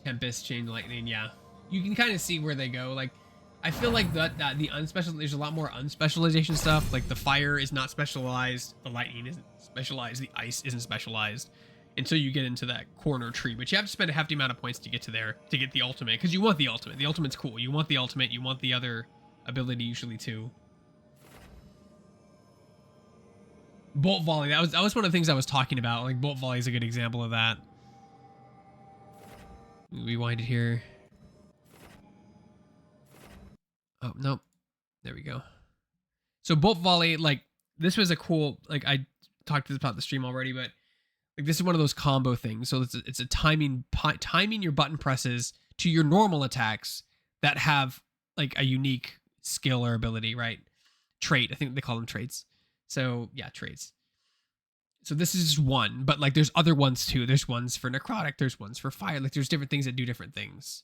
Tempest, Chain Lightning, yeah. You can kind of see where they go. Like, I feel like that there's a lot more unspecialization stuff. Like the fire is not specialized, the lightning isn't specialized, the ice isn't specialized until you get into that corner tree. But you have to spend a hefty amount of points to get to there to get the ultimate, because you want the ultimate. The ultimate's cool. You want the ultimate. You want the other ability usually too. Bolt Volley. That was one of the things I was talking about. Like Bolt Volley is a good example of that. Rewind it here. Oh, nope. There we go. So Bolt Volley, like, this was a cool, like, I talked about the stream already, but like this is one of those combo things. So it's a timing your button presses to your normal attacks that have like a unique skill or ability, right? Trait. I think they call them traits. So yeah, traits. So this is just one, but like there's other ones too. There's ones for necrotic, there's ones for fire. Like there's different things that do different things.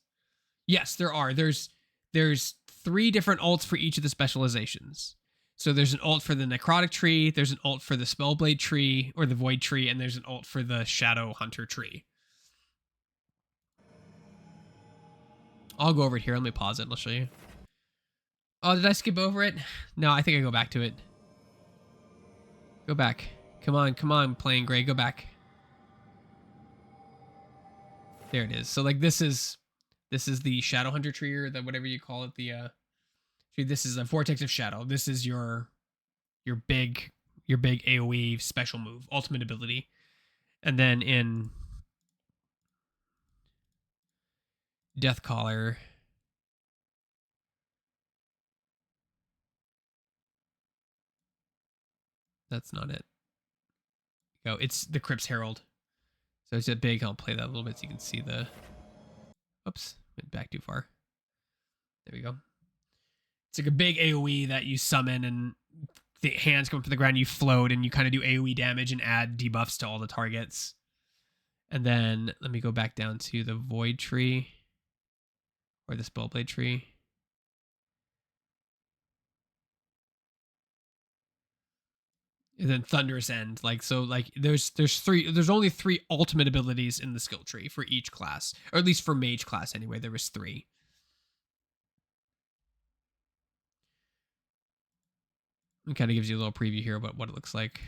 Yes, there are. There's 3 different ults for each of the specializations. So there's an ult for the necrotic tree, there's an ult for the spellblade tree or the void tree, and there's an ult for the shadow hunter tree. I'll go over it here. Let me pause it and I'll show you. Oh, did I skip over it? No, I think I go back to it. Go back. Come on, playing gray, go back. There it is. So like this is the shadow hunter tree, or the whatever you call it, the this is a vortex of shadow. This is your big AoE special move, ultimate ability. And then in Deathcaller, that's not it. Go, it's the Crypt's Herald. So it's a big, I'll play that a little bit so you can see the, oops, went back too far. There we go. It's like a big AoE that you summon and the hands come up to the ground, you float, and you kind of do AoE damage and add debuffs to all the targets. And then let me go back down to the Void tree or the Spellblade tree. And then Thunderous End. Like, so like there's only 3 ultimate abilities in the skill tree for each class, or at least for Mage class anyway. There was 3. It kind of gives you a little preview here about what it looks like.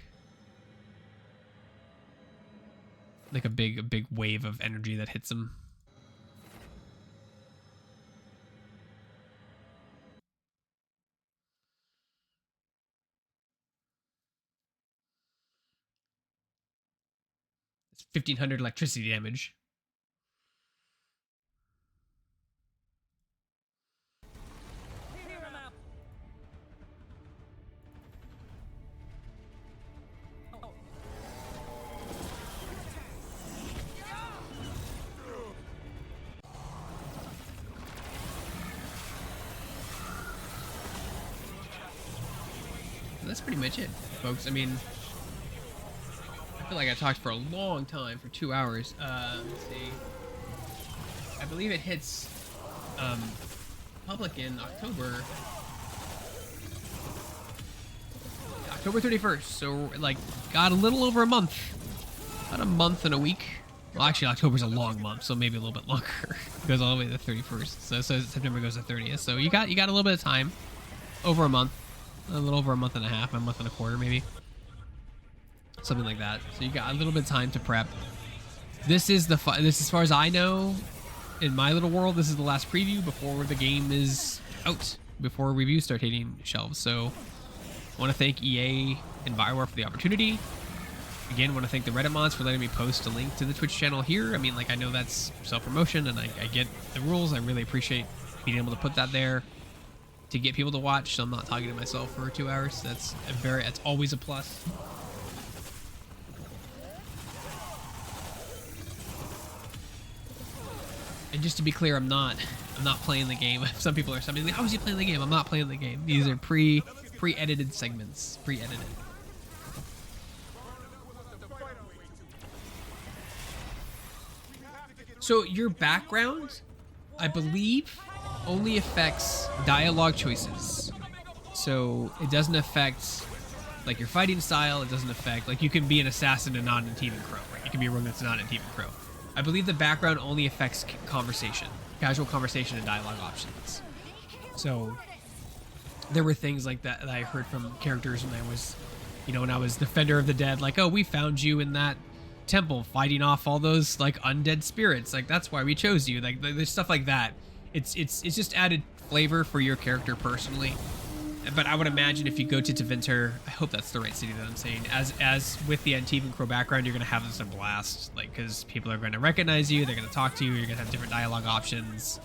Like a big wave of energy that hits them. It's 1500 electricity damage. That's pretty much it, folks. I mean, I feel like I talked for a long time, for 2 hours. Let's see. I believe it hits public in October 31st. So, like, got a little over a month. About a month and a week. Well, actually, October's a long month, so maybe a little bit longer. It goes all the way to the 31st. So September goes to 30th. So you got a little bit of time. Over a month. A little over a month and a half, a month and a quarter maybe. Something like that. So you got a little bit of time to prep. This is as far as I know, in my little world, this is the last preview before the game is out, before reviews start hitting shelves. So I want to thank EA and BioWare for the opportunity. Again, I want to thank the Reddit mods for letting me post a link to the Twitch channel here. I mean, like, I know that's self-promotion and I get the rules. I really appreciate being able to put that there to get people to watch, so I'm not talking to myself for 2 hours. That's always a plus. And just to be clear, I'm not playing the game. Some people are like, how is he playing the game? I'm not playing the game. These are pre-edited segments, pre-edited. So your background, I believe, only affects dialogue choices. So it doesn't affect like your fighting style. It doesn't affect, like, you can be an assassin and not an Antivan Crow, right? You can be a rogue that's not an Antivan Crow. I believe the background only affects conversation, casual conversation and dialogue options. So there were things like that I heard from characters when I was, when I was Defender of the Dead, like, oh, we found you in that temple fighting off all those like undead spirits. Like, that's why we chose you. Like, there's stuff like that. It's just added flavor for your character personally. But I would imagine if you go to Tevinter, I hope that's the right city that I'm saying, as with the Antivan Crow background, you're going to have this a blast, like, because people are going to recognize you, they're going to talk to you, you're going to have different dialogue options,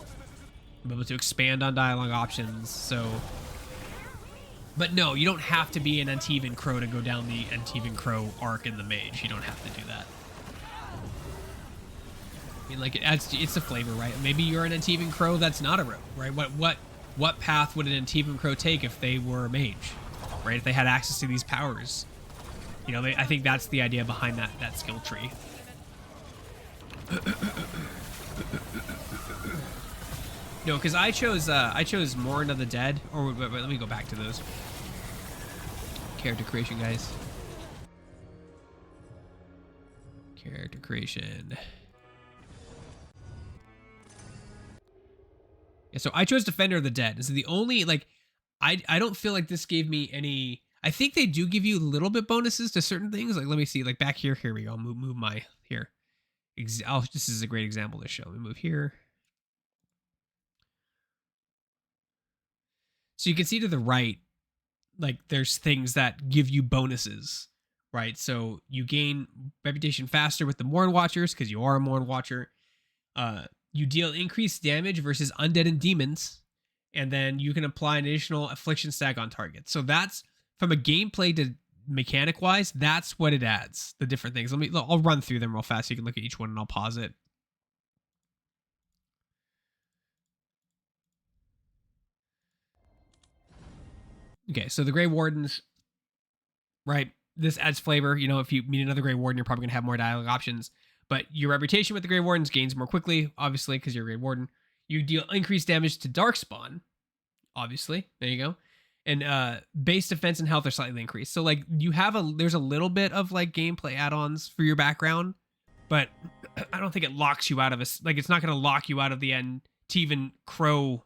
be able to expand on dialogue options. So, but no, you don't have to be an Antivan Crow to go down the Antivan Crow arc in the Mage. You don't have to do that. I mean, like, it's the flavor, right? Maybe you're an Antivan Crow that's not a rogue, right? What path would an Antivan Crow take if they were a mage, right? If they had access to these powers, I think that's the idea behind that skill tree. No, because I chose Mourn of the Dead, or let me go back to those. character creation, guys. Character creation. Yeah, so I chose Defender of the Dead. This is the only, like, I don't feel like this gave me any... I think they do give you a little bit bonuses to certain things. Like, let me see, like back here, here we go. I'll move my, here. This is a great example to show. Let me move here. So you can see to the right, like there's things that give you bonuses, right? So you gain reputation faster with the Morn Watchers because you are a Morn Watcher. You deal increased damage versus undead and demons, and then you can apply an additional affliction stack on target. So that's, from a gameplay to mechanic wise, that's what it adds, the different things. I'll run through them real fast so you can look at each one and I'll pause it. Okay, so the Grey Wardens, right? This adds flavor. You know, if you meet another Grey Warden, you're probably going to have more dialogue options. But your reputation with the Grey Wardens gains more quickly, obviously, because you're a Grey Warden. You deal increased damage to Darkspawn, obviously. There you go. And base defense and health are slightly increased. So, like, there's a little bit of, like, gameplay add-ons for your background. But I don't think it locks you out of like, it's not going to lock you out of the Antivan Crow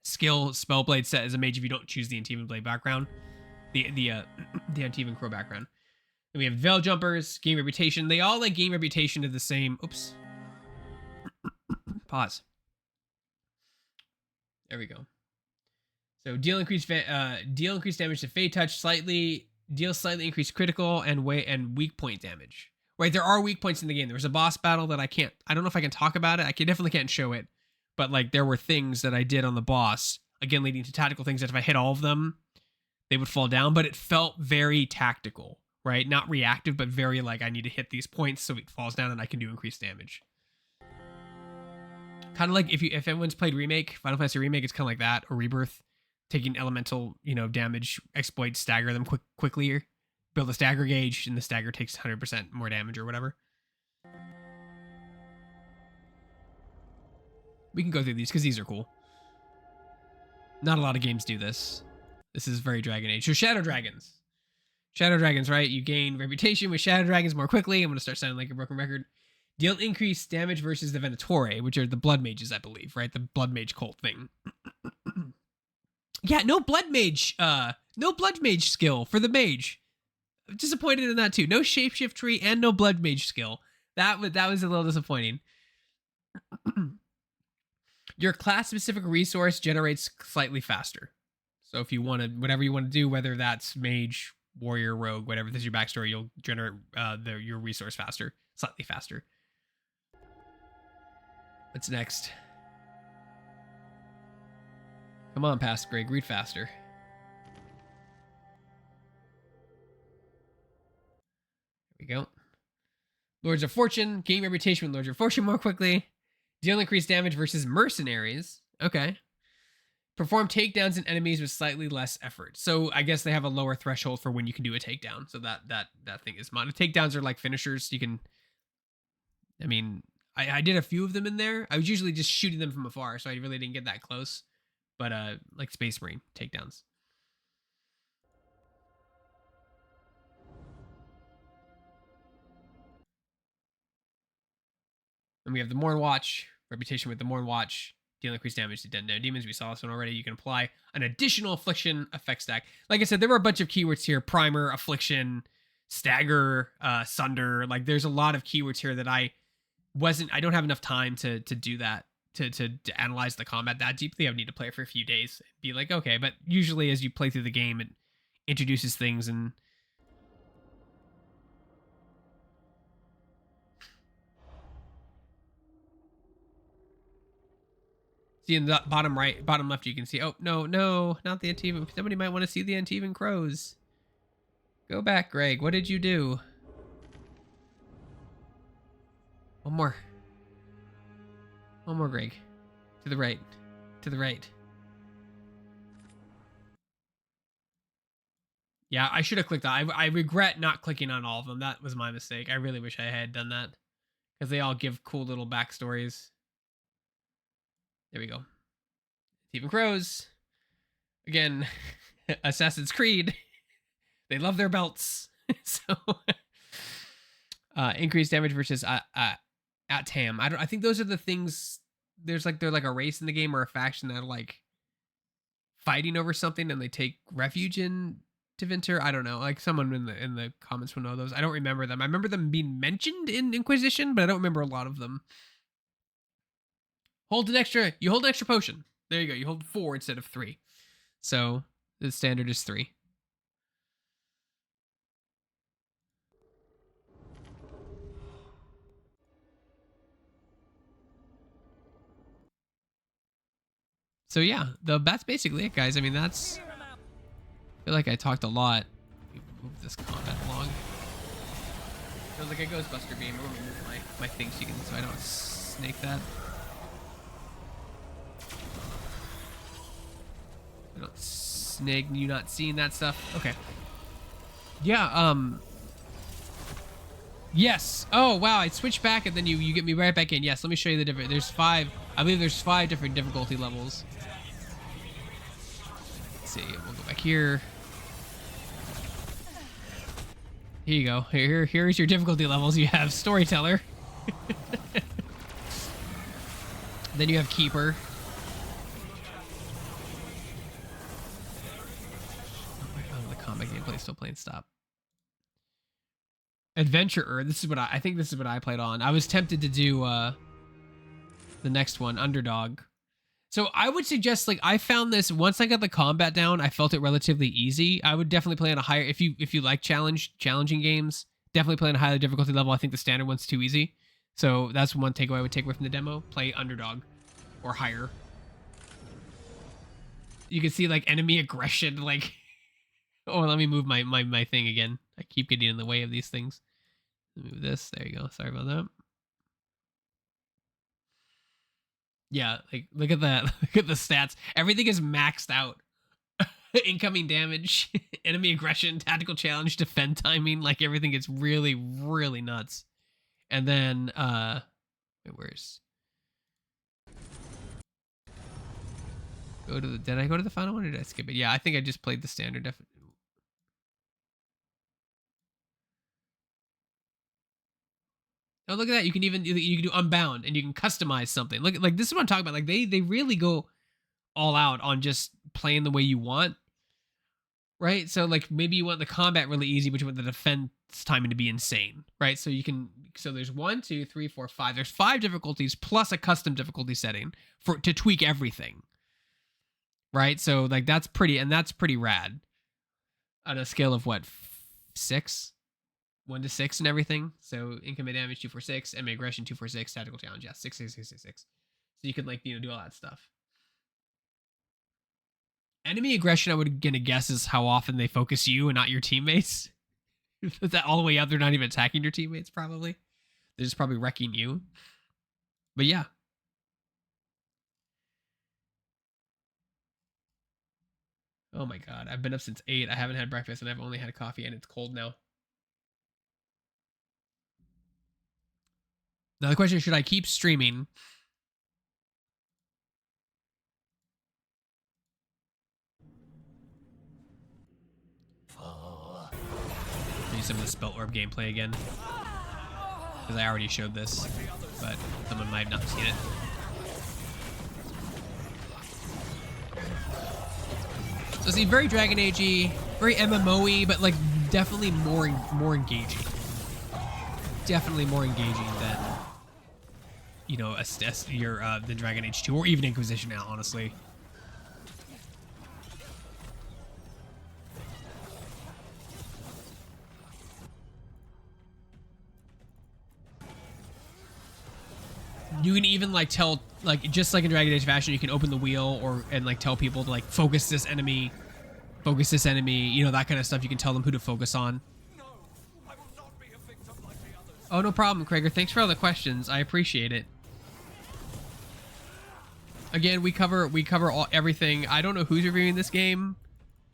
skill Spellblade set as a mage if you don't choose the Antivan Blade background. The Antivan Crow background. Then we have Veil Jumpers, gain reputation. They all like gain reputation to the same. Oops. Pause. There we go. So deal increased damage to Fey Touch, deal slightly increased critical and weak point damage. Right, there are weak points in the game. There was a boss battle that I don't know if I can talk about it. Definitely can't show it. But like there were things that I did on the boss, again leading to tactical things that if I hit all of them, they would fall down. But it felt very tactical, right? Not reactive, but very like I need to hit these points so it falls down and I can do increased damage. Kind of like if everyone's played Remake, Final Fantasy Remake, it's kind of like that, or Rebirth, taking elemental, damage, exploit, stagger them quickly, build a stagger gauge, and the stagger takes 100% more damage or whatever. We can go through these because these are cool. Not a lot of games do this. This is very Dragon Age. So Shadow Dragons. Shadow Dragons, right? You gain reputation with Shadow Dragons more quickly. I'm going to start sounding like a broken record. Deal increased damage versus the Venatori, which are the Blood Mages, I believe, right? The Blood Mage cult thing. Yeah, no Blood Mage skill for the Mage. I'm disappointed in that too. No Shapeshift tree and no Blood Mage skill. That was a little disappointing. Your class-specific resource generates slightly faster. So if you want to, whatever you want to do, whether that's Mage, Warrior, Rogue, whatever this is your backstory, you'll generate your resource faster, slightly faster. What's next? Come on, past Greg, read faster. There we go. Lords of Fortune, gain reputation with Lords of Fortune more quickly. Deal increased damage versus Mercenaries. Okay. Perform takedowns in enemies with slightly less effort. So I guess they have a lower threshold for when you can do a takedown. So that thing is mod. Takedowns are like finishers. You can, I mean, I did a few of them in there. I was usually just shooting them from afar, so I really didn't get that close. But like Space Marine takedowns. And we have the Morn Watch, reputation with the Morn Watch, deal increased damage to dead demons. We saw this one already. You can apply an additional affliction effect stack. Like I said, there were a bunch of keywords here: primer, affliction, stagger, sunder. Like there's a lot of keywords here that I don't have enough time to do that, to analyze the combat that deeply. I would need to play it for a few days and be like, okay. But usually as you play through the game, it introduces things and see in the bottom left, you can see, oh, no, not the Antivan. Somebody might want to see the Antivan Crows. Go back, Greg. What did you do? One more, Greg. To the right. To the right. Yeah, I should have clicked on. I regret not clicking on all of them. That was my mistake. I really wish I had done that. Because they all give cool little backstories. There we go. Antivan Crows. Again, Assassin's Creed. They love their belts. So increased damage versus at Tam. I think those are the things. They're like a race in the game or a faction that are like fighting over something and they take refuge in Tevinter. I don't know. Like someone in the comments will know those. I don't remember them. I remember them being mentioned in Inquisition, but I don't remember a lot of them. You hold an extra potion. There you go. You hold 4 instead of 3. So the standard is 3. So yeah, that's basically it, guys. I mean, I feel like I talked a lot. Move this combat along. Feels like a Ghostbuster game. I'm gonna move my thing so I don't snake that. I don't snake you not seeing that stuff. Okay. Yeah. Yes. Oh wow, I switched back and then you get me right back in. Yes. Let me show you the different. There's 5. I believe there's 5 different difficulty levels. Let's see. We'll go back here. Here you go. Here's your difficulty levels. You have Storyteller. Then you have Keeper. Oh, the combat gameplay is still playing. Stop. Adventurer. This is what I think this is what I played on. I was tempted to do the next one, Underdog. So I would suggest, like, I found this once I got the combat down, I felt it relatively easy. I would definitely play on a higher, if you like challenging games, definitely play on a higher difficulty level. I think the standard one's too easy. So that's one takeaway I would take away from the demo. Play Underdog or higher. You can see like enemy aggression, like, oh, let me move my thing again. I keep getting in the way of these things. Move this. There you go. Sorry about that. Yeah, like look at that. Look at the stats. Everything is maxed out. Incoming damage, enemy aggression, tactical challenge, defend timing, like everything gets really, really nuts. And then where's did I go to the final one or did I skip it? Yeah, I think I just played the standard Oh, look at that. You can do Unbound and you can customize something. Look, like this is what I'm talking about. Like they really go all out on just playing the way you want. Right? So like maybe you want the combat really easy, but you want the defense timing to be insane. Right? So there's 1, 2, 3, 4, 5. There's 5 difficulties plus a custom difficulty setting to tweak everything. Right? So like that's pretty rad. On a scale of what? 6? 1 to 6 and everything. So incoming damage 2, 4, 6, enemy aggression 2, 4, 6, tactical challenge 6, 6, 6, 6, 6. So you could like do all that stuff. Enemy aggression, I would gonna guess is how often they focus you and not your teammates. Is that all the way up? They're not even attacking your teammates. Probably they're just probably wrecking you. But yeah. Oh my god, I've been up since 8. I haven't had breakfast and I've only had coffee and it's cold now. Now the question is, should I keep streaming? Maybe some of the Spell Orb gameplay again. Because I already showed this, but someone might not have seen it. So see, very Dragon Age-y, very MMO-y, but like definitely more engaging. Definitely more engaging than the Dragon Age 2 or even Inquisition now, honestly. You can even like tell, like just like in Dragon Age fashion, you can open the wheel and like tell people to like focus this enemy, that kind of stuff. You can tell them who to focus on. Oh, no problem, Krager. Thanks for all the questions. I appreciate it. Again, we cover everything. I don't know who's reviewing this game.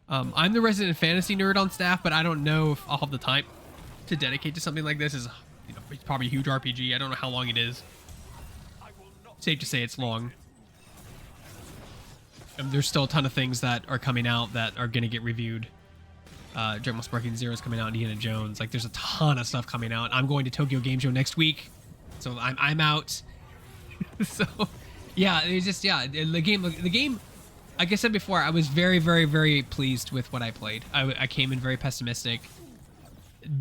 I'm the resident fantasy nerd on staff, but I don't know if I'll have the time to dedicate to something like this. It's probably a huge RPG. I don't know how long it is. Safe to say it's long. And there's still a ton of things that are coming out that are going to get reviewed. Dragon Ball Sparking Zero is coming out, Indiana Jones. Like, there's a ton of stuff coming out. I'm going to Tokyo Game Show next week, so I'm out. So, yeah, it's just, yeah, the game, like I said before, I was very, very, very pleased with what I played. I came in very pessimistic.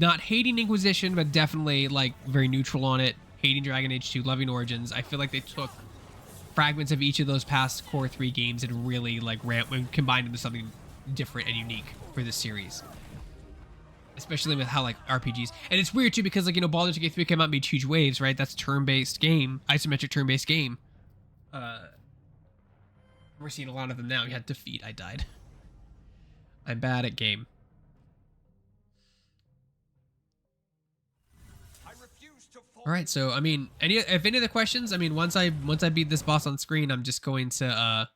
Not hating Inquisition, but definitely, like, very neutral on it. Hating Dragon Age 2, loving Origins. I feel like they took fragments of each of those past core 3 games and really, like, combined into something different and unique for this series. Especially with how, like, RPGs. And it's weird, too, because, like, you know, Baldur's Gate 3 came out and made huge waves, right? That's a turn-based game. Isometric turn-based game. We're seeing a lot of them now. Yeah, defeat. I died. I'm bad at game. All right, so I mean, if any other questions, I mean, once I beat this boss on screen, I'm just going to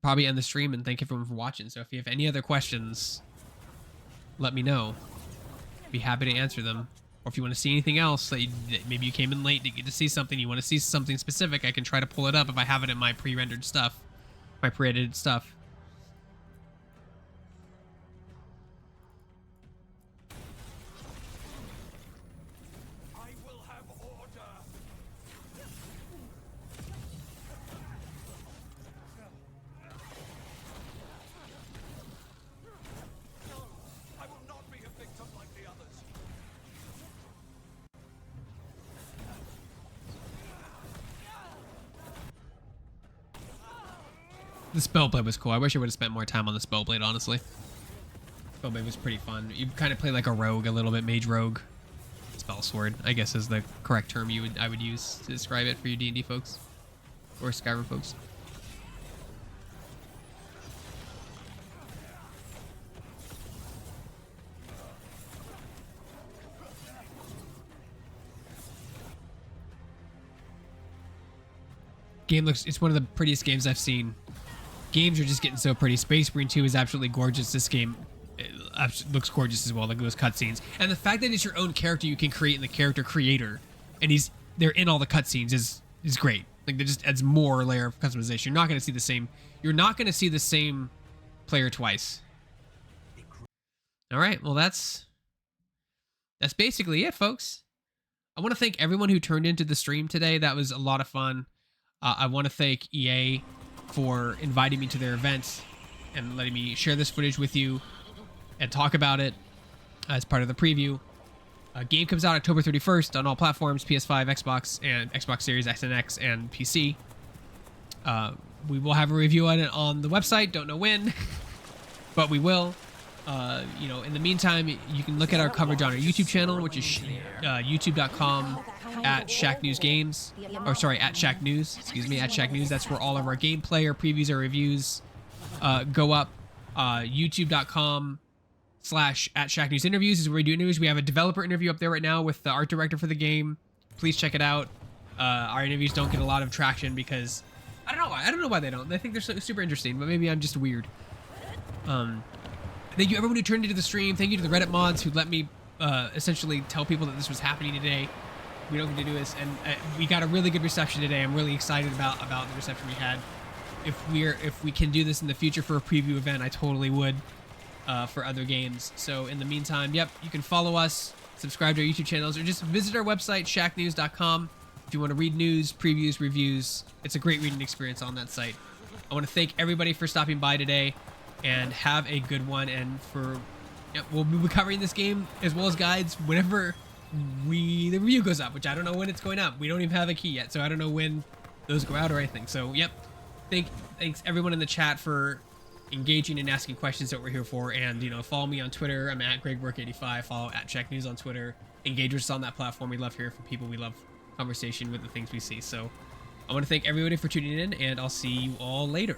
probably end the stream and thank everyone for watching. So if you have any other questions, let me know. Be happy to answer them. Or if you want to see anything else, that maybe you came in late to get to see something, you want to see something specific, I can try to pull it up if I have it in my pre-rendered stuff, my pre-edited stuff. The Spellblade was cool. I wish I would have spent more time on the Spellblade, honestly. Spellblade was pretty fun. You kind of play like a rogue a little bit, mage rogue. Spell sword, I guess, is the correct term I would use to describe it for you D&D folks. Or Skyrim folks. Game looks, it's one of the prettiest games I've seen. Games are just getting so pretty. Space Marine 2 is absolutely gorgeous. This game looks gorgeous as well, like those cutscenes. And the fact that it's your own character you can create in the character creator, and they're in all the cutscenes is great. Like, that just adds more layer of customization. You're not going to see the same. You're not going to see the same player twice. All right, well that's basically it, folks. I want to thank everyone who turned into the stream today. That was a lot of fun. I want to thank EA for inviting me to their events and letting me share this footage with you and talk about it as part of the preview. Game comes out October 31st on all platforms, PS5, Xbox, and Xbox Series X and X, and PC. We will have a review on it on the website. Don't know when, but we will. You know, in the meantime, you can look at our coverage on our YouTube channel, which is youtube.com/ShackNewsGames, or sorry, @Shacknews, excuse me, @Shacknews. That's where all of our gameplay, our previews, our reviews go up. YouTube.com/@ShackNewsInterviews is where we do interviews. We have a developer interview up there right now with the art director for the game. Please check it out. Our interviews don't get a lot of traction because I don't know why. I don't know why they don't. I think they're super interesting, but maybe I'm just weird. Thank you everyone who turned into the stream. Thank you to the Reddit mods who let me essentially tell people that this was happening today. We don't get to do this, and we got a really good reception today. I'm really excited about the reception we had. If we can do this in the future for a preview event, I totally would for other games. So in the meantime, yep, you can follow us, subscribe to our YouTube channels, or just visit our website, shacknews.com. If you want to read news, previews, reviews, it's a great reading experience on that site. I want to thank everybody for stopping by today, and have a good one. And we'll be covering this game as well as guides whenever the review goes up, which I don't know when it's going up. We don't even have a key yet, so I don't know when those go out or anything. So yep, thanks everyone in the chat for engaging and asking questions that we're here for. And follow me on Twitter. I'm @GregWork85. Follow @Shacknews on Twitter. Engage with us on that platform. We love hearing from people. We love conversation with the things we see. So I want to thank everybody for tuning in, and I'll see you all later.